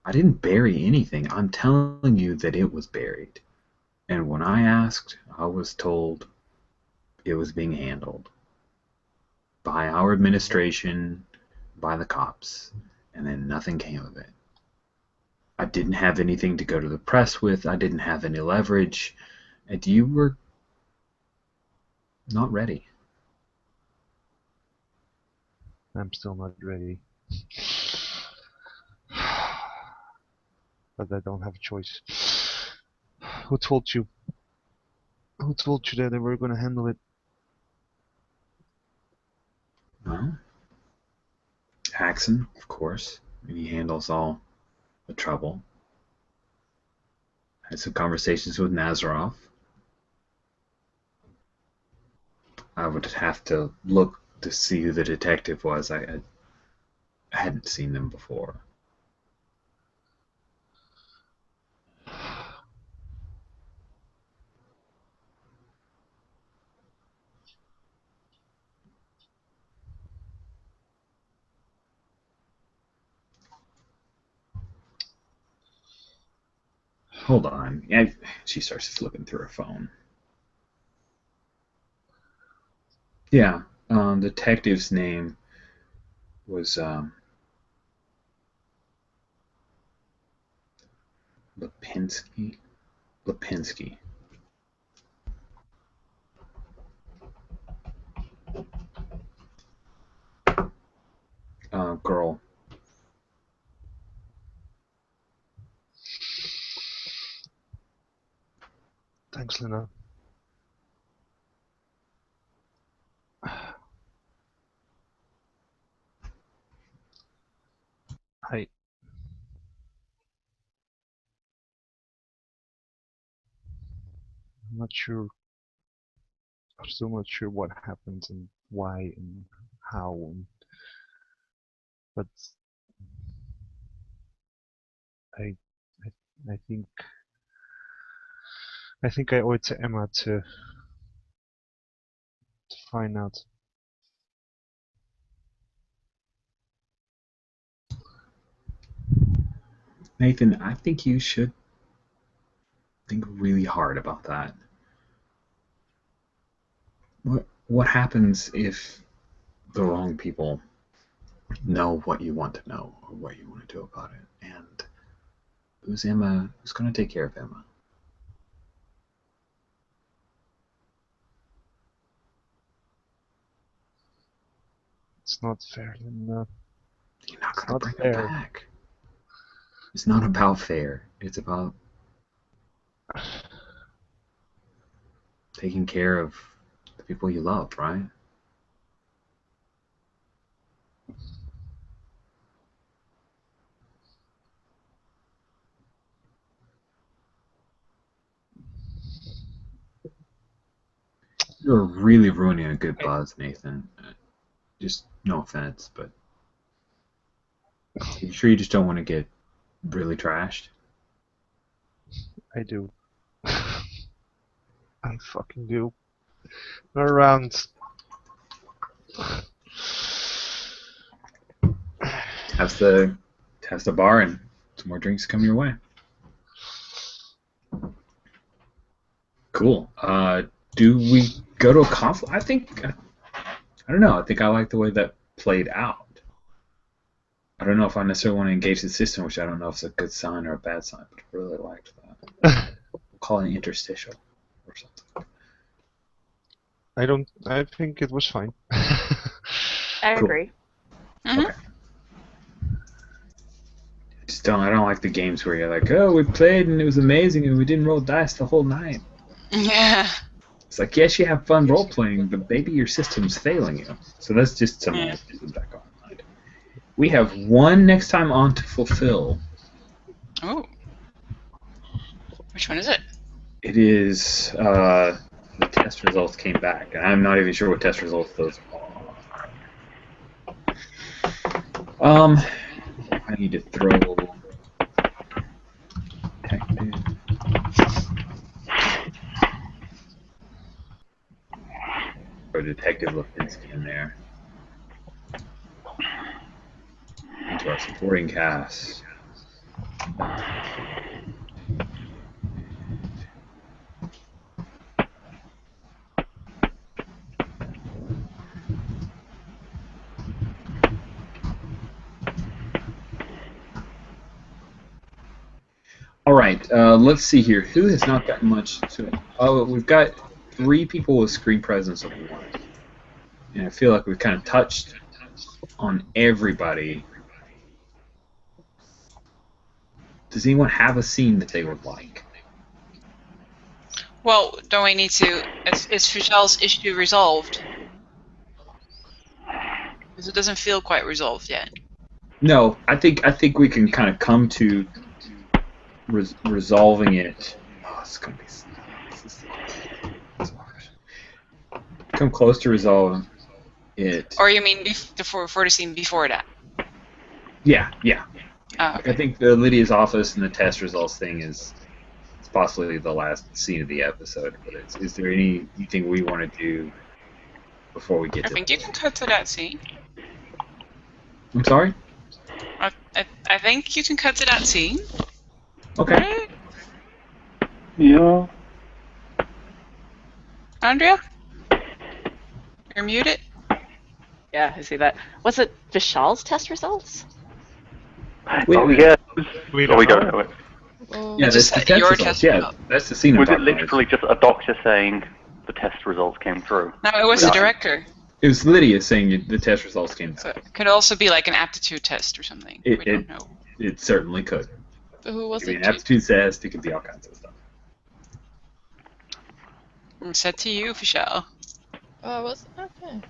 I didn't bury anything. I'm telling you that it was buried. And when I asked, I was told it was being handled by our administration, by the cops, and then nothing came of it. I didn't have anything to go to the press with. I didn't have any leverage. And you were not ready. I'm still not ready. But I don't have a choice. Who told you? Who told you that they were going to handle it? Well, Axon, of course. He handles all the trouble. Had some conversations with Nazaroff. I would have to look to see who the detective was. I hadn't seen them before. Hold on. She starts flipping through her phone. Yeah, detective's name was Lipinski. Lipinski. Girl. Thanks, Lena. I'm not sure. I'm still not sure what happened and why and how. But I, I think I owe it to Emma to find out. Nathan, I think you should think really hard about that. What happens if the wrong people know what you want to know or what you want to do about it? And who's Emma? Who's going to take care of Emma? It's not fair, Linda. You're not It's going to not bring her fair. back. It's not about fair. It's about taking care of the people you love, right? You're really ruining a good buzz, Nathan. Just no offense, but you sure you just don't want to get really trashed? I do. I fucking do. Not around. Test the bar and some more drinks come your way. Cool. Do we go to a conflict? I don't know. I think I like the way that played out. I don't know if I necessarily want to engage the system, which I don't know if it's a good sign or a bad sign, but I really liked that. We'll call it an interstitial or something. I think it was fine. I Cool. agree. Mhm. Okay. Just don't. I don't like the games where you're like, oh, we played and it was amazing and we didn't roll dice the whole night. Yeah. It's like, yes, you have fun role playing, but maybe your system's failing you. So that's just some of the back on mind. We have one next time on to fulfill. Oh. Which one is it? It is the test results came back, and I'm not even sure what test results those are. I need to throw detective. Throw Detective Lipinski in there. Into our supporting cast. All right, let's see here. Who has not gotten much to it? Oh, we've got 3 people with screen presence of 1. And I feel like we've kind of touched on everybody. Does anyone have a scene that they would like? Well, don't we need to... Is Fishel's issue resolved? Because it doesn't feel quite resolved yet. No, I think we can kind of come to resolving it. Oh, it's gonna be. Come close to resolving it. Or you mean for the scene before that? Yeah. Oh, okay. I think the Lydia's office and the test results thing is possibly the last scene of the episode. But is there anything we want to do before we get to? I think you can cut to that scene. I'm sorry? I think you can cut to that scene. Okay. Right? Yeah. Andrea? You're muted? Yeah, I see that. Was it Vishal's test results? Yeah. We we don't know. know it. Oh, Yeah, that's Just the test your results. test Yeah, result. that's the scene. Was I'm it talking about. literally just a doctor saying the test results came through? No, it was the director. It was Lydia saying the test results came So back. it could also be like an aptitude test or something. We don't know. It certainly could. but who was It could be it? an aptitude test. It could be all kinds of stuff. Said to you, Fischel. Oh, was okay.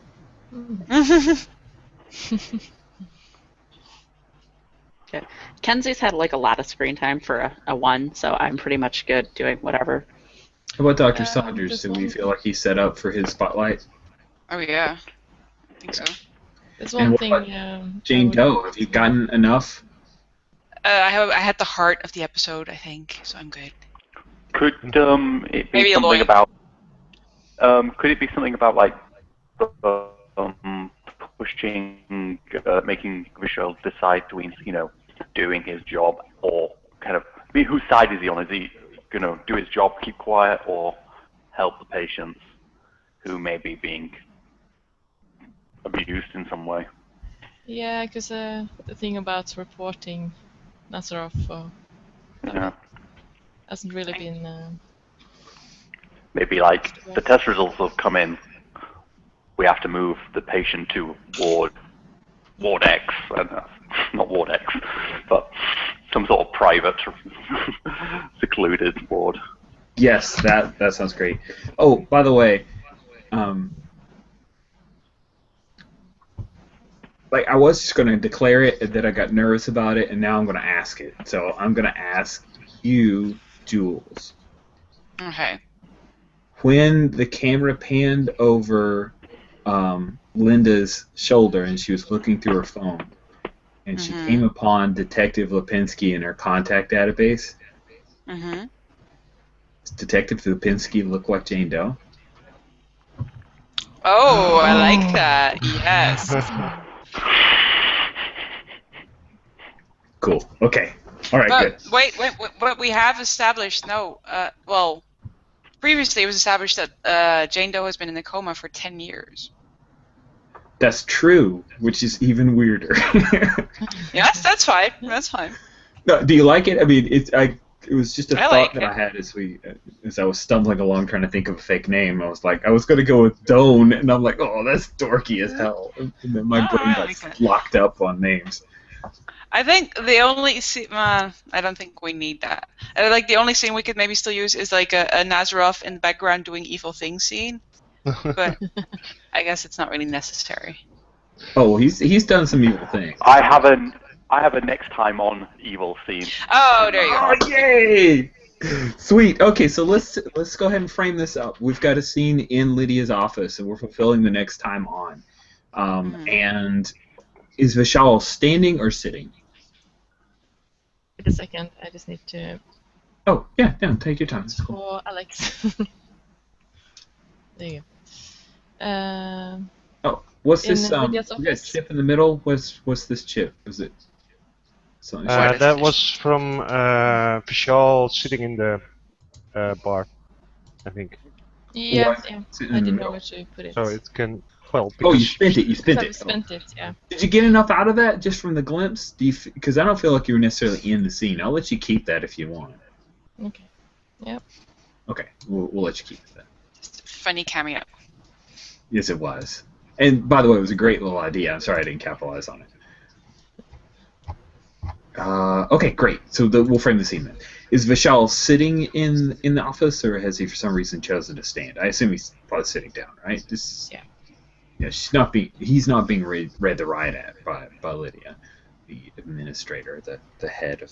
Okay. Kenzie's had like a lot of screen time for a 1, so I'm pretty much good doing whatever. How about Dr. Saunders? this Do we one- feel like he's set up for his spotlight? Oh yeah, I think so. There's And one what thing. about Jane Doe, have you gotten enough? I had the heart of the episode, I think, so I'm good. Could it be Maybe a something lawyer. about? Could it be something about like pushing, making Michelle decide between doing his job or kind of? I mean, whose side is he on? Is he gonna do his job, keep quiet, or help the patients who may be being abused in some way? Yeah, because the thing about reporting Nazarov Yeah. hasn't really been. Maybe like the test results have come in. We have to move the patient to Ward X, and not Ward X, but some sort of private, secluded ward. Yes, that sounds great. Oh, by the way, like I was just going to declare it, and then I got nervous about it, and now I'm going to ask it. So I'm going to ask you, Jules. Okay. When the camera panned over Linda's shoulder and she was looking through her phone, and she came upon Detective Lipinski in her contact database, Mm-hmm. does Detective Lipinski look like Jane Doe? Oh, I like that. Yes. Cool. Okay. All right. Good. But wait, but we have established well, previously it was established that Jane Doe has been in a coma for 10 years. That's true, which is even weirder. Yes, that's fine. That's fine. No, do you like it? I mean, it was just a I thought like that it. I had as I was stumbling along trying to think of a fake name. I was going to go with Doan, and I'm like, oh, that's dorky as hell. And then my Oh, brain I got like it. locked up on names. I think the only scene, I don't think we need that. Like the only scene we could maybe still use is like a Nazarov in the background doing evil things scene, but I guess it's not really necessary. Oh, he's done some evil things. I have a next time on evil scene. Oh, there you go. Oh, yay! Sweet. Okay, so let's go ahead and frame this up. We've got a scene in Lydia's office, and we're fulfilling the next time on. And is Vishal standing or sitting? Wait a second, I just need to. Oh, yeah, take your time. It's cool. For Alex. There you go. Oh, what's this? Lydia's We got a office? chip in the middle. What's this chip? Is it something? That was from Vishal sitting in the bar, I think. Yeah, Why yeah. is it in I the didn't middle? know where to put it. So it can, well, Oh, you because spent it. You spent I've it. spent it, yeah. Did you get enough out of that just from the glimpse? Because I don't feel like you were necessarily in the scene. I'll let you keep that if you want. Okay. Yep. Okay, we'll let you keep it then. Just a funny cameo. Yes, it was. And by the way, it was a great little idea. I'm sorry I didn't capitalize on it. Okay, great. So we'll frame the scene then. Is Vishal sitting in the office, or has he for some reason chosen to stand? I assume he's probably sitting down, right? Yeah. Yeah, he's not being read the riot at by Lydia, the administrator, the head of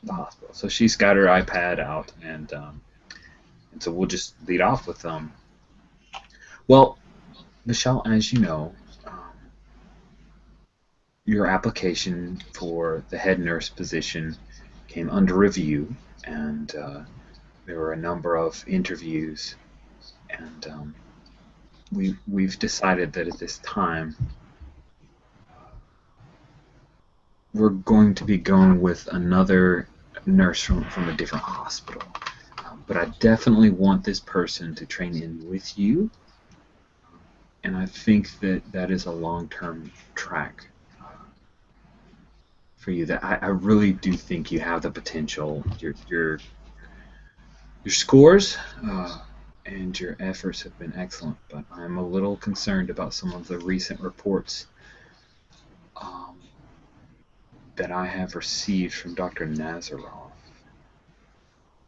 the hospital. So she's got her iPad out, and so we'll just lead off with well, Michelle, as you know, your application for the head nurse position came under review, and there were a number of interviews, and we've decided that at this time we're going to be going with another nurse from a different hospital. But I definitely want this person to train in with you, and I think that is a long-term track for you. That I really do think you have the potential. Your scores and your efforts have been excellent, but I'm a little concerned about some of the recent reports that I have received from Dr. Nazarov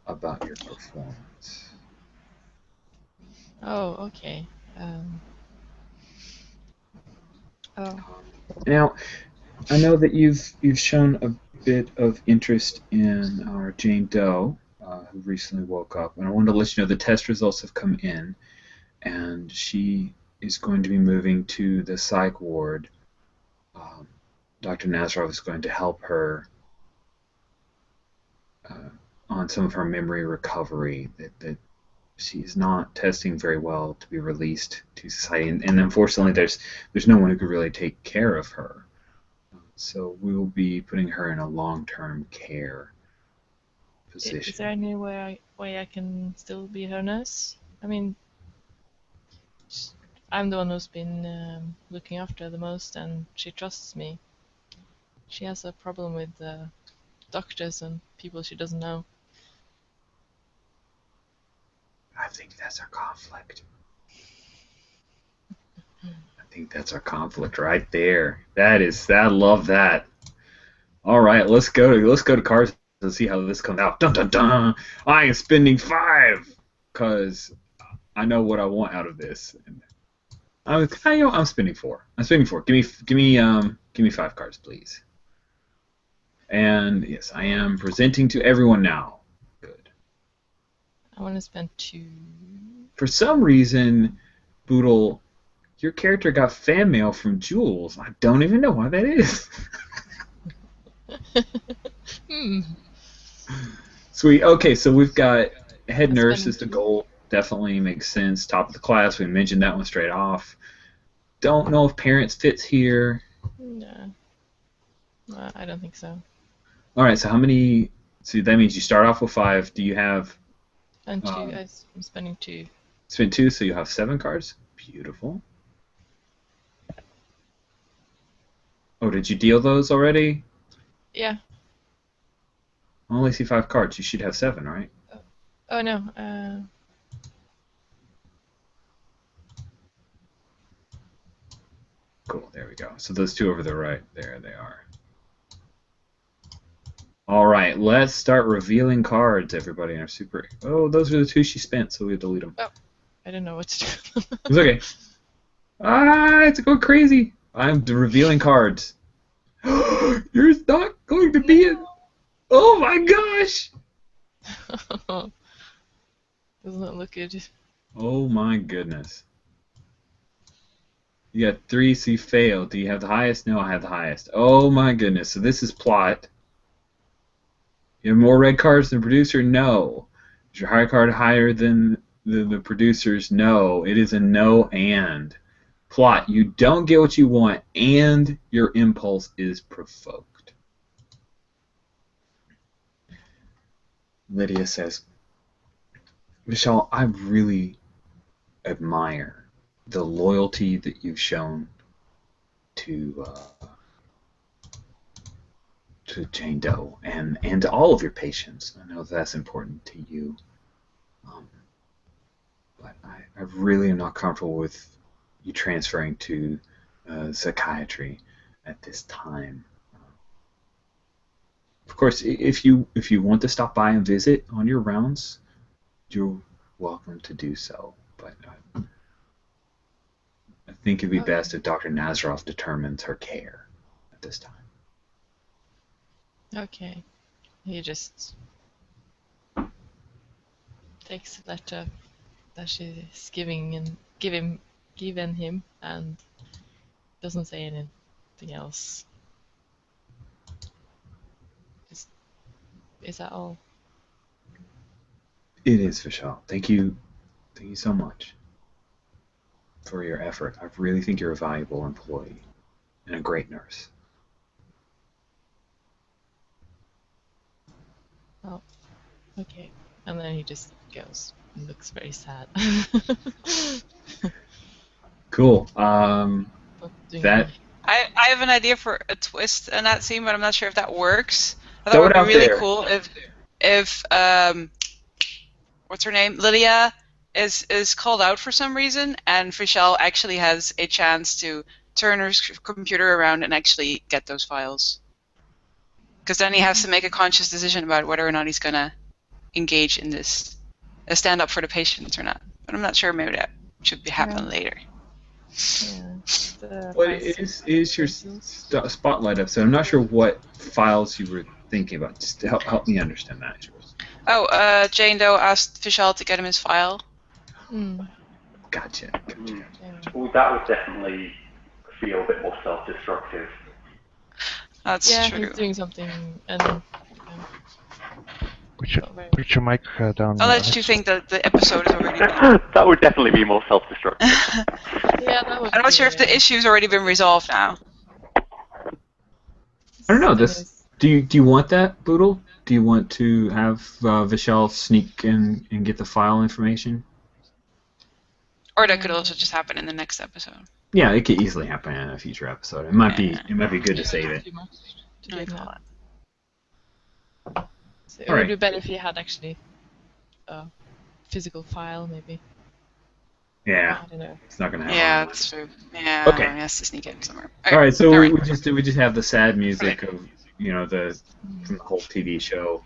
about your performance. Oh, okay. Now, I know that you've shown a bit of interest in our Jane Doe, who recently woke up, and I wanted to let you know the test results have come in, and she is going to be moving to the psych ward. Dr. Nazarov is going to help her on some of her memory recovery, that she's not testing very well to be released to society, and unfortunately there's no one who could really take care of her. So we will be putting her in a long-term care position. Is there any way I can still be her nurse? I mean, I'm the one who's been looking after her the most, and she trusts me. She has a problem with doctors and people she doesn't know. I think that's our conflict. I think that's our conflict right there. I love that. All right, let's go to cards and see how this comes out. Dun dun dun! I am spending 5 because I know what I want out of this. I'm spending 4. I'm spending 4. Give me 5 cards, please. And yes, I am presenting to everyone now. Good. I want to spend 2. For some reason, Boodle, your character got fan mail from Jules. I don't even know why that is. Sweet. Okay, so we've got head nurse is the goal. Definitely makes sense. Top of the class. We mentioned that one straight off. Don't know if parents fits here. No. I don't think so. All right. So how many? So that means you start off with 5. Do you have? And 2. I'm spending 2. Spend 2, so you have 7 cards. Beautiful. Oh, did you deal those already? Yeah. I only see 5 cards. You should have 7, right? Oh no. Cool. There we go. So those two over the right, there they are. All right, let's start revealing cards, everybody. In our super. Oh, those are the two she spent, so we delete them. Oh, I don't know what to do. It's okay. It's going crazy. I'm revealing cards. You're not going to be it. Oh my gosh. Doesn't that look good? Oh my goodness. You got 3, so you failed. Do you have the highest? No, I have the highest. Oh my goodness. So this is plot. You have more red cards than the producer? No. Is your high card higher than the producer's? No. It is a no and. Plot. You don't get what you want, and your impulse is provoked. Lydia says, Michelle, I really admire the loyalty that you've shown to Jane Doe and to all of your patients. I know that's important to you. But I really am not comfortable with you transferring to psychiatry at this time. Of course, if you want to stop by and visit on your rounds, you're welcome to do so. But I think it'd be best if Dr. Nazaroff determines her care at this time. Okay. He just takes the letter that she's given him and doesn't say anything else. Is that all? It is, Vishal. Thank you so much for your effort. I really think you're a valuable employee and a great nurse. Oh, okay. And then he just goes and looks very sad. Cool. I have an idea for a twist in that scene, but I'm not sure if that works. I thought it would be really cool if what's her name? Lydia is called out for some reason, and Fischel actually has a chance to turn her computer around and actually get those files. Because then he has to make a conscious decision about whether or not he's going to engage in this, stand up for the patients or not. But I'm not sure. Maybe that should happen later. Yeah. Well, it is your spotlight episode. I'm not sure what files you were thinking about. Just help me understand that. Oh, Jane Doe asked Fischel to get him his file. Gotcha. Well, that would definitely feel a bit more self-destructive. That's true. Yeah, he's doing something and... Put your mic down. I'll let you think that the episode is already That would definitely be more self-destructive. Yeah, that would I'm not sure if the issue's already been resolved now. I don't know. Do you want that, Boodle? Do you want to have Vishal sneak and get the file information? Or that could also just happen in the next episode. Yeah, it could easily happen in a future episode. It might be good to save it. So it would be better if you had actually a physical file, maybe. Yeah. I don't know. It's not gonna happen. Yeah, that's true. Yeah. Okay. He has to sneak it somewhere. All right. So we just have the sad music of from the whole TV show,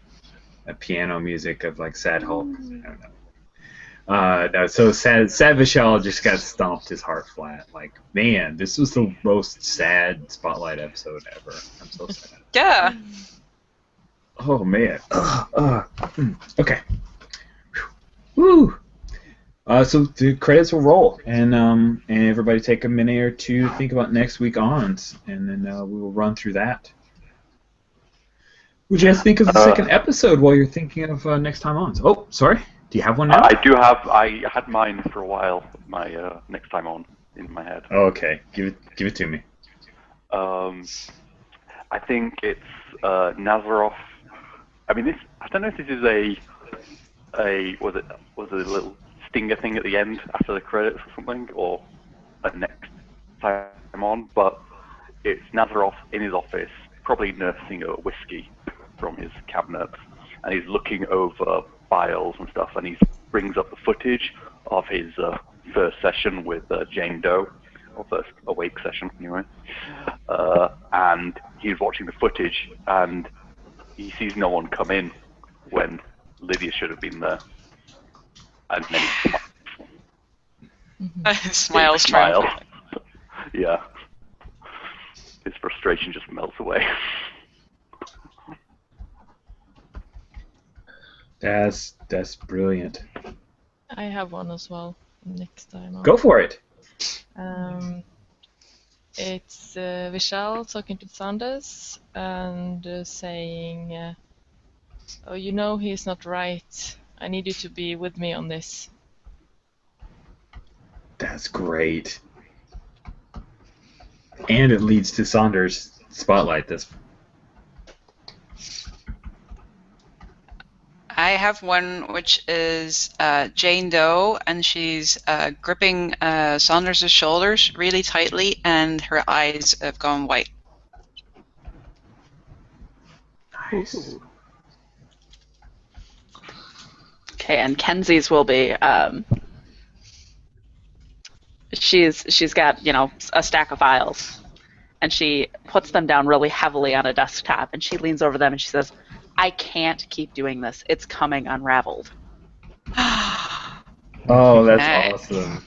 that piano music of like sad Hulk. I don't know. No, so sad Vishal just got stomped his heart flat. Like, man, this was the most sad Spotlight episode ever. I'm so sad. Yeah. Oh man. Okay. Woo. So the credits will roll, and everybody take a minute or two to think about next week ons, and then we will run through that. Would you guys think of the second episode while you're thinking of next time ons? Oh, sorry. Do you have one now? I do have. I had mine for a while. My next time on in my head. Oh, okay. Give it to me. I think it's Nazaroff. I mean, this. I don't know if this is was it a little stinger thing at the end after the credits or something, or a next time on. But it's Nazaroff in his office, probably nursing a whiskey from his cabinet, and he's looking over files and stuff, and he brings up the footage of his first session with Jane Doe, or first awake session anyway. And he's watching the footage, and he sees no one come in when Lydia should have been there. And then he Smiles smile. triumphantly. Yeah. His frustration just melts away. That's brilliant. I have one as well next time. Go for it. It's Vishal talking to Sanders and saying, "Oh, you know he's not right. I need you to be with me on this." That's great. And it leads to Saunders' spotlight. This. I have one which is Jane Doe, and she's gripping Saunders' shoulders really tightly, and her eyes have gone white. Nice. Okay, and Kenzie's will be. She's got, you know, a stack of files, and she puts them down really heavily on a desktop, and she leans over them and she says, "I can't keep doing this. It's coming unraveled." Oh, that's Nice. awesome.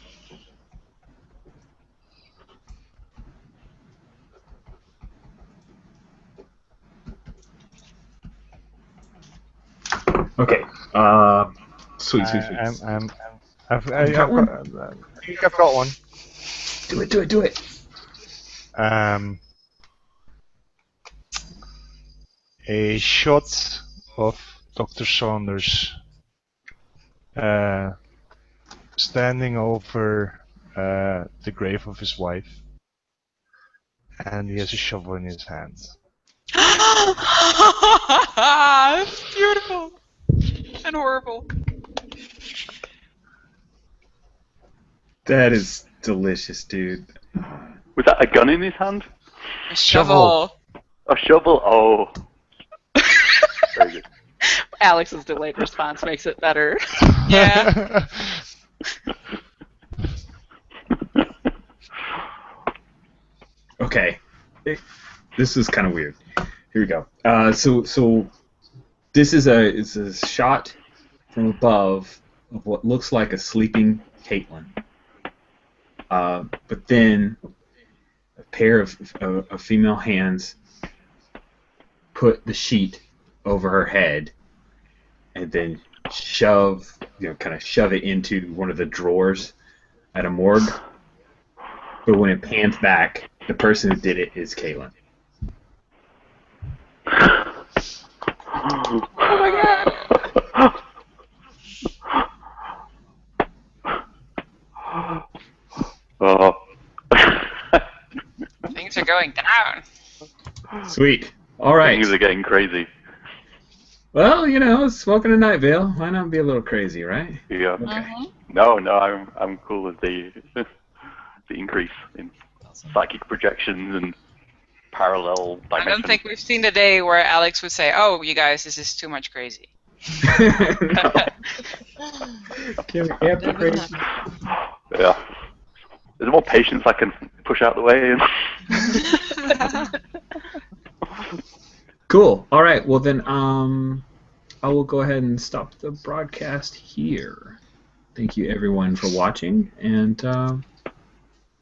Okay. Sweet. I think I've got one. Do it. A shot of Dr. Saunders standing over the grave of his wife, and he has a shovel in his hand. It's beautiful and horrible. That is delicious, dude. Was that a gun in his hand? A shovel. A shovel? Oh. Very good. Alex's delayed response makes it better. Yeah. Okay. This is kind of weird. Here we go. So this is a shot from above of what looks like a sleeping Caitlin. But then a pair of female hands put the sheet over her head and then shove it into one of the drawers at a morgue. But when it pans back, the person who did it is Caitlin. Oh my god. Oh. Things are going down. Sweet. All right. Things are getting crazy. Well, you know, smoking a night veil. Why not be a little crazy, right? Yeah. Okay. No, I'm cool with the increase in psychic projections and parallel dimensions. I don't think we've seen the day where Alex would say, "Oh, you guys, this is too much crazy." No. Can't be crazy. Yeah. Is there more patience I can push out the way? Cool. All right. Well, then, I will go ahead and stop the broadcast here. Thank you, everyone, for watching, and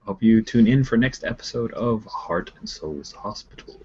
hope you tune in for next episode of Heart and Souls Hospital.